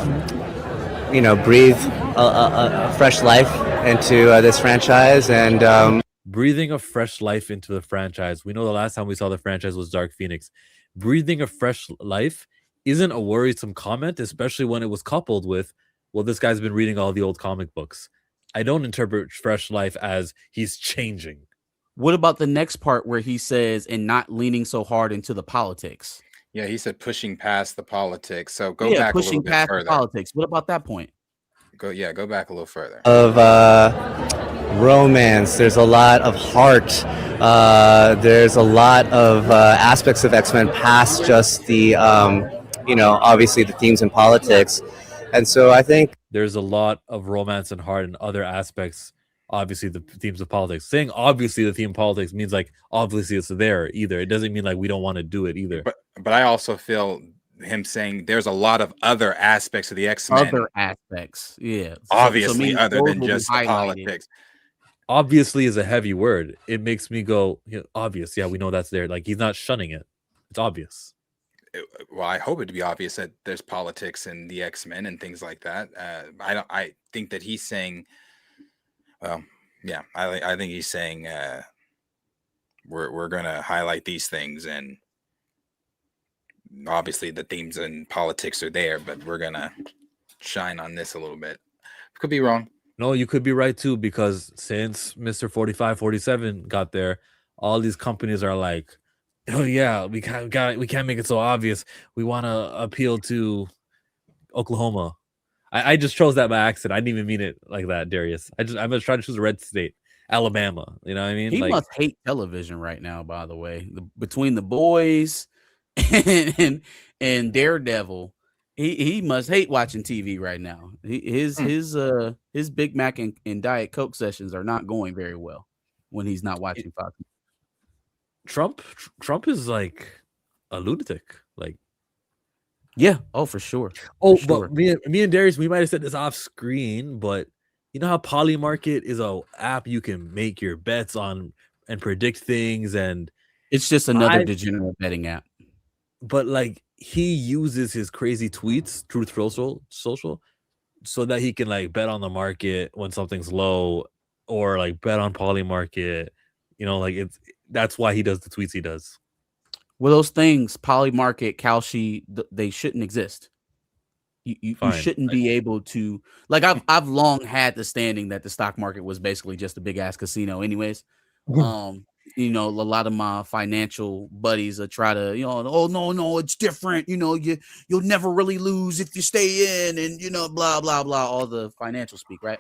breathe a fresh life into this franchise and breathing a fresh life into the franchise. We know the last time we saw the franchise was Dark Phoenix. Breathing a fresh life isn't a worrisome comment, especially when it was coupled with, well, this guy's been reading all the old comic books. I don't interpret fresh life as he's changing. What about the next part where he says, and not leaning so hard into the politics? Yeah, he said pushing past the politics. So go back a little bit past further. The politics. What about that point? Go back a little further. Of romance, there's a lot of heart. There's a lot of aspects of X-Men past just the, obviously the themes and politics. And so I think there's a lot of romance and heart and other aspects. Obviously, the themes of politics. Saying obviously the theme of politics means like obviously it's there either. It doesn't mean like we don't want to do it either. But I also feel him saying there's a lot of other aspects of the X-Men. Other aspects, yeah. Obviously, other than just the politics. Obviously is a heavy word. It makes me go, obvious. Yeah, we know that's there. Like he's not shunning it. It's obvious. Well, I hope it to be obvious that there's politics in the X-Men and things like that. I think that he's saying. Well, yeah, I think he's saying we're gonna highlight these things, and obviously the themes and politics are there, but we're gonna shine on this a little bit. Could be wrong. No, you could be right too, because since Mr. 4547 got there, all these companies are like, oh yeah, we can't make it so obvious. We want to appeal to Oklahoma. I just chose that by accident. I didn't even mean it like that, Darius. I'm just trying to choose a red state, Alabama. You know what I mean? He must hate television right now. By the way, between The Boys and Daredevil, He must hate watching TV right now. His Big Mac and Diet Coke sessions are not going very well when he's not watching Fox. Trump is like a lunatic. Like, yeah, for sure. Oh, for sure. But me and Darius, we might have said this off screen, but you know how Polymarket is a app you can make your bets on and predict things, and it's just another degenerate betting app. But like, he uses his crazy tweets, Truth Social, so that he can like bet on the market when something's low, or like bet on Polymarket. You know, like that's why he does the tweets he does. Well, those things, Polymarket, Kalshi, they shouldn't exist. You shouldn't be able to, like, I've long had the standing that the stock market was basically just a big ass casino anyways. You know, a lot of my financial buddies are try to, you know, oh no, it's different. You know, you'll never really lose if you stay in, and you know, blah blah blah, all the financial speak, right?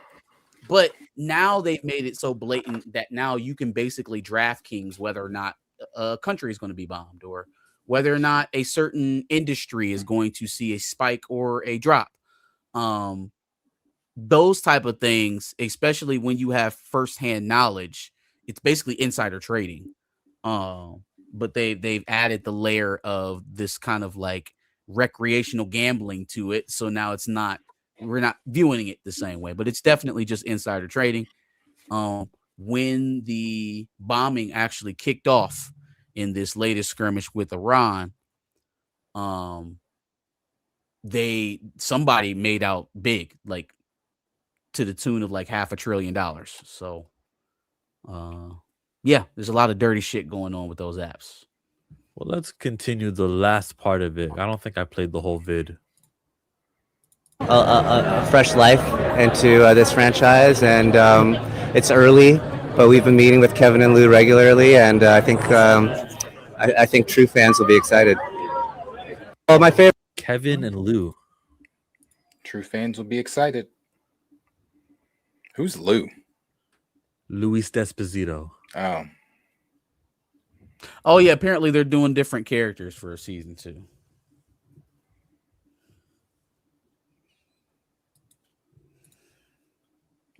But now they've made it so blatant that now you can basically DraftKings whether or not a country is going to be bombed, or whether or not a certain industry is going to see a spike or a drop. Those type of things, especially when you have firsthand knowledge, it's basically insider trading. But they've added the layer of this kind of like recreational gambling to it. So now we're not viewing it the same way, but it's definitely just insider trading. When the bombing actually kicked off in this latest skirmish with Iran, somebody made out big, like to the tune of like $500 billion. So, yeah, there's a lot of dirty shit going on with those apps. Well, let's continue the last part of it. I don't think I played the whole vid. A fresh life into this franchise, and it's early, but we've been meeting with Kevin and Lou regularly, and I think true fans will be excited. Oh, my favorite, Kevin and Lou. True fans will be excited. Who's Lou? Luis Desposito. Oh yeah, apparently they're doing different characters for season 2.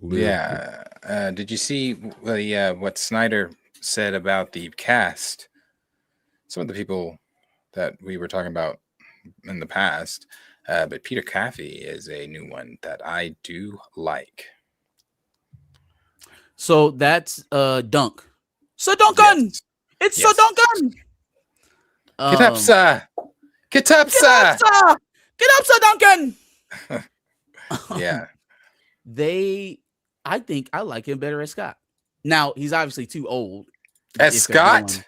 Yeah. Did you see what Snyder said about the cast? Some of the people that we were talking about in the past, but Peter Caffey is a new one that I do like. So that's Dunk. Sir Duncan! Yes. It's Sir Duncan! Get up, sir! Get up, sir! Get up, Sir Duncan! Yeah. I think I like him better as Scott. Now, he's obviously too old. As Scott?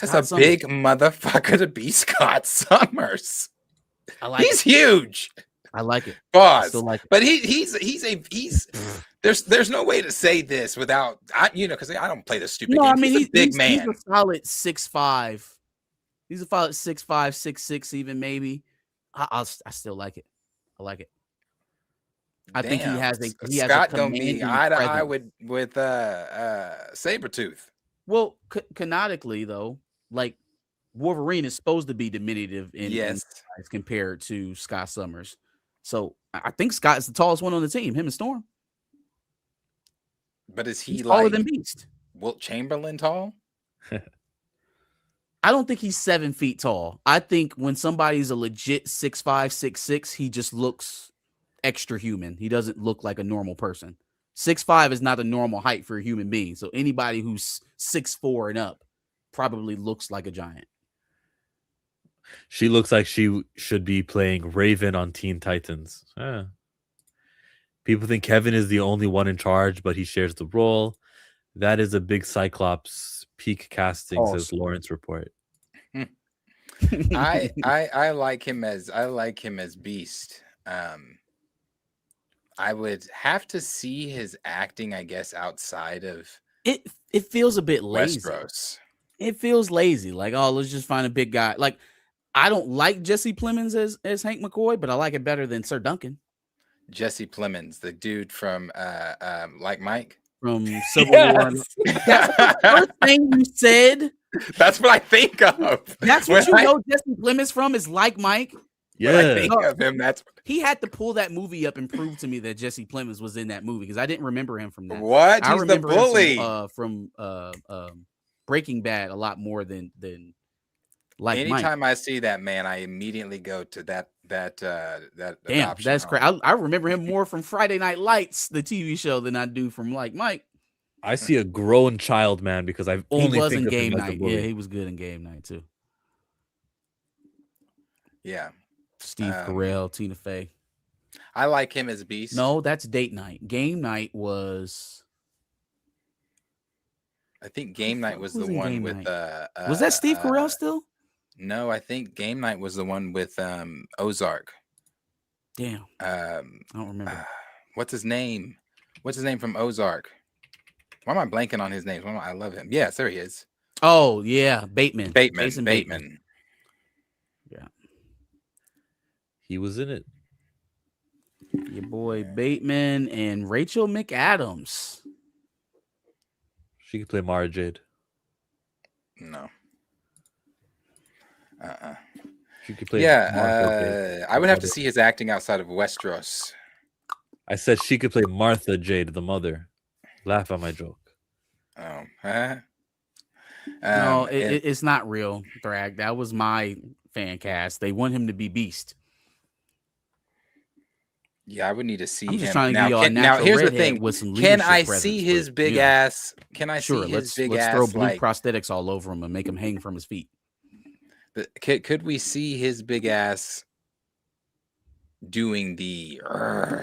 That's a big motherfucker to be Scott Summers. He's huge. I like it. Boss. Like it. But he's there's no way to say this without because I don't play the stupid game. I mean, he's a big man. He's a solid 6'5". He's a solid 6'5", 6'6", even maybe. I still like it. I like it. I think he has Scott gonna be eye to eye with Sabretooth. Well, canonically though, like Wolverine is supposed to be diminutive in size compared to Scott Summers. So I think Scott is the tallest one on the team, him and Storm. But is he's taller than Beast? Wilt Chamberlain tall? I don't think he's 7 feet tall. I think when somebody's a legit 6'5", 6'6", he just looks extra human. He doesn't look like a normal person. 6'5" is not a normal height for a human being. So anybody who's 6'4" and up probably looks like a giant. She looks like she should be playing Raven on Teen Titans. People think Kevin is the only one in charge, but he shares the role. That is a big Cyclops peak casting, says Lawrence Report. I like him as Beast. I would have to see his acting, I guess, outside of it. It feels a bit lazy. Westeros. It feels lazy. Like, oh, let's just find a big guy. Like, I don't like Jesse Plemons as Hank McCoy, but I like it better than Sir Duncan. Jesse Plemons, the dude from Like Mike from Civil War. That's the first thing you said. That's what I think of. That's what you know Jesse Plemons from is Like Mike. Yeah. When I think of him, that's he had to pull that movie up and prove to me that Jesse Plemons was in that movie because I didn't remember him from that. what I he's the remember bully. him from Breaking Bad a lot more than like Anytime Mike. I see that man, I immediately go to that Damn, adoption that's home. crazy. I remember him more from Friday Night Lights, the TV show, than I do from like Mike. I see a grown child, man, because I've only He was think in of him Game as the Night. bully. Yeah, he was good in Game Night too. Yeah. Steve Carell, Tina Fey. I like him as Beast. No, that's Date Night. Game Night was. I think Game Night was the in one Game with Night? Was that Steve Carell still? No, I think Game Night was the one with Ozark. Damn. I don't remember. What's his name? What's his name from Ozark? Why am I blanking on his name? I love him. Yes, there he is. Oh yeah, Bateman. Jason Bateman. Yeah. He was in it. Your boy Bateman and Rachel McAdams. She could play Mara Jade. No. She could play. Yeah, I would have to see his acting outside of Westeros. I said she could play Martha Jade, the mother. Laugh at my joke. Oh, huh? No, it's not real, Thrag. That was my fan cast. They want him to be Beast. Yeah, I would need to see I'm just him. trying to give y'all a Now, natural here's the redhead thing. with some Can leadership I presence, see his but, big yeah. ass? Can I Sure, see his big let's ass? throw blue like, prosthetics all over him and make him hang from his feet. could we see his big ass doing the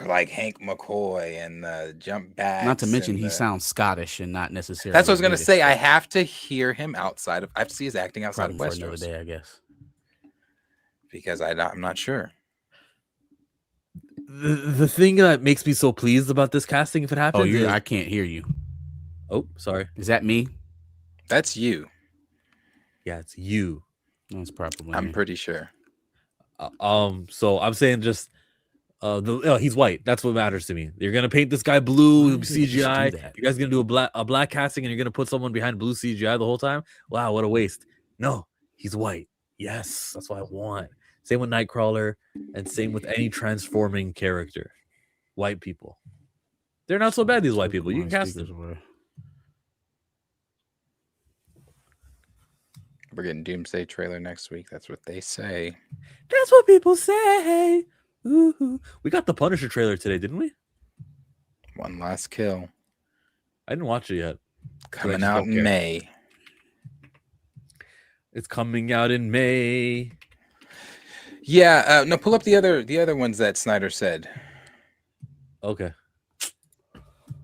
like Hank McCoy and the jump back? Not to mention he sounds Scottish and not necessarily. That's what I was gonna British. say. I have to hear him outside of. I have to see his acting outside Problem of for another Westeros day, I guess. because I'm not sure. The thing that makes me so pleased about this casting, if it happens, Oh, is... I can't hear you. Oh, sorry. Is that me? That's you. Yeah, it's you. That's probably. I'm me. pretty sure. So I'm saying just he's white. That's what matters to me. You're gonna paint this guy blue Why do you think you should CGI. do that? You guys gonna do a black casting, and you're gonna put someone behind blue CGI the whole time. Wow, what a waste. No, he's white. Yes, that's what I want. Same with Nightcrawler, and same with any transforming character. White people. They're not so bad. These white people. You can cast them. We're getting Doomsday trailer next week. That's what they say. That's what people say. Ooh. We got the Punisher trailer today, didn't we? One Last Kill. I didn't watch it yet. Coming out in May. It's coming out in May. Yeah, no, pull up the other ones that Snyder said. Okay.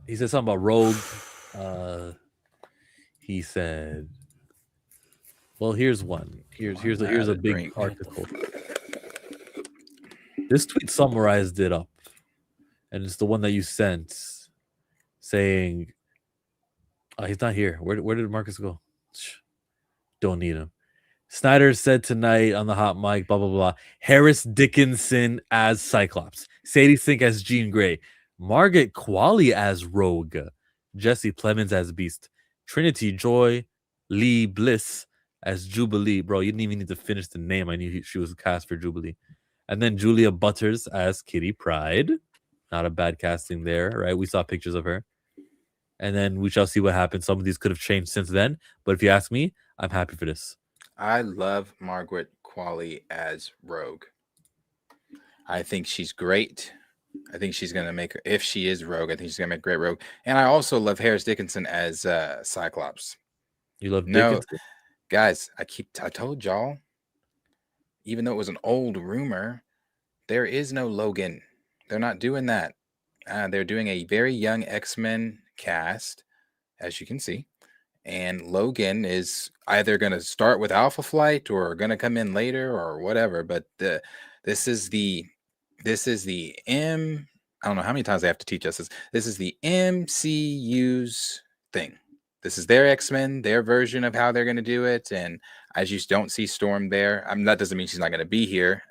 He said something about Rogue. He said, well, here's one. Here's a big article. This tweet summarized it up. And it's the one that you sent saying, oh, he's not here. Where did Marcus go? Don't need him. Snyder said tonight on the hot mic, blah, blah, blah. Harris Dickinson as Cyclops. Sadie Sink as Jean Grey. Margaret Qualley as Rogue. Jesse Plemons as Beast. Trinity Joy Lee Bliss as Jubilee. Bro, you didn't even need to finish the name. I knew she was cast for Jubilee. And then Julia Butters as Kitty Pryde. Not a bad casting there, right? We saw pictures of her. And then we shall see what happens. Some of these could have changed since then. But if you ask me, I'm happy for this. I love Margaret Qualley as Rogue. I think she's great. I think she's going to make, if she is Rogue, I think she's going to make great Rogue. And I also love Harris Dickinson as Cyclops. You love Dickinson? Guys, I told y'all, even though it was an old rumor, there is no Logan. They're not doing that. They're doing a very young Xmen cast, as you can see. And Logan is either going to start with Alpha Flight or going to come in later or whatever. But this is the I don't know how many times I have to teach us this. This is the MCU's thing. This is their X-Men, their version of how they're going to do it. And I just don't see Storm there. That doesn't mean she's not going to be here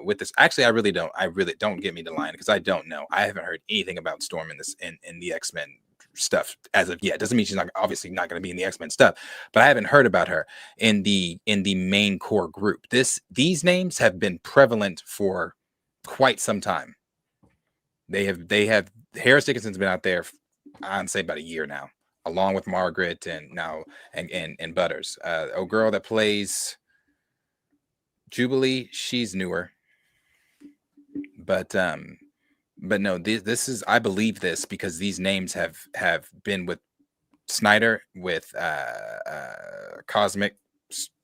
with this. Actually, I really don't get me to line because I don't know. I haven't heard anything about Storm in the X-Men stuff as of yet. Doesn't mean she's not obviously not going to be in the X-Men stuff, but I haven't heard about her in the main core group. These names have been prevalent for quite some time. They have Harris Dickinson's been out there, I'd say about a year now, along with Margaret and now and Butters. A girl that plays Jubilee, she's newer. But no, this is, I believe this because these names have been with Snyder, with Cosmic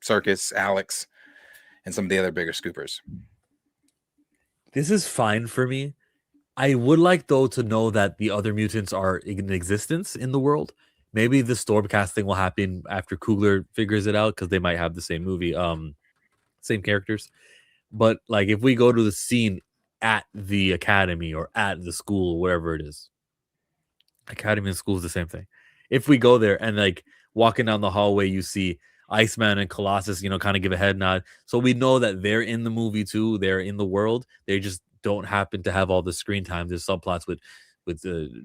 Circus, Alex, and some of the other bigger scoopers. This is fine for me. I would like, though, to know that the other mutants are in existence in the world. Maybe the Storm casting will happen after Coogler figures it out, because they might have the same movie, same characters. But like, if we go to the scene at the academy or at the school, wherever it is, academy and school is the same thing. If we go there and like walking down the hallway, you see Iceman and Colossus, kind of give a head nod. So we know that they're in the movie too. They're in the world. They just don't happen to have all the screen time. There's subplots with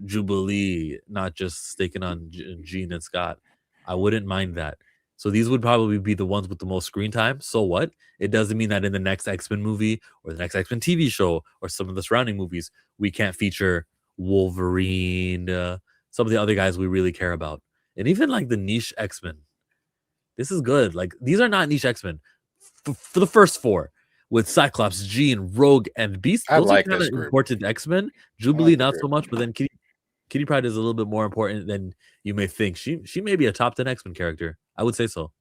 Jubilee, not just sticking on Jean and Scott. I wouldn't mind that. So these would probably be the ones with the most screen time. So what? It doesn't mean that in the next X-Men movie or the next X-Men TV show or some of the surrounding movies, we can't feature Wolverine, some of the other guys we really care about. And even like the niche X-Men. This is good. Like, these are not niche X-Men. For the first four, with Cyclops, Jean, Rogue, and Beast, I those like are kind this of group. important X-Men. Jubilee, not so much, but then Kitty Pryde is a little bit more important than you may think. She may be a top 10 X-Men character. I would say so.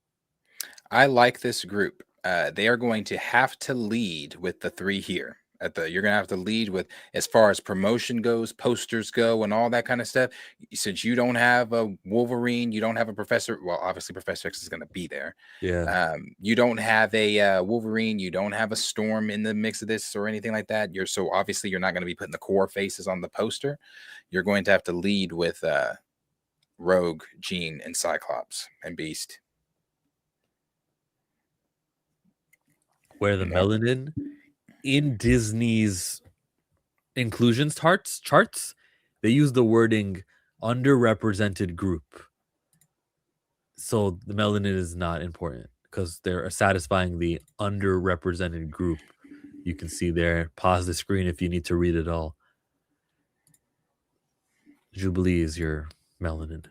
I like this group. They are going to have to lead with the three here. You're going to have to lead with, as far as promotion goes, posters go, and all that kind of stuff. Since you don't have a Wolverine, you don't have a Professor. Well, obviously Professor X is going to be there. Yeah. You don't have a Wolverine. You don't have a Storm in the mix of this or anything like that. So obviously you're not going to be putting the core faces on the poster. You're going to have to lead with Rogue, Jean, and Cyclops and Beast. Where the melanin in Disney's inclusions charts, they use the wording underrepresented group. So the melanin is not important because they're satisfying the underrepresented group. You can see there. Pause the screen if you need to read it all. Jubilee is your melanin.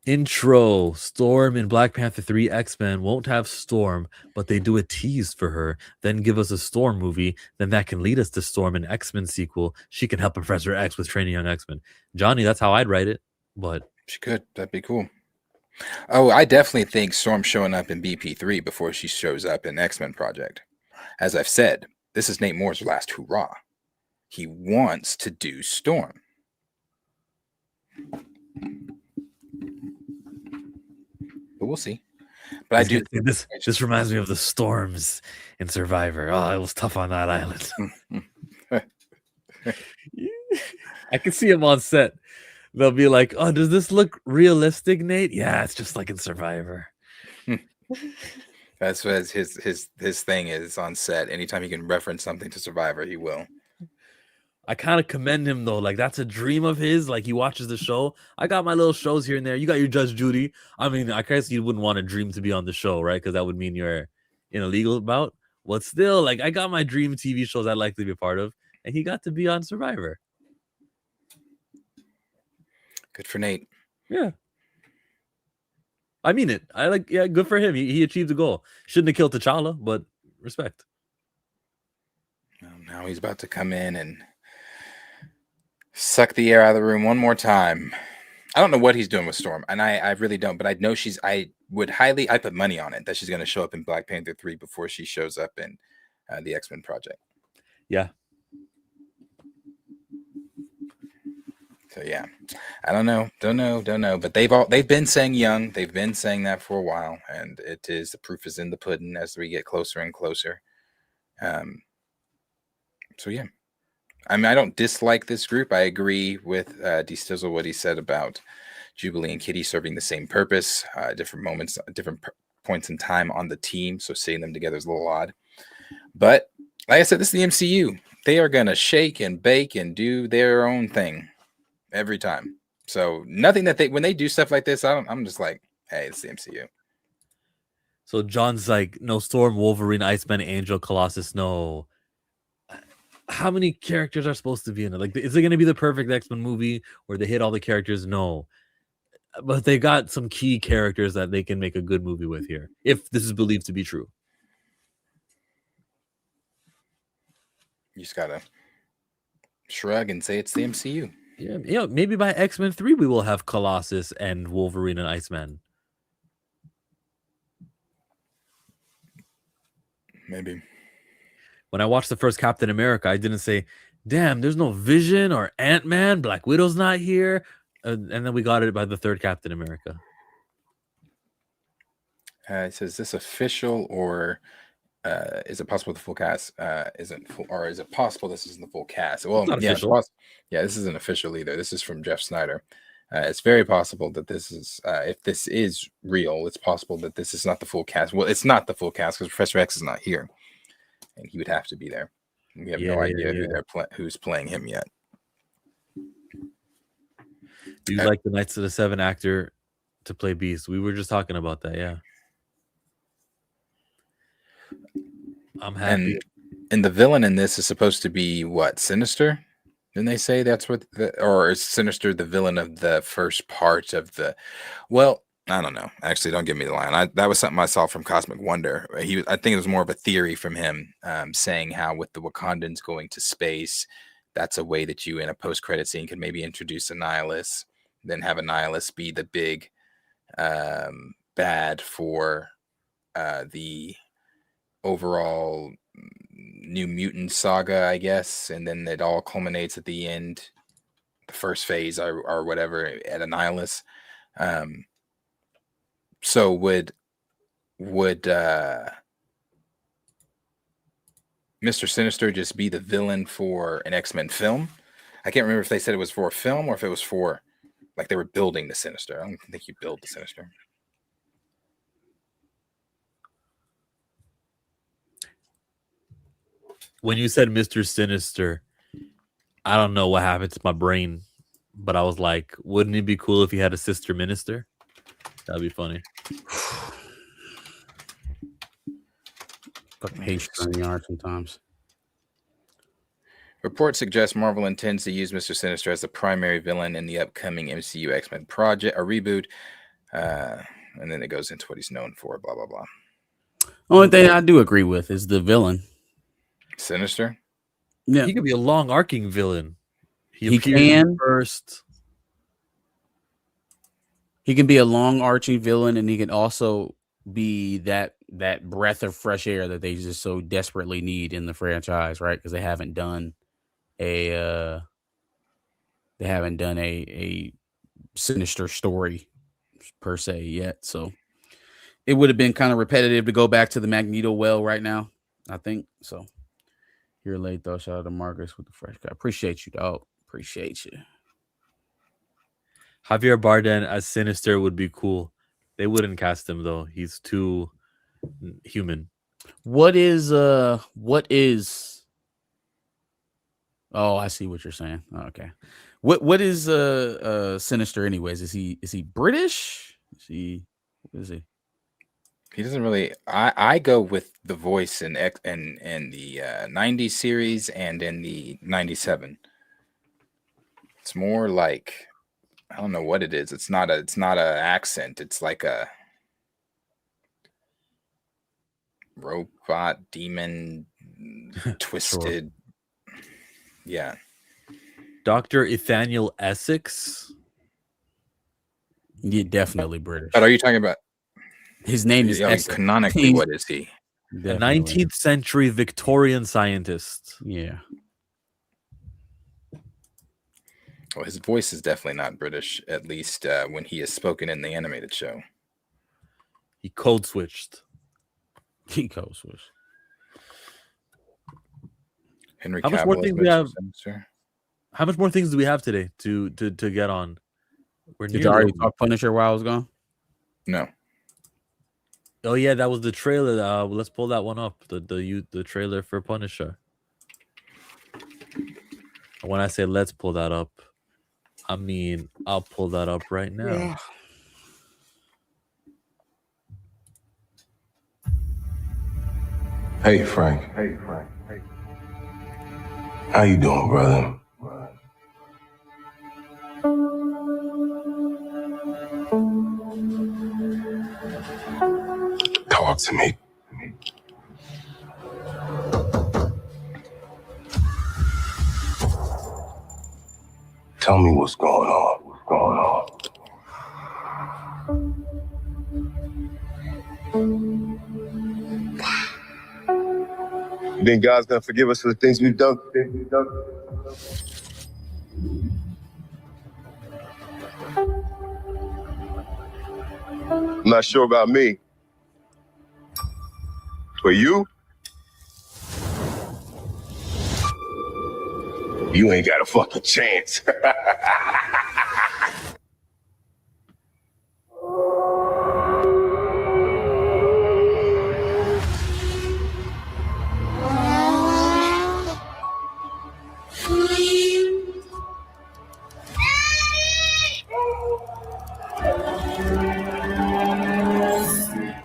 Intro. Storm in Black Panther 3 X-Men won't have Storm, but they do a tease for her, then give us a Storm movie, then that can lead us to Storm in X-Men sequel. She can help Professor X with training young X-Men. Johnny, that's how I'd write it, but she could. That'd be cool. Oh, I definitely think Storm showing up in BP3 before she shows up in X-Men Project. As I've said, this is Nate Moore's last hurrah. He wants to do Storm. But we'll see. But I do. This reminds me of the storms in Survivor. Oh, it was tough on that island. I can see him on set. They'll be like, "Oh, does this look realistic, Nate?" Yeah, it's just like in Survivor. That's what his thing is on set. Anytime he can reference something to Survivor, he will. I kind of commend him though. Like, that's a dream of his. Like, he watches the show. I got my little shows here and there. You got your Judge Judy. I mean, I guess you wouldn't want a dream to be on the show, right? Because that would mean you're in a legal bout. But still, like, I got my dream TV shows I'd like to be a part of, and he got to be on Survivor. Good for Nate. Yeah. I mean it. Yeah, good for him. He achieved the goal. Shouldn't have killed T'Challa, but respect. Now he's about to come in and suck the air out of the room one more time. I don't know what he's doing with Storm, and I really don't, but I know I put money on it that she's going to show up in Black Panther 3 before she shows up in the X-Men Project. Yeah. So yeah, I don't know, but they've been saying young. They've been saying that for a while, and the proof is in the pudding as we get closer and closer. So yeah. I mean, I don't dislike this group. I agree with D Stizzle what he said about Jubilee and Kitty serving the same purpose, different moments, different points in time on the team. So seeing them together is a little odd. But like I said, this is the MCU. They are going to shake and bake and do their own thing every time. So nothing that when they do stuff like this, I'm just like, hey, it's the MCU. So John's like, no Storm, Wolverine, Iceman, Angel, Colossus, no. How many characters are supposed to be in it? Like, is it going to be the perfect X-Men movie where they hit all the characters? No. But they got some key characters that they can make a good movie with here, if this is believed to be true. You just gotta shrug and say it's the MCU. Yeah, maybe by X-Men 3 we will have Colossus and Wolverine and Iceman. Maybe. When I watched the first Captain America, I didn't say, damn, there's no Vision or Ant-Man, Black Widow's not here. And then we got it by the third Captain America. It says, this official or is it possible the full cast isn't full, or is it possible this isn't the full cast? Well, yeah, this isn't official either. This is from Jeff Snyder. It's very possible that this is, if this is real, it's possible that this is not the full cast. Well, it's not the full cast because Professor X is not here, and he would have to be there. We have no idea who's playing him yet. Do you like the Knights of the Seven actor to play Beast? We were just talking about that, yeah. I'm happy. And the villain in this is supposed to be what? Sinister? Didn't they say that's what or is Sinister the villain of the first part of the? Well, I don't know. Actually, don't give me the line. That was something I saw from Cosmic Wonder. I think it was more of a theory from him, saying how with the Wakandans going to space, that's a way that you in a post-credit scene can maybe introduce Annihilus, then have Annihilus be the big bad for the overall New Mutant saga, I guess, and then it all culminates at the end, the first phase or whatever at Annihilus. So would Mr. Sinister just be the villain for an X-Men film? I can't remember if they said it was for a film or if it was for like they were building the Sinister. I don't think you build the Sinister. When you said Mr. Sinister, I don't know what happened to my brain, but I was like, wouldn't it be cool if he had a sister minister? That'd be funny. Fucking hate in the art sometimes. Reports suggest Marvel intends to use Mr. Sinister as the primary villain in the upcoming MCU X-Men project, a reboot. And then it goes into what he's known for, blah, blah, blah. Only thing I do agree with is the villain. Sinister? Yeah. He could be a long arcing villain. He can first. He can be a long arching villain, and he can also be that breath of fresh air that they just so desperately need in the franchise, right? Because they haven't done a Sinister story per se yet. So it would have been kind of repetitive to go back to the Magneto well right now, I think. So you're late though. Shout out to Marcus with the fresh guy. Appreciate you, dog. Appreciate you. Javier Bardem as Sinister would be cool. They wouldn't cast him though. He's too human. What is Oh, I see what you're saying. Oh, okay. What is Sinister anyways? Is he British? What is he? He doesn't really. I go with the voice in the 90s series and in the 97. It's more like, I don't know what it is. It's not a accent. It's like a robot demon twisted. Yeah. Dr. Ethaniel Essex. Yeah, definitely British. But are you talking about his name is Essex. Canonically, what is he? A 19th century Victorian scientist. Yeah. Well, his voice is definitely not British, at least when he is spoken in the animated show. He code switched. Henry How much Cavill more is things we Mr. have? Sinister. How much more things do we have today to get on? Did you already talk Punisher while I was gone? No. Oh yeah, that was the trailer. Let's pull that one up. The trailer for Punisher. When I say let's pull that up, I mean, I'll pull that up right now. Yeah. Hey, Frank. How you doing, brother? Talk to me. Tell me what's going on. You think God's gonna forgive us for the things we've done? I'm not sure about me. But you ain't got a fucking chance.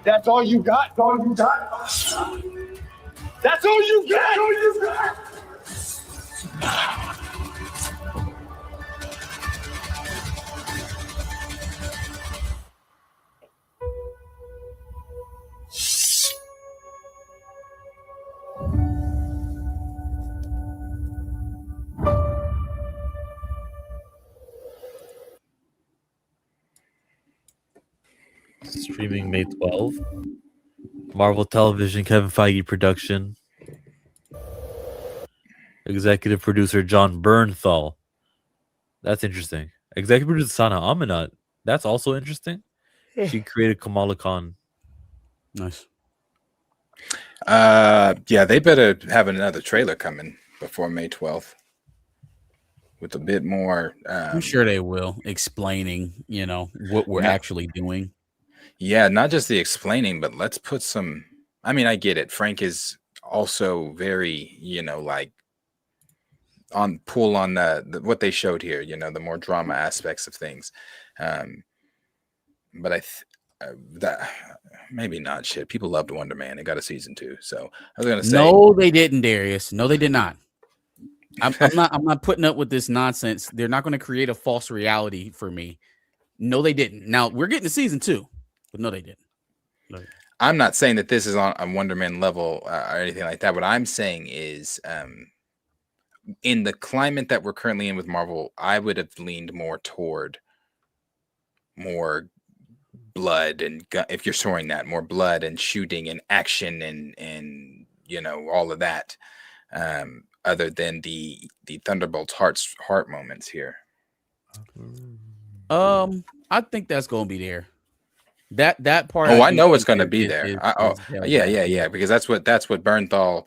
That's all you got? That's all you got? That's all you got? Streaming May 12th. Marvel Television, Kevin Feige production. Executive producer John Bernthal. That's interesting. Executive producer Sana Amanat. That's also interesting. She created Kamala Khan. Nice. Yeah, they better have another trailer coming before May 12th with a bit more. I'm sure they will, explaining, what we're actually doing. Yeah, not just the explaining, but let's put some. I mean, I get it. Frank is also very, like on the what they showed here. The more drama aspects of things. But that maybe not. Shit, people loved Wonder Man. It got a season 2. So I was gonna say, no, they didn't, Darius. No, they did not. I'm not putting up with this nonsense. They're not going to create a false reality for me. No, they didn't. Now we're getting to season 2, but no, they didn't. No. I'm not saying that this is on a Wonder Man level or anything like that. What I'm saying is, in the climate that we're currently in with Marvel, I would have leaned more toward more blood and if you're storing that, more blood and shooting and action and all of that, other than the Thunderbolt's heart moments here. I think that's going to be there. That part. I know it's going to be there. Yeah, because that's what Bernthal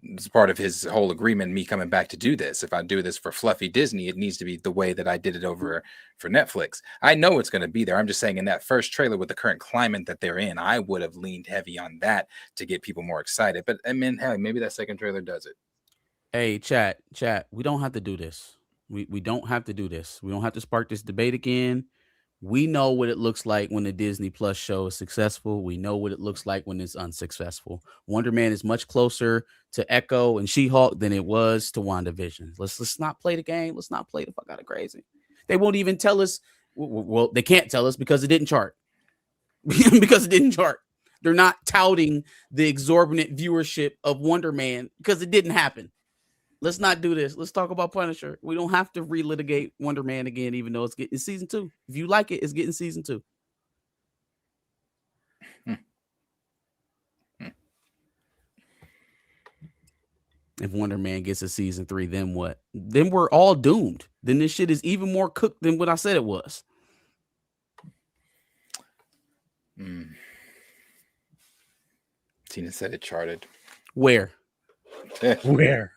is part of his whole agreement. Me coming back to do this. If I do this for fluffy Disney, it needs to be the way that I did it over for Netflix. I know it's going to be there. I'm just saying, in that first trailer with the current climate that they're in, I would have leaned heavy on that to get people more excited. But I mean, hell, maybe that second trailer does it. Hey, chat. We don't have to do this. We don't have to do this. We don't have to spark this debate again. We know what it looks like when the Disney Plus show is successful. We know what it looks like when it's unsuccessful. Wonder Man is much closer to Echo and She-Hulk than it was to WandaVision. Let's not play the game. Let's not play the fuck out of crazy. They won't even tell us. Well, they can't tell us because it didn't chart. Because it didn't chart. They're not touting the exorbitant viewership of Wonder Man because it didn't happen. Let's not do this. Let's talk about Punisher. We don't have to relitigate Wonder Man again, even though it's getting season 2. If you like it, it's getting season 2. If Wonder Man gets a season 3, then what? Then we're all doomed. Then this shit is even more cooked than what I said it was. Tina said it charted. Where? Where?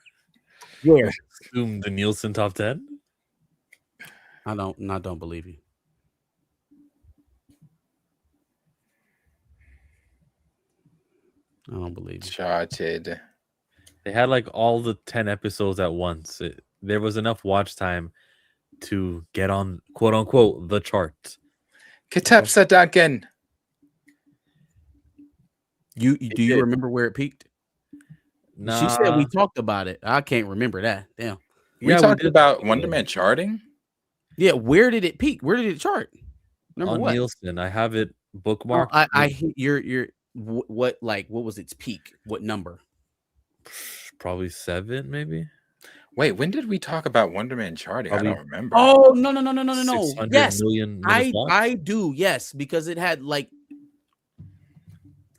Where? Assume the Nielsen top 10? I don't believe you. I don't believe you. Charted. They had like all the 10 episodes at once. There was enough watch time to get on quote unquote the chart. Ketepsadaken. Do you remember where it peaked? Nah. She said we talked about it. I can't remember that. Damn. We talked about Wonder Man charting. Yeah, where did it peak? Where did it chart? Number on what? Nielsen. I have it bookmarked. What was its peak? What number? Probably 7, maybe. Wait, when did we talk about Wonder Man charting? I don't remember. Oh no. 600 Yes, million minutes watched? I do. Yes, because it had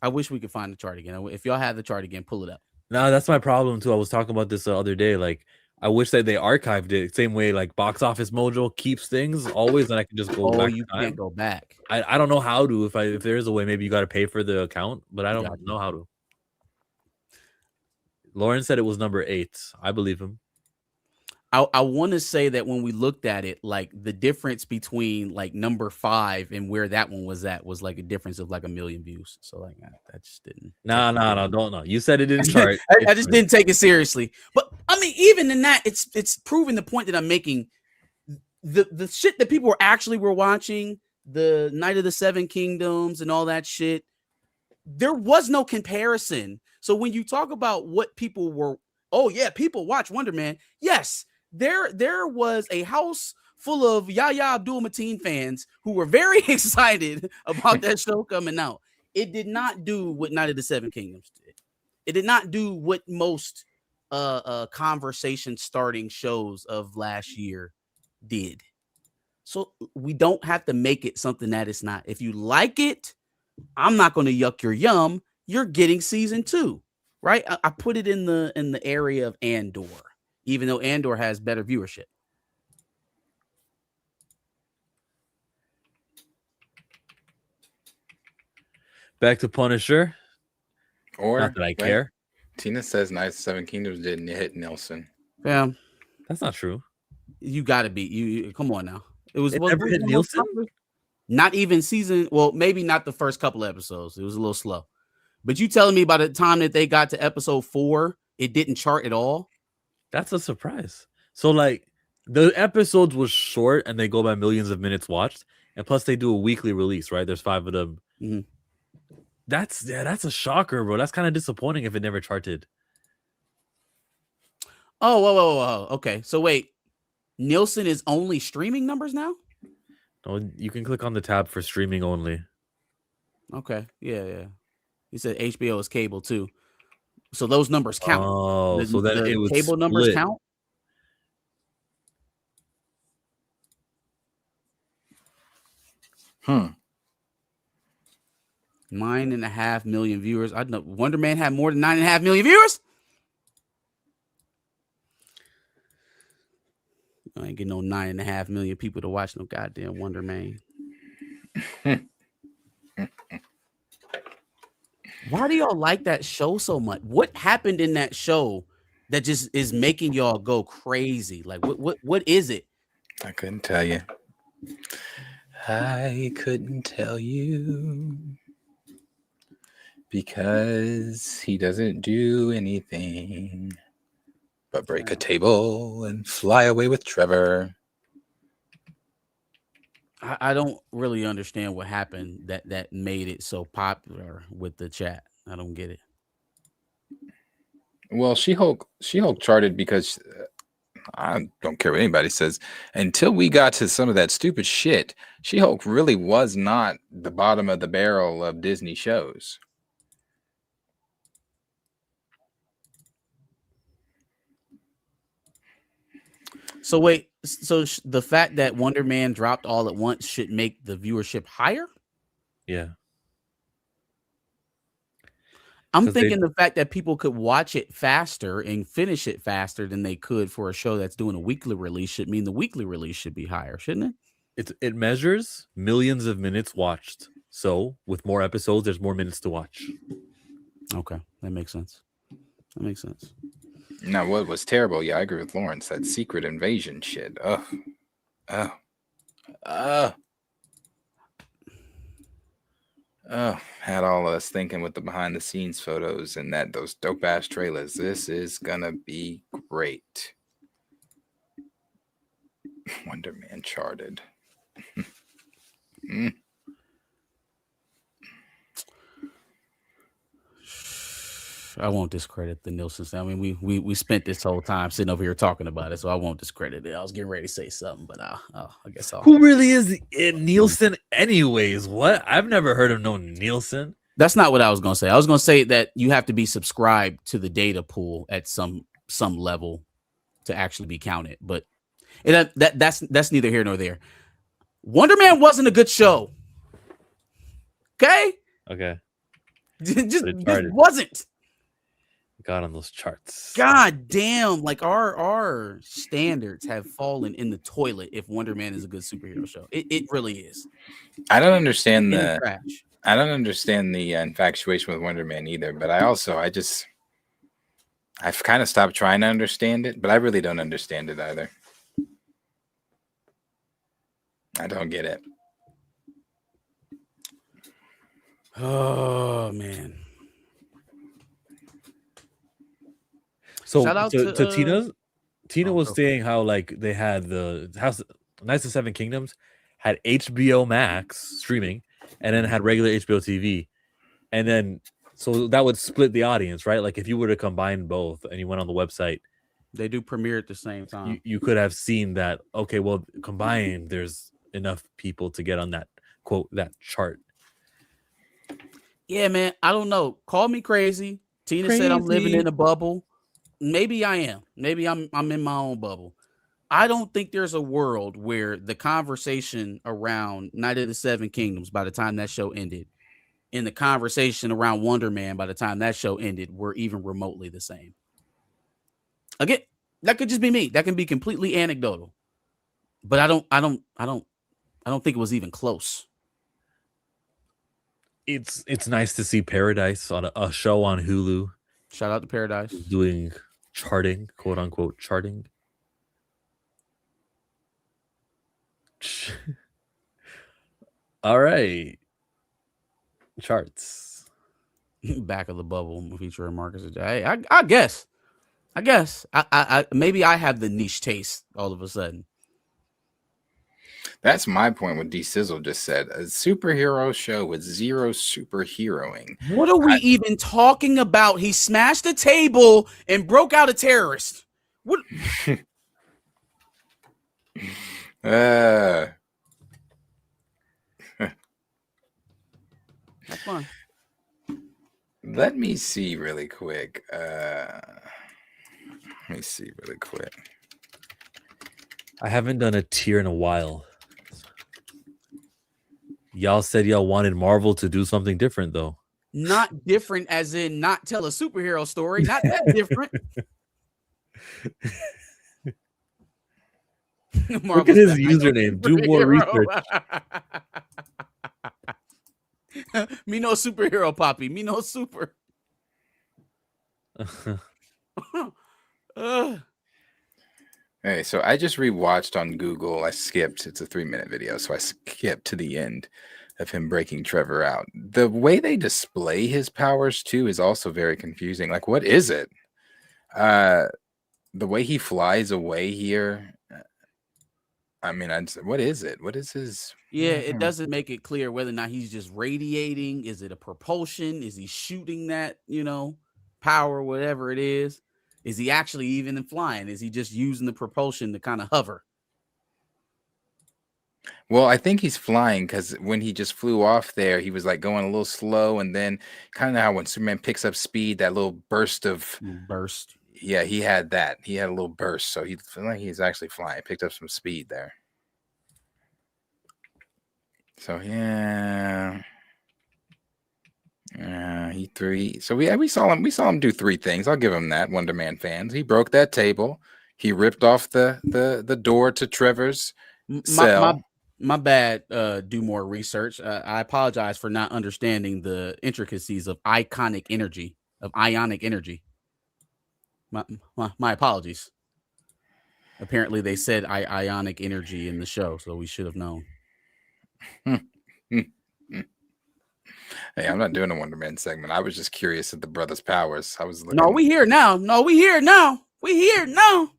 I wish we could find the chart again. If y'all have the chart again, pull it up. No, that's my problem too. I was talking about this the other day. Like, I wish that they archived it same way like Box Office Mojo keeps things always, and I can just go back. Oh, you can't go back. I don't know how to. If there is a way, maybe you got to pay for the account, but I don't know how to. Lauren said it was number 8. I believe him. I want to say that when we looked at it, like the difference between like number 5 and where that one was at was like a difference of like 1 million views. So like that just didn't. No, don't know. You said it didn't chart. I just didn't take it seriously. But I mean, even in that, it's proving the point that I'm making. The shit that people were watching, the Night of the Seven Kingdoms and all that shit, there was no comparison. So when you talk about what people were, oh yeah, people watch Wonder Man. Yes. There was a house full of Yahya Abdul-Mateen fans who were very excited about that show coming out. It did not do what Night of the Seven Kingdoms did. It did not do what most conversation starting shows of last year did. So we don't have to make it something that it's not. If you like it, I'm not going to yuck your yum. You're getting season 2, right? I put it in the area of Andor. Even though Andor has better viewership. Back to Punisher. Or not that I care. Tina says Night of the Seven Kingdoms didn't hit Nelson. Yeah, that's not true. You got to be you. Come on now. It never hit Nielsen. Not even season. Well, maybe not the first couple episodes. It was a little slow. But you telling me by the time that they got to episode 4, it didn't chart at all? That's a surprise. So like the episodes was short and they go by millions of minutes watched, and plus they do a weekly release, right? There's 5 of them. Mm-hmm. That's a shocker, bro. That's kind of disappointing if it never charted. Oh, whoa. Okay, so wait, Nielsen is only streaming numbers now? No, you can click on the tab for streaming only. Okay, yeah. He said HBO is cable too. So those numbers count. Oh, so then it was cable numbers split. count. Hmm. 9.5 million viewers. I know Wonder Man had more than 9.5 million viewers. I ain't getting no 9.5 million people to watch no goddamn Wonder Man. Why do y'all like that show so much? What happened in that show that just is making y'all go crazy? Like what is it? I couldn't tell you. I couldn't tell you because he doesn't do anything but break a table and fly away with Trevor. I don't really understand what happened that made it so popular with the chat. I don't get it. Well, She-Hulk charted because I don't care what anybody says. Until we got to some of that stupid shit, She-Hulk really was not the bottom of the barrel of Disney shows. So wait, the fact that Wonder Man dropped all at once should make the viewership higher? Yeah. I'm thinking the fact that people could watch it faster and finish it faster than they could for a show that's doing a weekly release should mean the weekly release should be higher, shouldn't it? It measures millions of minutes watched. So with more episodes, there's more minutes to watch. Okay, that makes sense. Now, what was terrible? Yeah, I agree with Lawrence. That secret invasion shit. Oh, had all of us thinking with the behind the scenes photos and those dope ass trailers. This is gonna be great. Wonder Man charted. I won't discredit the Nielsen. I mean, we spent this whole time sitting over here talking about it, so I won't discredit it. I was getting ready to say something, but I guess I'll. Who really is Nielsen, anyways? What? I've never heard of no Nielsen. That's not what I was going to say. I was going to say that you have to be subscribed to the data pool at some level to actually be counted, but that's neither here nor there. Wonder Man wasn't a good show. Okay. just wasn't. Got on those charts. God damn, like our standards have fallen in the toilet if Wonder Man is a good superhero show. It really is. I don't understand In the trash. I don't understand the infatuation with Wonder Man either, but I've kind of stopped trying to understand it, but I really don't understand it either. I don't get it. Oh man. So Shout out to Tina was saying how like they had the House Knights of Seven Kingdoms had HBO Max streaming and then had regular HBO TV. And then so that would split the audience, right? Like if you were to combine both and you went on the website, they do premiere at the same time. You could have seen that, okay, well, combined, there's enough people to get on that quote, that chart. Yeah, man. I don't know. Call me crazy. Tina said I'm living in a bubble. Maybe I am. Maybe I'm in my own bubble. I don't think there's a world where the conversation around Night of the Seven Kingdoms by the time that show ended and the conversation around Wonder Man by the time that show ended were even remotely the same. Again, that could just be me. That can be completely anecdotal. But I don't think it was even close. It's nice to see Paradise on a show on Hulu. Shout out to Paradise. Doing charting, quote unquote charting. All right. Charts. Back of the bubble featuring Marcus. Hey, I guess. I maybe I have the niche taste all of a sudden. That's my point. What D Sizzle just said: a superhero show with zero superheroing. What are we even talking about? He smashed a table and broke out a terrorist. What? That's fun. Let me see really quick. I haven't done a tier in a while. Y'all said y'all wanted Marvel to do something different, though. Not different as in not tell a superhero story. Not that different. Look at his username. Do more research. Me no superhero, Poppy. Me no super. Hey, so I just rewatched on Google. I skipped. It's a 3-minute video, so I skipped to the end of him breaking Trevor out. The way they display his powers too is also very confusing. Like, what is it? The way he flies away here. I mean, what is it? What is his? Yeah, it doesn't make it clear whether or not he's just radiating. Is it a propulsion? Is he shooting that, power, whatever it is? Is he actually even flying? Is he just using the propulsion to kind of hover? Well, I think he's flying because when he just flew off there, he was like going a little slow, and then kind of how when Superman picks up speed, that little burst. Yeah, he had that. He had a little burst, so he felt like he's actually flying. Picked up some speed there. So yeah, he threw. So we saw him do 3 things. I'll give him that. Wonder Man fans. He broke that table. He ripped off the door to Trevor's cell. My bad. Do more research. I apologize for not understanding the intricacies of ionic energy. My apologies. Apparently, they said ionic energy in the show, so we should have known. Hey, I'm not doing a Wonder Man segment. I was just curious at the brothers' powers. I was looking. No, we here now. We here now.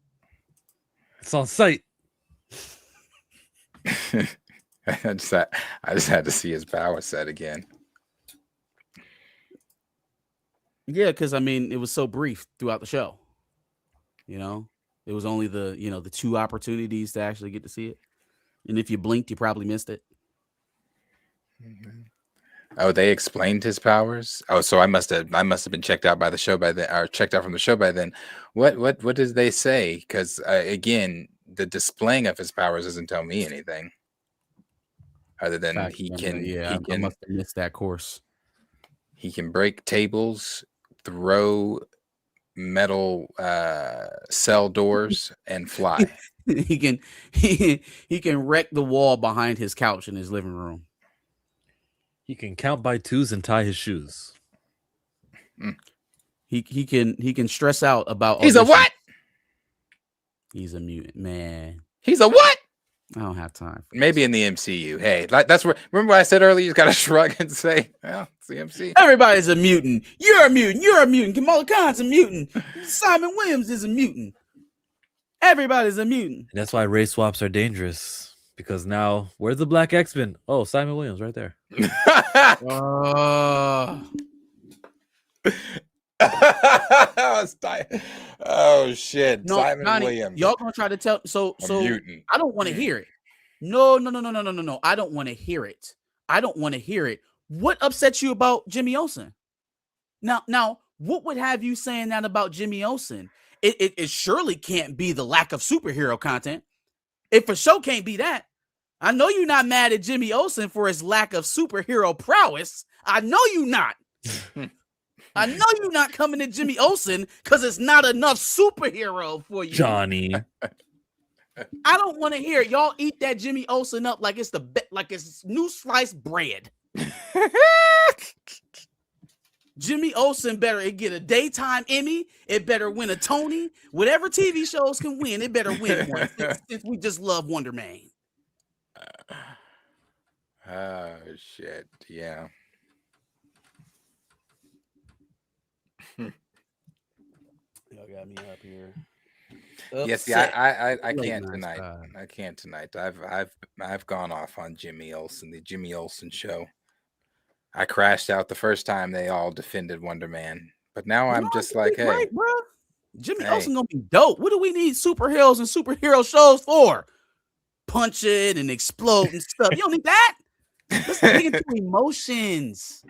It's on site. I just had to see his power set again. Yeah, because I mean, it was so brief throughout the show. You know, it was only the 2 opportunities to actually get to see it, and if you blinked, you probably missed it. Oh, they explained his powers. Oh, so I must have been checked out by the show by then, or checked out from the show by then. What did they say? Because again, the displaying of his powers doesn't tell me anything, other than I must have missed that course. He can break tables, throw metal cell doors, and fly. he can wreck the wall behind his couch in his living room. He can count by 2s and tie his shoes. He can stress out about. He's a what? He's a mutant, man. He's a what? I don't have time. Maybe in the MCU. Hey, that's where. Remember what I said earlier? You got to shrug and say, "Well, it's the MCU." Everybody's a mutant. You're a mutant. You're a mutant. Kamala Khan's a mutant. Simon Williams is a mutant. Everybody's a mutant. And that's why race swaps are dangerous. Because now, where's the black X-Men? Oh, Simon Williams right there. Oh shit! No, Simon Connie, Williams. y'all gonna try to tell? So mutant. I don't want to hear it. No. I don't want to hear it. I don't want to hear it. What upsets you about Jimmy Olsen? Now, what would have you saying that about Jimmy Olsen? It surely can't be the lack of superhero content. It for sure can't be that. I know you're not mad at Jimmy Olsen for his lack of superhero prowess. I know you not. I know you're not coming to Jimmy Olsen because it's not enough superhero for you, Johnny. I don't want to hear it. Y'all eat that Jimmy Olsen up like it's like it's new sliced bread. Jimmy Olsen better get a daytime Emmy. It better win a Tony. Whatever TV shows can win, it better win one. Since we just love Wonder Man. Oh shit! Yeah. Y'all got me up here. Yes, yeah, I can't tonight. I can't tonight. I've gone off on Jimmy Olsen, the Jimmy Olsen show. I crashed out the first time they all defended Wonder Man, but now I'm just like, hey, right, bro. Jimmy Olsen gonna be dope. What do we need superheroes and superhero shows for? Punching and exploding stuff. You don't need that. Let's dig into emotions.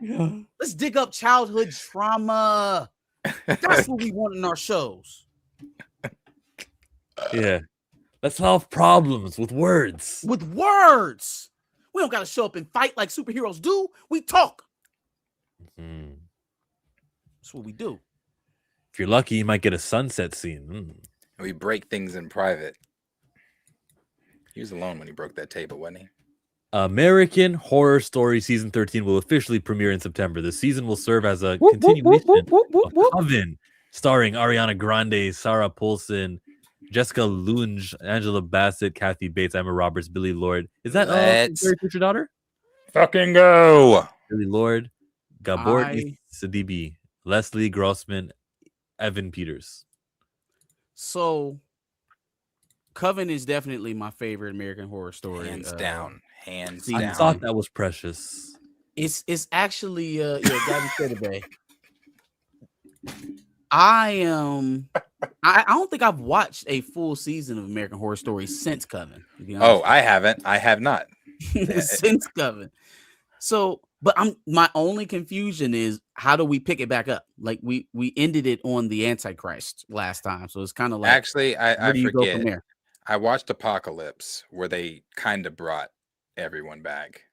Let's dig up childhood trauma. That's what we want in our shows. Yeah. Let's solve problems with words. With words. We don't got to show up and fight like superheroes do. We talk. That's what we do. If you're lucky, you might get a sunset scene. We break things in private. He was alone when he broke that table, wasn't he? American Horror Story Season 13 will officially premiere in September. The season will serve as a continuation of Coven, starring Ariana Grande, Sarah Paulson, Jessica Lange, Angela Bassett, Kathy Bates, Emma Roberts, Billy Lord. Is that Very Future Daughter? Fucking go! Billy Lord, Gabor Sidibe, Leslie Grossman, Evan Peters. So, Coven is definitely my favorite American Horror Story. Hands down. Hands I down. thought that was precious. It's actually Gabby Sidibe. I don't think I've watched a full season of American Horror Story since Coven. Oh, I haven't. I have not. Since Coven. So, but my only confusion is how do we pick it back up? Like we ended it on the Antichrist last time, so it's kind of like actually I go forget. from there? I watched Apocalypse where they kind of brought everyone back,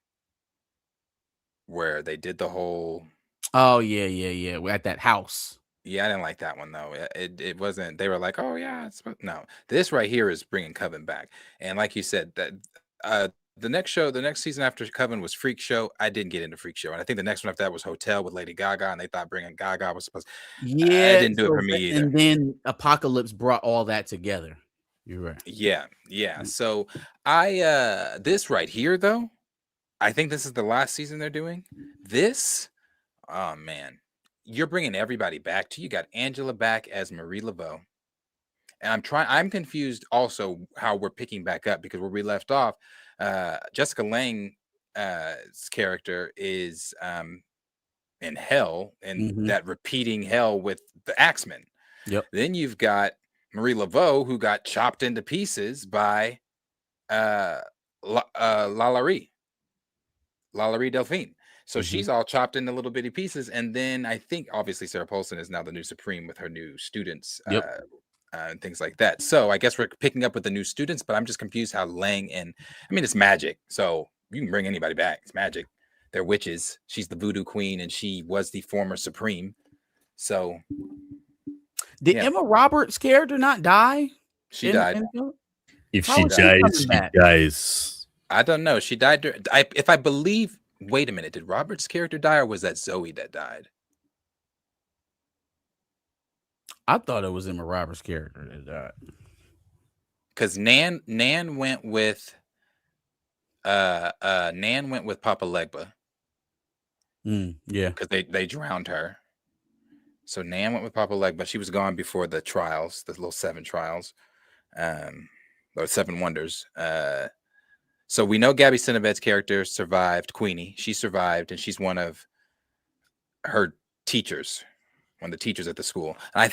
where they did the whole. Oh yeah. We're at that house. Yeah, I didn't like that one though. It wasn't. They were like, oh yeah, no. This right here is bringing Coven back, and like you said, that the next season after Coven was Freak Show. I didn't get into Freak Show, and I think the next one after that was Hotel with Lady Gaga, and they thought bringing Gaga was supposed. Yeah, it didn't do it for me either. And then Apocalypse brought all that together. You're right. Yeah. So this right here though, I think this is the last season they're doing. This, oh man, you're bringing everybody back to. You got Angela back as Marie Laveau, and I'm confused also how we're picking back up because where we left off, Jessica Lange's character is in hell, and that repeating hell with the Xmen. Yep. Then you've got Marie Laveau, who got chopped into pieces by Lalaurie Delphine. So she's all chopped into little bitty pieces. And then I think obviously Sarah Paulson is now the new Supreme with her new students and things like that. So I guess we're picking up with the new students, but I'm just confused how Lang and I mean, it's magic. So you can bring anybody back. It's magic. They're witches. She's the voodoo queen and she was the former Supreme. So did Emma Roberts' character not die? She died. If she dies, she dies. I don't know. She died. If I believe, wait a minute. Did Robert's character die or was that Zoe that died? I thought it was Emma Roberts' character that died. Because Nan went with Papa Legba. Yeah. Because they drowned her. So Nan went with Papa Legba. She was gone before the trials, the little 7 trials. Or 7 wonders. So we know Gabby Sinabed's character survived. Queenie, she survived, and she's one of her teachers, one of the teachers at the school. And I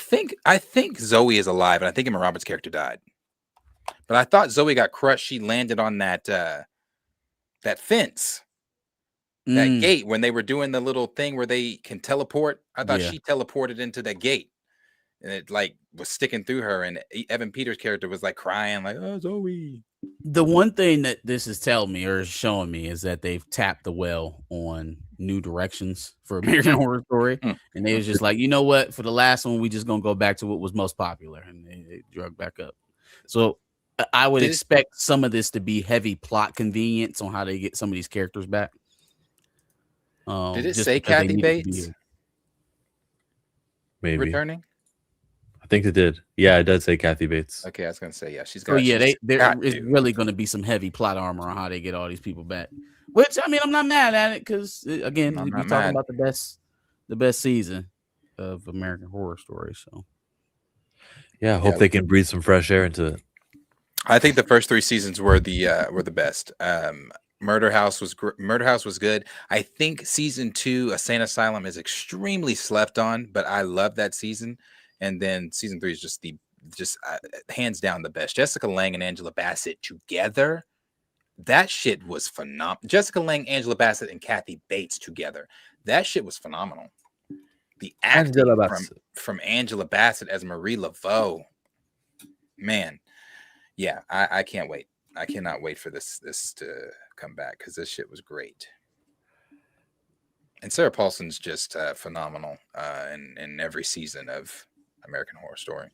think Zoe is alive, and I think Emma Roberts' character died. But I thought Zoe got crushed. She landed on that that fence, that gate when they were doing the little thing where they can teleport. I thought she teleported into that gate. And it like was sticking through her, and Evan Peters' character was like crying, like, "Oh, Zoe." The one thing that this is telling me or showing me is that they've tapped the well on new directions for American Horror Story, and they was just like, you know what? For the last one, we just gonna go back to what was most popular, and they drug back up. So I would expect some of this to be heavy plot convenience on how they get some of these characters back. Did it say Kathy Bates? Maybe returning. I think it did. Yeah, it does say Kathy Bates. Okay, I was gonna say she's got. So yeah, there is really going to be some heavy plot armor on how they get all these people back. Which I mean, I'm not mad at it because again, we're talking about the best season of American Horror Story. So yeah, I hope they can breathe some fresh air into it. I think the first 3 seasons were the best. Murder House was good. I think season 2, A Sane Asylum, is extremely slept on, but I love that season. And then season 3 is just hands down the best. Jessica Lange and Angela Bassett together, that shit was phenomenal. Jessica Lange, Angela Bassett, and Kathy Bates together, that shit was phenomenal. The acting from Angela Bassett as Marie Laveau, man, yeah, I can't wait. I cannot wait for this to come back because this shit was great. And Sarah Paulson's just phenomenal in every season of American Horror Story.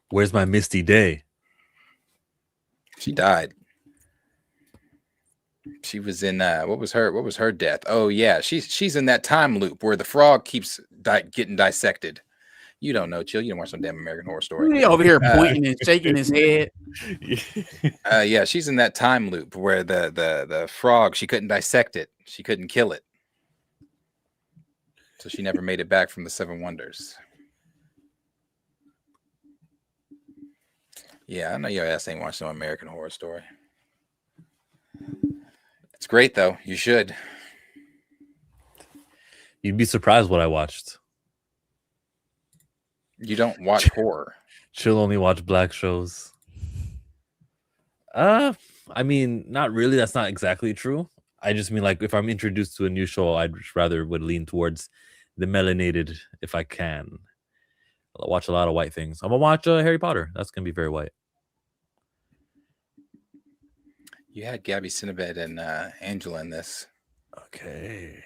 Where's my Misty Day? She died. She was in what was her death? Oh yeah, she's in that time loop where the frog keeps getting dissected. You don't know, Chill. You don't watch some damn American Horror Story. He over here pointing and shaking his head. Yeah, she's in that time loop where the frog, she couldn't dissect it, she couldn't kill it. So she never made it back from the 7 wonders. Yeah, I know your ass ain't watching no American Horror Story. It's great though. You should. You'd be surprised what I watched. You don't watch horror. She'll only watch black shows. I mean, not really. That's not exactly true. I just mean like if I'm introduced to a new show, I'd rather would lean towards the melanated if I can. I'll watch a lot of white things. I'm gonna watch Harry Potter. That's gonna be very white. You had Gabby Sinabed and Angela in this. Okay.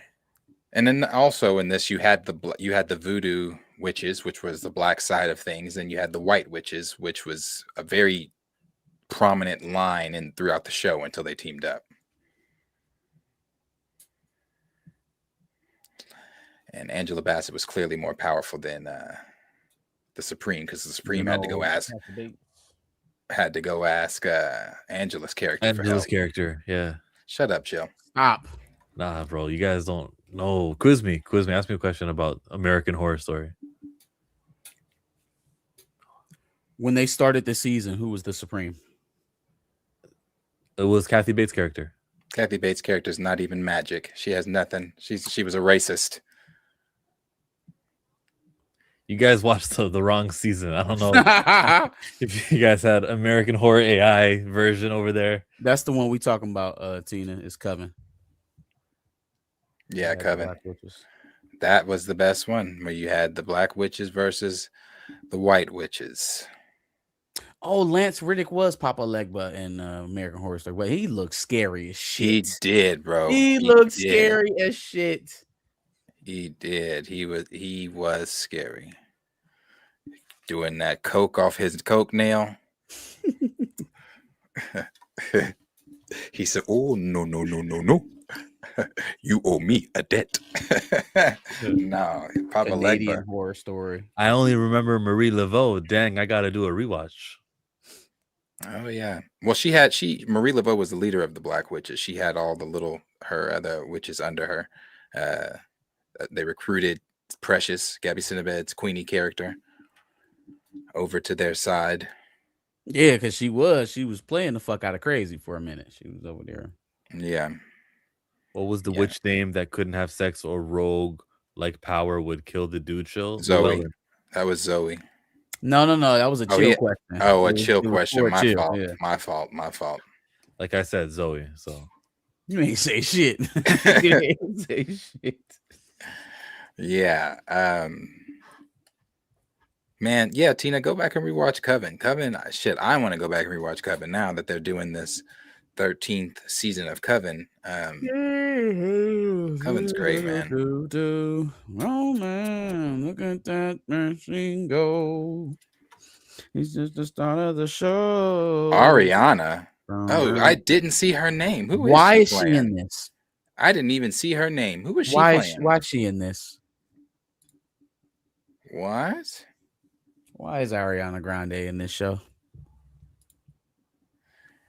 And then also in this, you had the voodoo witches, which was the black side of things, and you had the white witches, which was a very prominent line throughout the show until they teamed up. And Angela Bassett was clearly more powerful than the Supreme, because the Supreme had to go ask Angela's character. Angela's character, yeah. Shut up, Chill. Stop. Nah, bro, you guys don't know. Quiz me. Ask me a question about American Horror Story. When they started the season, who was the Supreme? It was Kathy Bates' character. Kathy Bates' character is not even magic. She has nothing. She was a racist. You guys watched the wrong season. I don't know if you guys had American Horror AI version over there. That's the one we talking about, Tina. Is Coven. Yeah, Coven. That was the best one, where you had the black witches versus the white witches. Oh, Lance Reddick was Papa Legba in American Horror Story. But he looked scary as shit. He did, bro. He looked scary as shit. He did. He was scary. Doing that coke off his coke nail. He said, "Oh, no. You owe me a debt." No, Papa Canadian Legba. Horror Story. I only remember Marie Laveau. Dang, I gotta do a rewatch. Oh yeah. Well, Marie Laveau was the leader of the Black Witches. She had all her other witches under her. They recruited Precious, Gabby Cinnabed's Queenie character, over to their side. Yeah, because she was playing the fuck out of crazy for a minute. She was over there. Yeah. What was the witch name that couldn't have sex or rogue like power would kill the dude chill? Zoe. Llewellyn. That was Zoe. No. That was a chill question. Oh, a chill question. My chill, fault. yeah. My fault. Like I said, Zoe. So you ain't say shit. You ain't say shit. Yeah. Man, yeah, Tina, go back and rewatch Coven. Shit, I want to go back and rewatch Coven now that they're doing this 13th season of Coven. Coven's great, man. Oh man, look at that machine go. He's just the start of the show. Ariana. Oh, I didn't see her name. Who is Why she is she playing? in this? I didn't even see her name. Who is she Why playing? is she in this? What? Why is Ariana Grande in this show?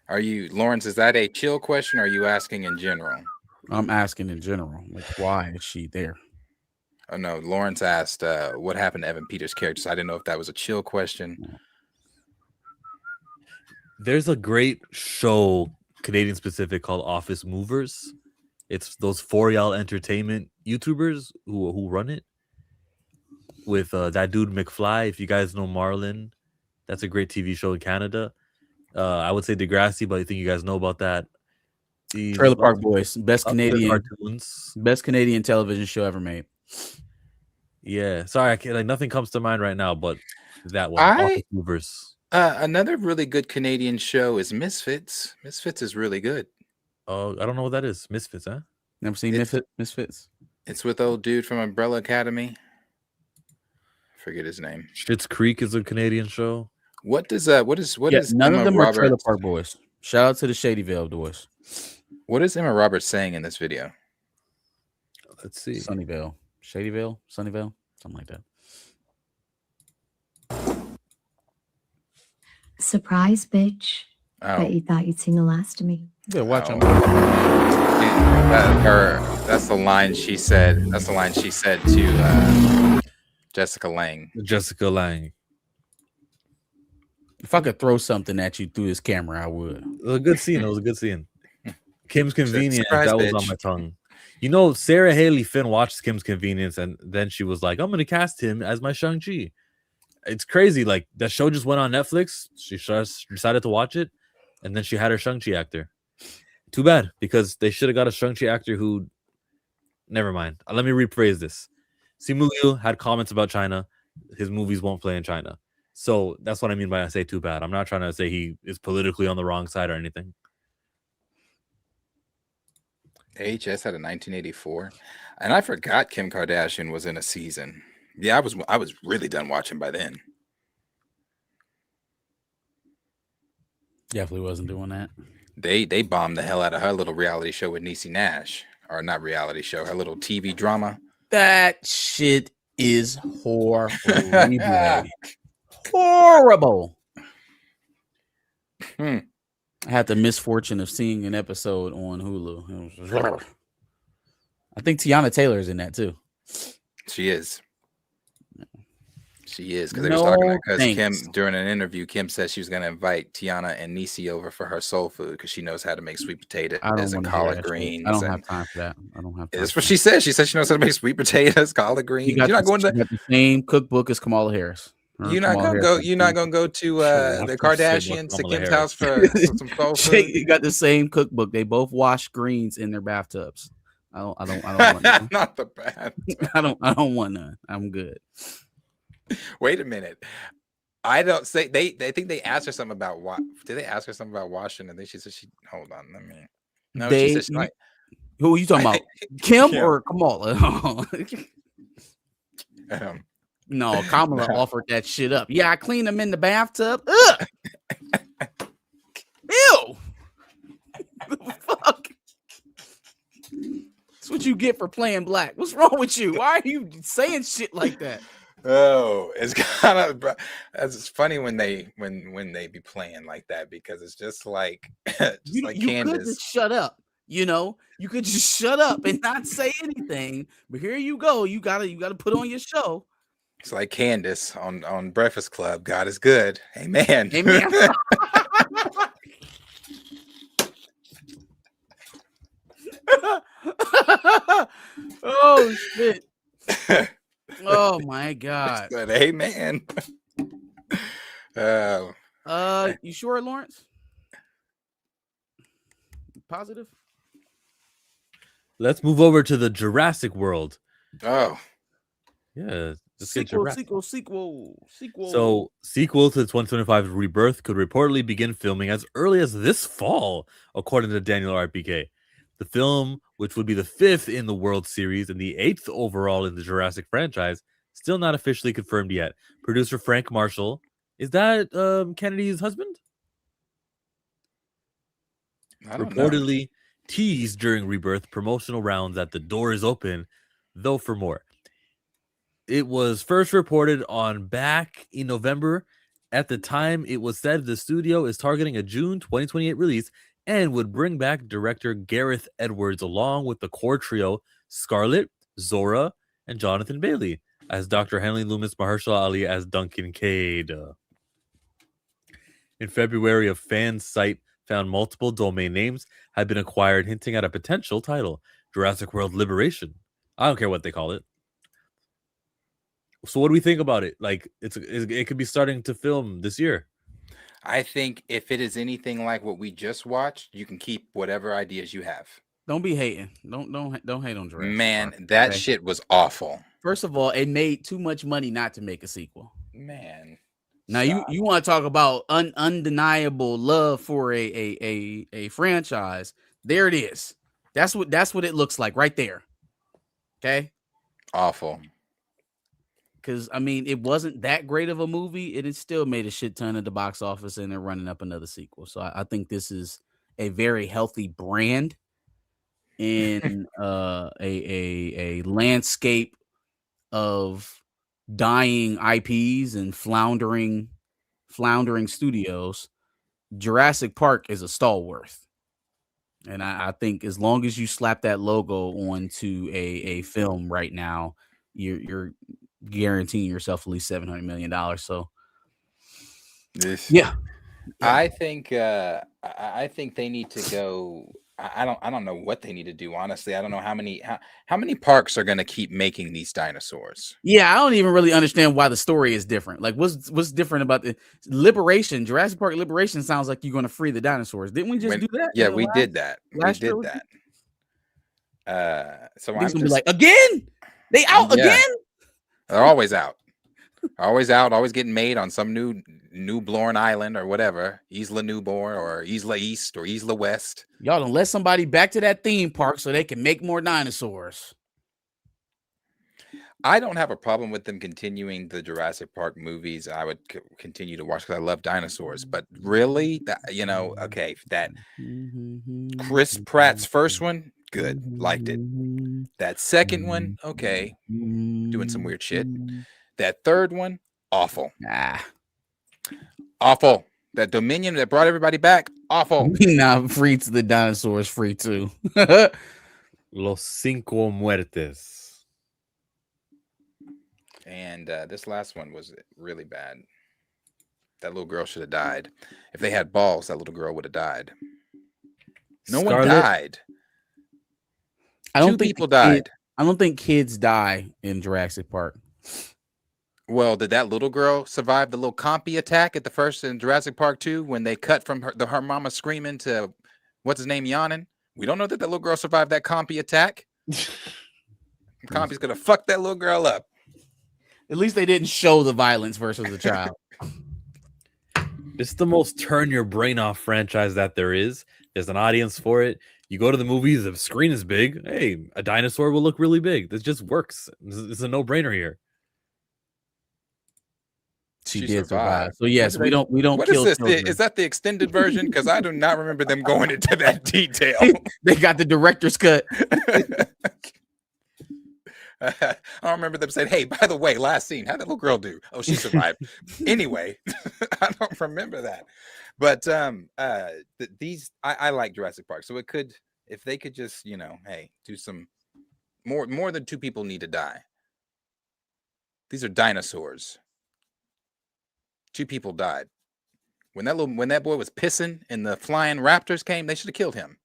Are you, Lawrence, is that a chill question or are you asking in general? I'm asking in general. Like, why is she there? Oh, no. Lawrence asked what happened to Evan Peters' character. So I didn't know if that was a chill question. there's a great show, Canadian specific, called Office Movers. It's those 4Y'all Entertainment YouTubers who run it. With that dude McFly. If you guys know Marlon, that's a great TV show in Canada. I would say Degrassi, but I think you guys know about that. Trailer Park Boys, best Canadian cartoons, best Canadian television show ever made. Yeah, sorry, I can't, like nothing comes to mind right now, but that one. Office Movers. Another really good Canadian show is Misfits. Misfits is really good. Oh, I don't know what that is. Misfits, huh? Never seen Misfits. It's with old dude from Umbrella Academy. Forget his name. Schitt's Creek is a Canadian show. What is None Emma of them Roberts, are Trailer Park Boys. Shout out to the Shadyville boys. What is Emma Roberts saying in this video? Let's see. Sunnyvale, Shadyville, Sunnyvale, something like that. Surprise, bitch. Oh. Bet you thought you'd seen the last of me. You better watch them. That's the line she said. That's the line she said to Jessica Lange. Jessica Lange. If I could throw something at you through this camera, I would. It was a good scene. It was a good scene. Kim's Convenience. Surprise, that was bitch. on my tongue. You know, Sarah Haley Finn watched Kim's Convenience, and then she was like, "I'm going to cast him as my Shang-Chi." It's crazy. Like that show just went on Netflix. She just decided to watch it, and then she had her Shang-Chi actor. Too bad, because they should have got a Shang-Chi actor who. Never mind. Let me rephrase this. Simu Liu had comments about China. His movies won't play in China. So that's what I mean by I say too bad. I'm not trying to say he is politically on the wrong side or anything. AHS had a 1984, and I forgot Kim Kardashian was in a season. Yeah, I was really done watching by then. Definitely wasn't doing that. They bombed the hell out of her little reality show with Niecy Nash, or not reality show, her little TV drama. That shit is horrible. Horrible. I had the misfortune of seeing an episode on Hulu. I think Tiana Taylor is in that too. She is. She is, because they was talking No, because Kim thanks. during an interview, Kim said she was going to invite Tiana and Nisi over for her soul food because she knows how to make sweet potatoes I don't and want to hear collard that shit. greens. I don't and have time for that. I don't have time. that's what she said. She said she knows how to make sweet potatoes, collard greens. She got You're not going she to. got the same cookbook as Kamala Harris. Her and You're not Kamala gonna Harris go. got the You're not same gonna go to Sure, the watch them say Kardashians about to Kamala Kim's Harris. house for some soul Jake food. got the same cookbook. They both wash greens in their bathtubs. I don't want none. Not the bad. I don't want none. I'm good. Wait a minute. I don't say they think they asked her something about what did they ask her something about washing? And then she said she hold on, let me no, she said she like who are you talking about? Kim Kim. or Kamala? No, Kamala No. offered that shit up. Yeah, I clean them in the bathtub. Ugh. Ew. Fuck. That's what you get for playing black. What's wrong with you? Why are you saying shit like that? Oh, it's kind of it's funny when they be playing like that because it's just like You could just Candace. shut up. You know, you could just shut up and not say anything. But here you go. You gotta put on your show. It's like Candace on Breakfast Club. God is good. Amen. Amen. Oh shit. Oh my god. Good. Amen. You sure, Lawrence? Positive? Let's move over to the Jurassic World. Oh. Yeah. Let's get Jurassic. Sequel. So, sequel to the 2025 Rebirth could reportedly begin filming as early as this fall, according to Daniel RPK. The film, which would be the 5th in the World Series and the 8th overall in the Jurassic franchise, still not officially confirmed yet. Producer Frank Marshall, is that Kennedy's husband? I don't know. Reportedly teased during Rebirth promotional rounds that the door is open, though for more. It was first reported on back in November. At the time, it was said the studio is targeting a June 2028 release and would bring back director Gareth Edwards along with the core trio Scarlett, Zora, and Jonathan Bailey as Dr. Henley Loomis, Mahershala Ali as Duncan Cade. In February, a fan site found multiple domain names had been acquired, hinting at a potential title, Jurassic World Liberation. I don't care what they call it. So what do we think about it? Like, it could be starting to film this year. I think if it is anything like what we just watched, you can keep whatever ideas you have. Don't be hating. Don't hate on Jurassic Man, Park, that okay? shit was awful. Frank of all, it made too much money not to make a sequel. Man. Now you want to talk about undeniable love for a franchise. There it is. That's what it looks like right there. Okay. Awful. Because I mean, it wasn't that great of a movie, and it still made a shit ton at the box office, and they're running up another sequel. So I think this is a very healthy brand in a landscape of dying IPs and floundering studios. Jurassic Park is a stalwart. And I think as long as you slap that logo onto a film right now, you're guaranteeing yourself at least $700 million. So yeah. I think they need to go. I don't know what they need to do. Honestly, I don't know how many parks are going to keep making these dinosaurs. Yeah, I don't even really understand why the story is different. Like, what's different about the Liberation? Jurassic Park Liberation sounds like you're going to free the dinosaurs. Didn't we just do that? Yeah, we did that. Last we year did that. So I'm gonna just be like, again? They out again? They're always out. Always out, always getting made on some newborn island or whatever. Isla Newborn or Isla East or Isla West. Y'all don't let somebody back to that theme park so they can make more dinosaurs. I don't have a problem with them continuing the Jurassic Park movies. I would continue to watch because I love dinosaurs. But really, okay, that Chris Pratt's first one, good, liked it. That second one, okay, doing some weird shit. That third one, awful. Awful. That Dominion that brought everybody back, awful. Nah, free to the dinosaurs, free too. Los Cinco Muertes. And this last one was really bad. That little girl should have died. If they had balls, that little girl would have died. No one died. I don't Two think people died. I don't think kids die in Jurassic Park. Well, did that little girl survive the little compy attack at the first in Jurassic Park 2 when they cut from her mama screaming to what's his name yawning? We don't know that little girl survived that compy attack. Compy's gonna fuck that little girl up. At least they didn't show the violence versus the child. This is the most turn your brain off franchise that there is. There's an audience for it. You go to the movies, the screen is big. Hey, a dinosaur will look really big. This just works. It's a no-brainer here. She did survive. So yes, we don't What kill is this? children. Is that the extended version? Because I do not remember them going into that detail. They got the director's cut. I don't remember them saying, "Hey, by the way, last scene, how'd that little girl do? Oh, she survived." Anyway, I don't remember that. But I like Jurassic Park, so it could, if they could just, hey, do some more than 2 people need to die. These are dinosaurs. 2 people died. When that boy was pissing and the flying raptors came, they should have killed him.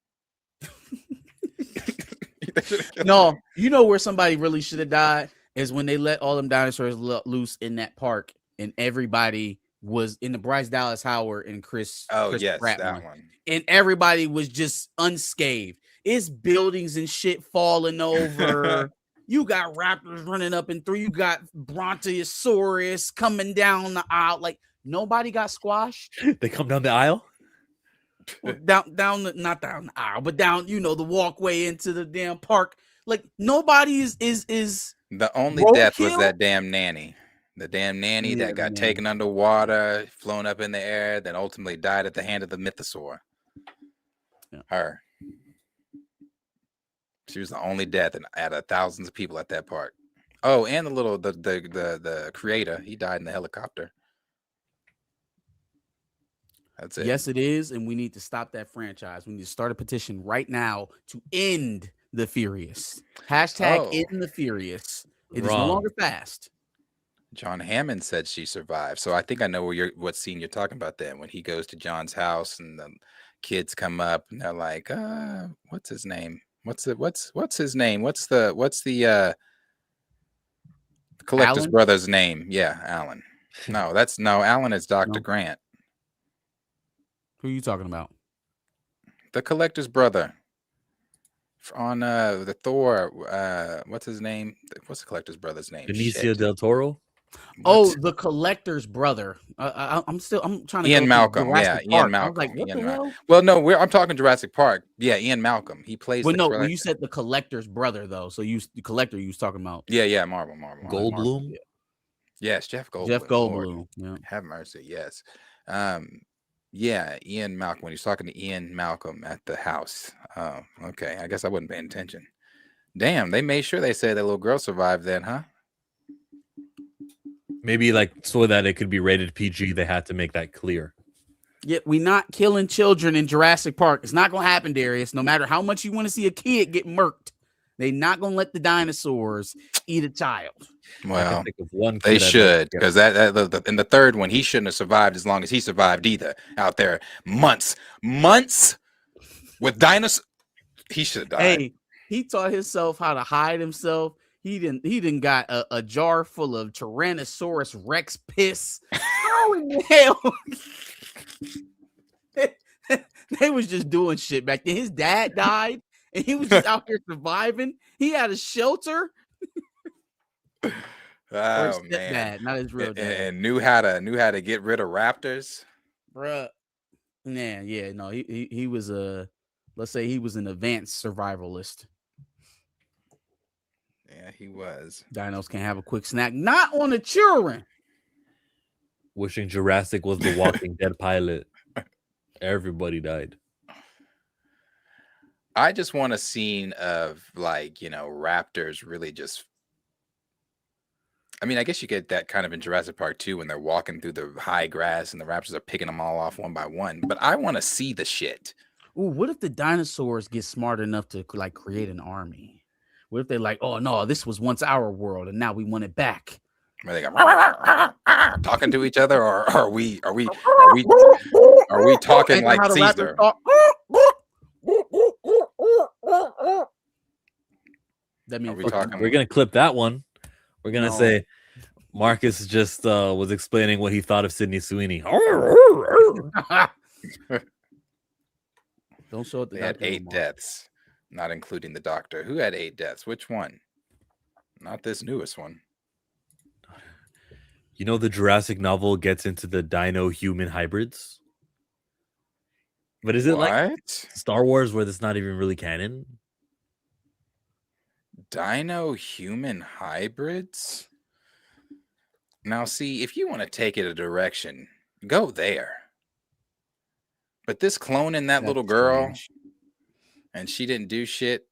No, you know where somebody really should have died is when they let all them dinosaurs loose in that park, and everybody was in the Bryce Dallas Howard and Chris. Oh, Chris yes, Pratt that one. And everybody was just unscathed. It's buildings and shit falling over. You got raptors running up and through. You got Brontosaurus coming down the aisle. Like nobody got squashed. They come down the aisle. Well, not down the aisle, but down, the walkway into the damn park. Like nobody is the only death was that damn nanny. The damn nanny that got taken underwater, flown up in the air, then ultimately died at the hand of the mythosaur. Yeah. Her. She was the only death out of thousands of people at that park. Oh, and the creator, he died in the helicopter. That's it. Yes, it is, and we need to stop that franchise. We need to start a petition right now to end the Furious. Hashtag end the Furious. It is no longer fast. John Hammond said she survived, so I think I know what scene you're talking about. Then when he goes to John's house and the kids come up and they're like, "What's his name? What's his name? What's the collector's Alan? brother's name?" Yeah, Alan. No, Alan is Dr. Grant. Who are you talking about? The collector's brother on the Thor. What's his name? What's the collector's brother's name? Benicio del Toro. Oh, the collector's brother. I'm trying to. Ian Malcolm. Jurassic Yeah, Park. Ian Malcolm. I was like, what the hell? Well, no, I'm talking Jurassic Park. Yeah, Ian Malcolm. He plays. Well, no, when you said the collector's brother, though, so the collector you was talking about. Yeah, Marvel. Goldblum. Yes, Jeff Goldblum. Jeff Goldblum. Yeah. Have mercy. Yes. Yeah, Ian Malcolm. When he's talking to Ian Malcolm at the house. Oh, okay. I guess I wasn't paying attention. Damn, they made sure they said that little girl survived then, huh? Maybe so that it could be rated PG, they had to make that clear. Yeah, we not killing children in Jurassic Park. It's not gonna happen, Darius. No matter how much you want to see a kid get murked, they not gonna let the dinosaurs eat a child. Well, they should, because that in the third one, he shouldn't have survived as long as he survived either. Out there, months with dinosaurs, he should have died. Hey, he taught himself how to hide himself. He didn't got a jar full of Tyrannosaurus Rex piss. How in the hell? They was just doing shit back then. His dad died, and he was just out here surviving. He had a shelter. Oh man, not his real dad, and knew how to get rid of raptors, bruh. Man, yeah, no, he was let's say he was an advanced survivalist. Yeah, he was. Dinos can have a quick snack, not on the children. Wishing Jurassic was the Walking Dead pilot. Everybody died. I just want a scene of raptors really just. I mean, I guess you get that kind of in Jurassic Park 2 when they're walking through the high grass and the raptors are picking them all off one by one. But I want to see the shit. Ooh, what if the dinosaurs get smart enough to create an army? What if they're like, oh no, this was once our world and now we want it back? Where they go talking to each other, or are we talking Ain't that like how the raptors Caesar? talk? That means We're gonna clip that one. We're gonna No. say Marcus just was explaining what he thought of Sydney Sweeney. Don't show it. They had 8 deaths, not including the doctor. Who had 8 deaths? Which one? Not this newest one. You know, the Jurassic novel gets into the dino-human hybrids, but is it like Star Wars where that's not even really canon? Dino-human hybrids? Now, see, if you want to take it a direction, go there. But this cloning that little girl, and she didn't do shit.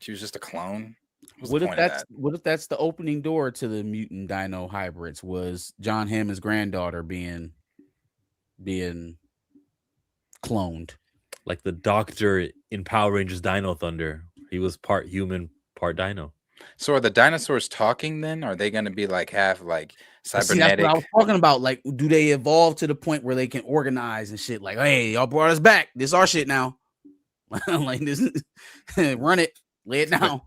She was just a clone. What if that's the opening door to the mutant dino hybrids? Was John Hammond's granddaughter being cloned? Like the Doctor in Power Rangers Dino Thunder. He was part human, part dino. So are the dinosaurs talking then? Are they going to be like half like cybernetic? See, that's what I was talking about. Like, do they evolve to the point where they can organize and shit? Like, hey, y'all brought us back. This is our shit now. Like this, run it, lay it down.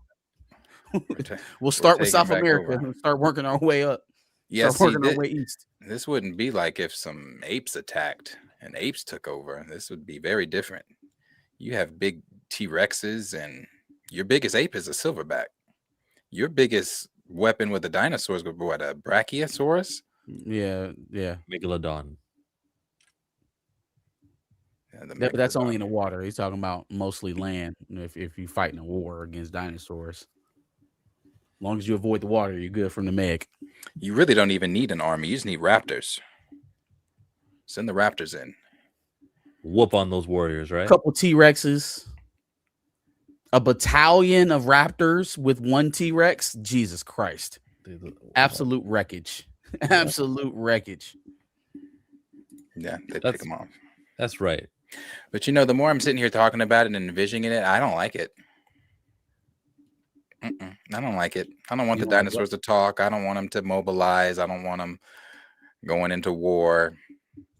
We'll start with South America and start working our way up. Yeah, start working our way east. This wouldn't be like if some apes attacked and apes took over. This would be very different. You have big T-Rexes, and your biggest ape is a silverback. Your biggest weapon with the dinosaurs would be what, a Brachiosaurus? Yeah. Megalodon. But that's only in the water. He's talking about mostly land. If you're fighting a war against dinosaurs, as long as you avoid the water, you're good from the Meg. You really don't even need an army. You just need raptors. Send the raptors in. Whoop on those warriors, right? A couple T-Rexes. A battalion of raptors with one T-Rex. Jesus Christ. Absolute wreckage. Absolute wreckage. Yeah, they pick them off. That's right. But you know, the more I'm sitting here talking about it and envisioning it, I don't like it. I don't like it. I don't want the dinosaurs to talk. I don't want them to mobilize. I don't want them going into war.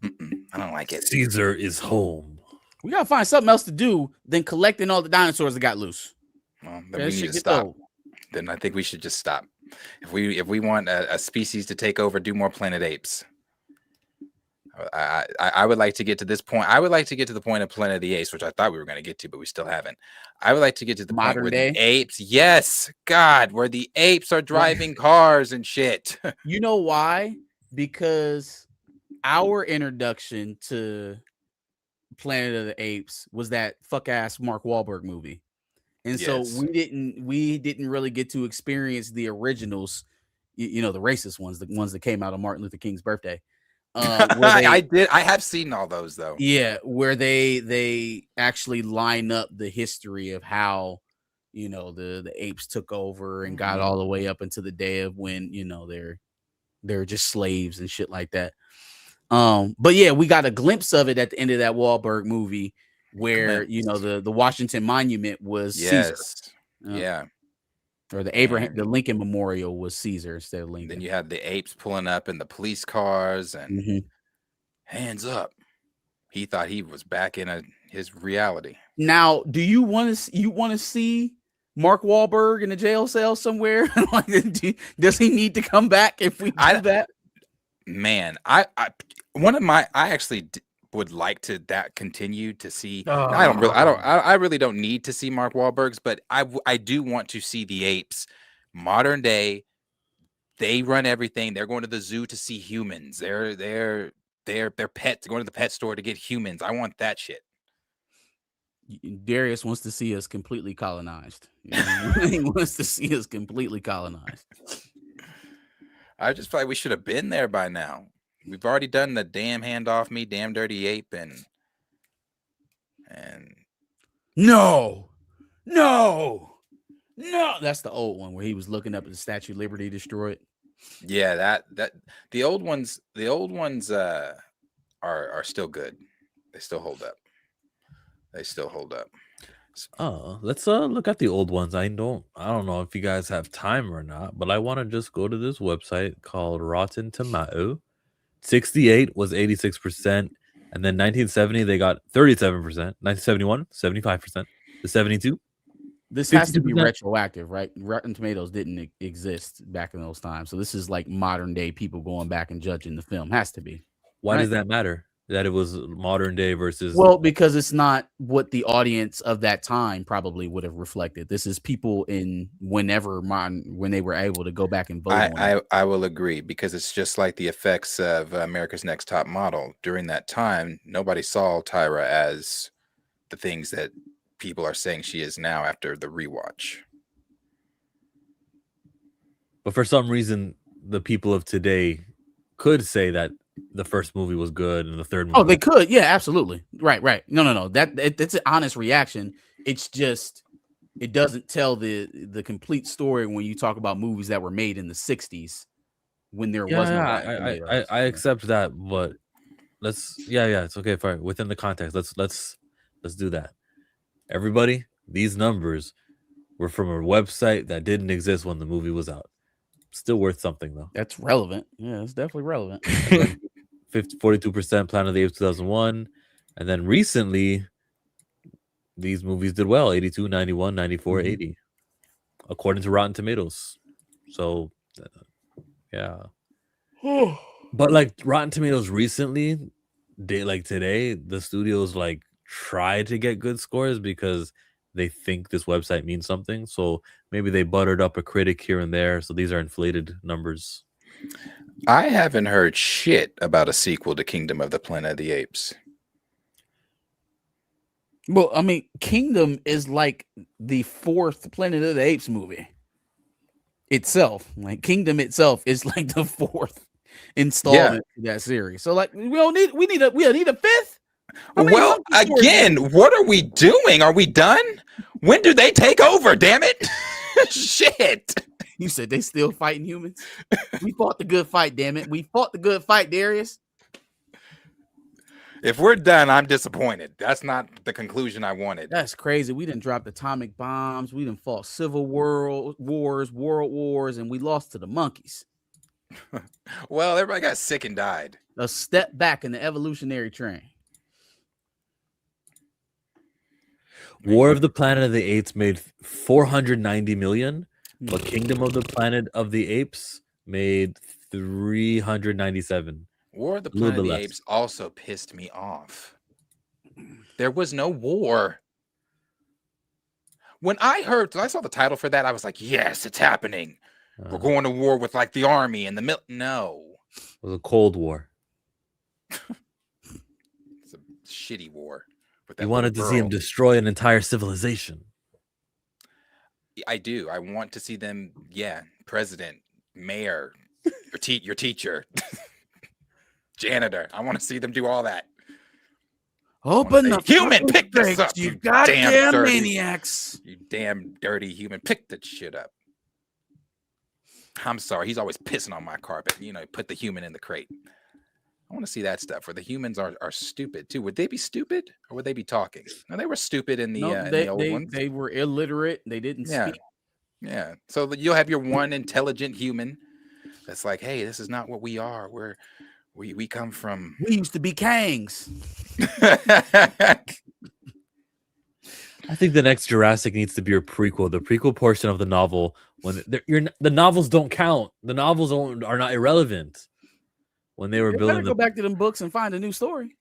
I don't like it. Caesar is home. We gotta find something else to do than collecting all the dinosaurs that got loose. Well, then we need to stop. Then I think we should just stop. If we want a species to take over, do more Planet Apes. I would like to get to this point. I would like to get to the point of Planet of the Apes, which I thought we were going to get to, but we still haven't. I would like to get to the point where the apes, yes, God, where the apes are driving cars and shit. You know why? Because our introduction to Planet of the Apes was that fuck ass Mark Wahlberg movie, and so we didn't really get to experience the originals, you know, the racist ones, the ones that came out on Martin Luther King's birthday. I have seen all those though. Yeah, where they actually line up the history of how, you know, the apes took over and got all the way up into the day of when, you know, they're just slaves and shit like that. But yeah, we got a glimpse of it at the end of that Wahlberg movie where, you know, the Washington Monument was Caesar. Yeah. Or the Lincoln Memorial was Caesar instead of Lincoln. Then you had the apes pulling up in the police cars and hands up. He thought he was back in his reality. Now, do you want to see Mark Wahlberg in a jail cell somewhere? Like, does he need to come back if we do that? Man, I actually would like to continue to see. I really don't need to see Mark Wahlberg's, but I do want to see the apes modern day. They run everything. They're going to the zoo to see humans. They're pets. They're going to the pet store to get humans. I want that shit. Darius wants to see us completely colonized. He wants to see us completely colonized. I just feel like we should have been there by now. We've already done the damn hand off me, damn dirty ape, and no, that's the old one where he was looking up at the Statue of Liberty destroyed. Yeah, that the old ones are still good. They still hold up. Oh, let's look at the old ones. I don't know if you guys have time or not, but I want to just go to this website called Rotten Tomato. 68 was 86%, and then 1970 they got 37%. 1971, 75%. The 72. This has to be 52%. retroactive, right? Rotten Tomatoes didn't exist back in those times, so this is like modern day people going back and judging the film. Has to be. Why right? does that matter? That it was modern day versus Well, because it's not what the audience of that time probably would have reflected. This is people in when they were able to go back and vote. I will agree, because it's just like the effects of America's Next Top Model. During that time, nobody saw Tyra as the things that people are saying she is now after the rewatch. But for some reason, the people of today could say that the first movie was good and the third movie. Oh, they could. Yeah, absolutely. Right. No. That's an honest reaction. It's just it doesn't tell the complete story when you talk about movies that were made in the 60s when there wasn't. I accept that, but it's okay. Fine. Within the context, let's do that. Everybody, these numbers were from a website that didn't exist when the movie was out. Still worth something though. That's relevant. Yeah, it's definitely relevant. 42% Planet of the Apes 2001, and then recently these movies did well. 82, 91, 94, 80, according to Rotten Tomatoes. So yeah. But like Rotten Tomatoes recently, today, the studios like try to get good scores because they think this website means something. So maybe they buttered up a critic here and there. So these are inflated numbers. I haven't heard shit about a sequel to Kingdom of the Planet of the Apes. Well, I mean, Kingdom is like the fourth Planet of the Apes movie itself. Like Kingdom itself is like the fourth installment to that series. So like we need a fifth. Well, again, what are we doing? Are we done? When do they take over? Damn it! Shit. You said they still fighting humans? We fought the good fight, damn it. We fought the good fight, Darius. If we're done, I'm disappointed. That's not the conclusion I wanted. That's crazy. We done dropped atomic bombs. We done fought civil world wars, and we lost to the monkeys. Well, everybody got sick and died. A step back in the evolutionary train. War of the Planet of the Apes made 490 million, but Kingdom of the Planet of the Apes made 397. War of the Planet of the Apes also pissed me off. There was no war. When I saw the title for that, I was like, yes, it's happening. We're going to war with like the army and the No. It was a Cold War. It's a shitty war. You wanted to see him destroy an entire civilization. I do. I want to see them, president, mayor, your teacher, janitor. I want to see them do all that. Open the human, pick this up, you goddamn maniacs. You damn dirty human, pick that shit up. I'm sorry, he's always pissing on my carpet. Put the human in the crate. I want to see that stuff where the humans are stupid too. Would they be stupid or would they be talking? No, they were stupid in the, in the old ones. They were illiterate. They didn't speak. Yeah. So you'll have your one intelligent human that's like, hey, this is not what we are. We come from. We used to be Kangs. I think the next Jurassic needs to be a prequel. The prequel portion of the novel, when the novels don't count. The novels are not irrelevant. When they were building, go back to them books and find a new story.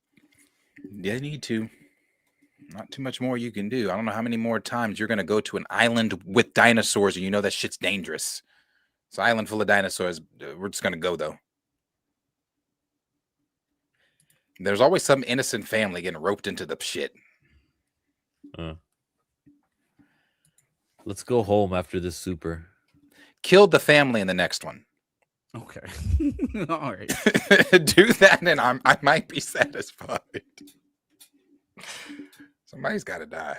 Yeah, you need to. Not too much more you can do. I don't know how many more times you're going to go to an island with dinosaurs and you know that shit's dangerous. It's an island full of dinosaurs. We're just going to go, though. There's always some innocent family getting roped into the shit. Let's go home after this super. Killed the family in the next one. Okay. All right. Do that and I might be satisfied. Somebody's got to die.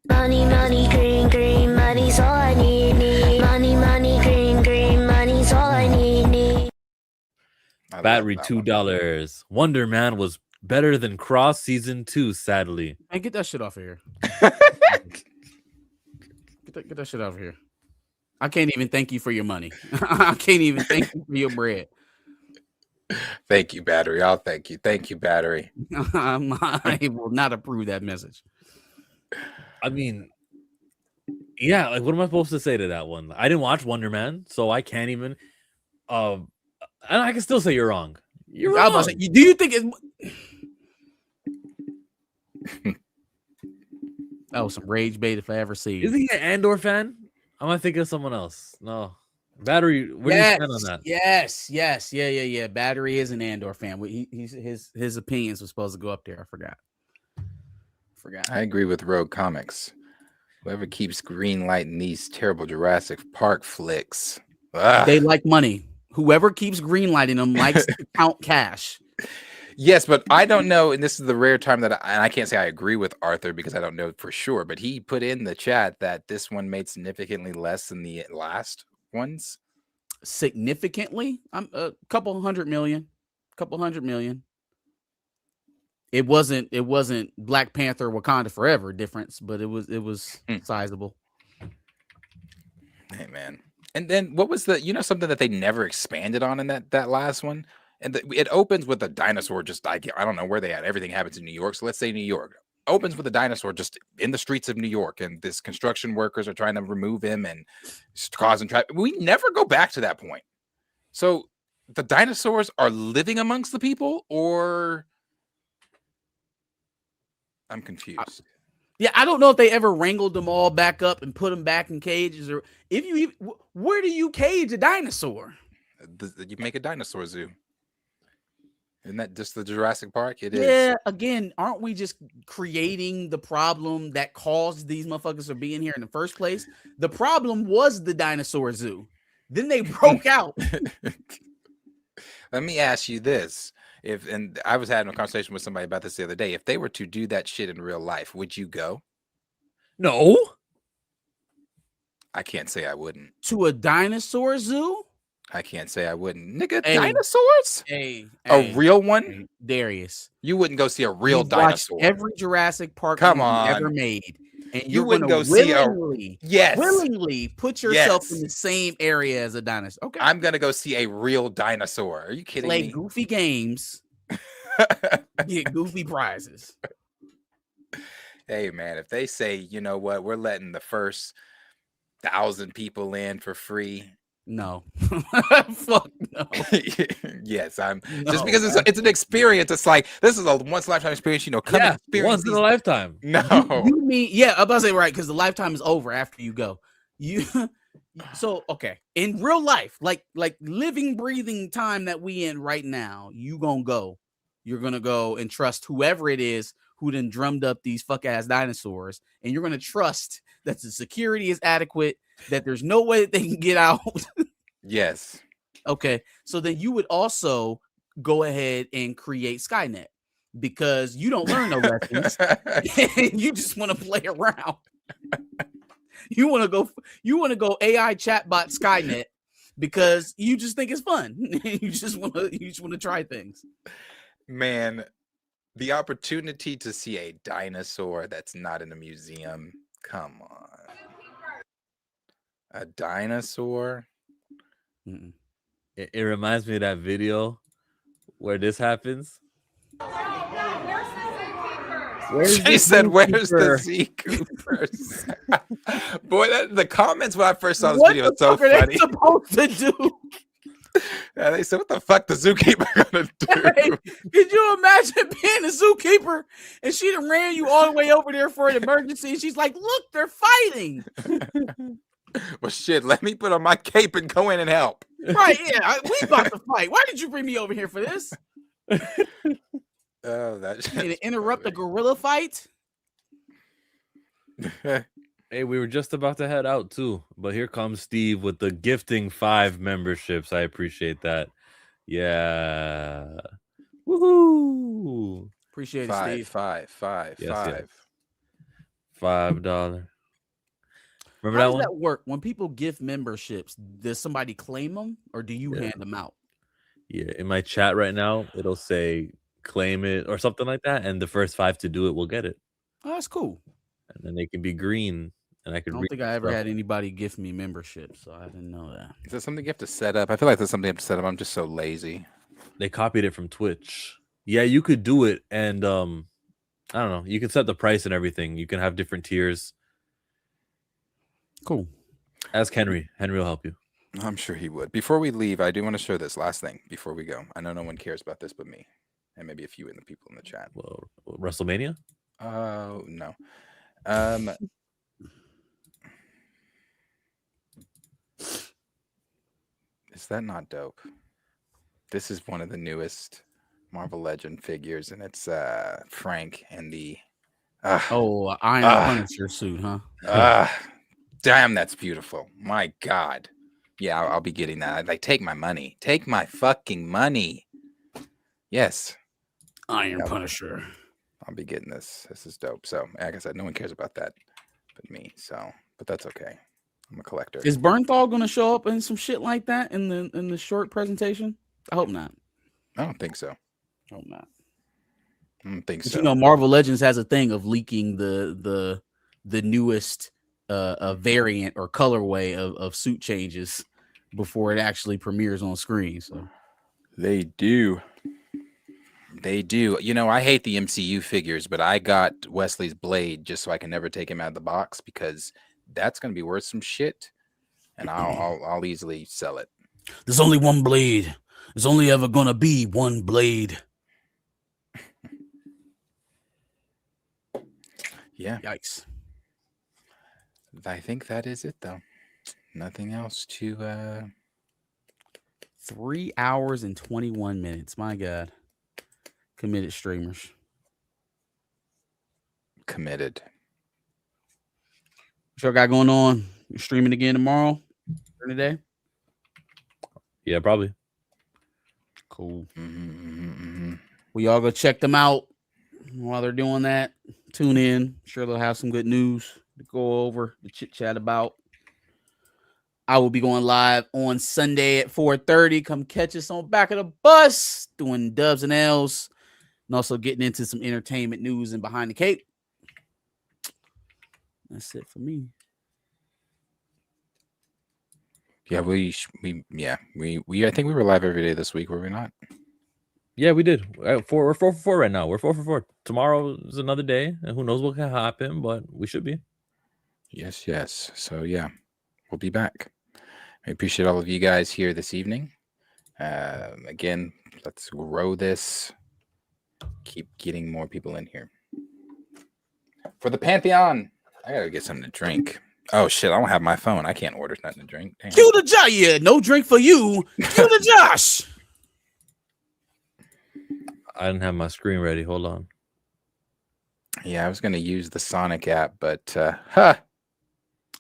Money, money, green, green, money's all I need. Money, money, green, green, money's all I need. Battery $2. Wonder Man was Better than Cross season 2, sadly. Hey, get that shit off of here. Get that shit off of here. I can't even thank you for your money. I can't even thank you for your bread. Thank you, Battery. I'll thank you. Thank you, Battery. I will not approve that message. I mean, yeah, like what am I supposed to say to that one? I didn't watch Wonder Man, so I can't even. And I can still say you're wrong. You're wrong. Say, do you think it's that was some rage bait if I ever see? Is he an Andor fan? Am I thinking of someone else? No. Battery, where do you stand on that? Yes. Yeah. Battery is an Andor fan. His opinions were supposed to go up there. I forgot. I agree with Rogue Comics. Whoever keeps green lighting these terrible Jurassic Park flicks. They like money. Whoever keeps green lighting them likes to count cash. Yes, but I don't know, and this is the rare time that I can't say I agree with Arthur because I don't know for sure, but he put in the chat that this one made significantly less than the last ones. Significantly? I'm a couple hundred million. It wasn't Black Panther Wakanda Forever difference, but it was sizable. Hey man. And then what was something that they never expanded on in that last one? And it opens with a dinosaur just I don't know where they at. Everything happens in New York. So let's say New York opens with a dinosaur just in the streets of New York, and this construction workers are trying to remove him and causing traffic. We never go back to that point. So the dinosaurs are living amongst the people, or I'm confused. Yeah, I don't know if they ever wrangled them all back up and put them back in cages, or if you even, where do you cage a dinosaur? You make a dinosaur zoo. Isn't that just the Jurassic Park? It is. Yeah, again, aren't we just creating the problem that caused these motherfuckers to be in here in the first place? The problem was the dinosaur zoo. Then they broke out. Let me ask you this. And I was having a conversation with somebody about this the other day. If they were to do that shit in real life, would you go? No. I can't say I wouldn't. To a dinosaur zoo? I can't say I wouldn't. Nigga, dinosaurs? A real one? Darius. You wouldn't go see a real You've dinosaur. watched every Jurassic Park Come on. ever made. And You wouldn't go see willingly put yourself in the same area as a dinosaur. Okay. I'm gonna go see a real dinosaur. Are you kidding Play me? goofy games. Get goofy prizes. Hey man, if they say, you know what, we're letting the first 1,000 people in for free. No. Fuck no. Yes, just because it's an experience. It's like this is a once in a lifetime experience, come and experience once in a lifetime. No. You mean I'm about to say right, because the lifetime is over after you go. So okay. In real life, like living, breathing time that we in right now, you're gonna go and trust whoever it is who then drummed up these fuck ass dinosaurs, and you're gonna trust that the security is adequate, that there's no way that they can get out. Yes. Okay. So then you would also go ahead and create Skynet, because you don't learn no lessons. You just want to play around. You want to go AI chatbot Skynet because you just think it's fun. You just want to try things. Man, the opportunity to see a dinosaur that's not in a museum. Come on. A dinosaur? It reminds me of that video where this happens. She said, "Where's the Z Coopers?" Boy, the comments when I first saw this video was so funny. What are they supposed to do? Yeah, they said, "What the fuck the zookeeper gonna do?" Hey, could you imagine being a zookeeper and she done ran you all the way over there for an emergency? She's like, "Look, they're fighting." Well, shit, let me put on my cape and go in and help. Right? Yeah, we about to fight. Why did you bring me over here for this? Oh, that to interrupt the gorilla fight. Hey, we were just about to head out too, but here comes Steve with the gifting 5 memberships. I appreciate that. Yeah. Woohoo! Appreciate it, Steve. Five. Yes. $5. Remember How that does one? that work? When people gift memberships, does somebody claim them or do you hand them out? Yeah, in my chat right now, it'll say claim it or something like that, and the first 5 to do it will get it. Oh, that's cool. And then they can be green, and I I could. don't read think I ever stuff. had anybody gift me membership, so I didn't know that. Is that something you have to set up? I feel like that's something you have to set up. I'm just so lazy. They copied it from Twitch. Yeah, you could do it, and I don't know. You can set the price and everything. You can have different tiers. Cool. Ask Henry. Henry will help you. I'm sure he would. Before we leave, I do want to show this last thing before we go. I know no one cares about this but me, and maybe a few in the people in the chat. Well, WrestleMania? Oh no. Is that not dope? This is one of the newest Marvel Legend figures, and it's Frank and the Iron Punisher suit, huh? Damn, that's beautiful. My God. Yeah, I'll be getting that. Like, take my money. Take my fucking money. Yes. Iron Punisher. I'll be getting this. This is dope. So, like I said, no one cares about that but me. So, but that's okay. I'm a collector. Is Bernthal going to show up in some shit like that in the short presentation? I hope not. I don't think so. Hope not. I don't think But so. you know, Marvel Legends has a thing of leaking the newest variant or colorway of suit changes before it actually premieres on screen. So they do. They do. You know, I hate the MCU figures, but I got Wesley's Blade just so I can never take him out of the box because that's going to be worth some shit, and I'll easily sell it. there's only one blade. There's only ever going to be one blade. Yeah. Yikes. I think that is it, though. Nothing else to 3 hours and 21 minutes. My God. Committed streamers. Committed. What y'all got going on? You streaming again tomorrow? During the day? Yeah, probably. Cool. Well, y'all go check them out while they're doing that. Tune in. Sure, they'll have some good news to go over, to chit chat about. I will be going live on Sunday at 4:30. Come catch us on back of the bus, doing dubs and L's, and also getting into some entertainment news and behind the cape. That's it for me. Yeah, we I think we were live every day this week, were we not? Yeah, we did. We're 4 for 4 right now. We're 4 for 4. Tomorrow is another day, and who knows what can happen, but we should be. Yes. So yeah, we'll be back. I appreciate all of you guys here this evening. Again, let's grow this. Keep getting more people in here. For the Pantheon, I gotta get something to drink. Oh shit, I don't have my phone. I can't order nothing to drink. Damn. Cue the Josh. Yeah, no drink for you. Cue the Josh. I didn't have my screen ready. Hold on. Yeah, I was gonna use the Sonic app, but I'm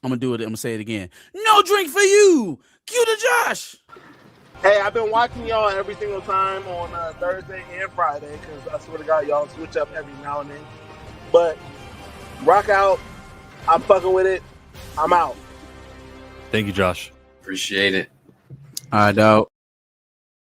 gonna do it. I'm gonna say it again. No drink for you. Cue the Josh. Hey, I've been watching y'all every single time on Thursday and Friday because I swear to God, y'all switch up every now and then. But rock out. I'm fucking with it. I'm out. Thank you, Josh. Appreciate it. All right, dog.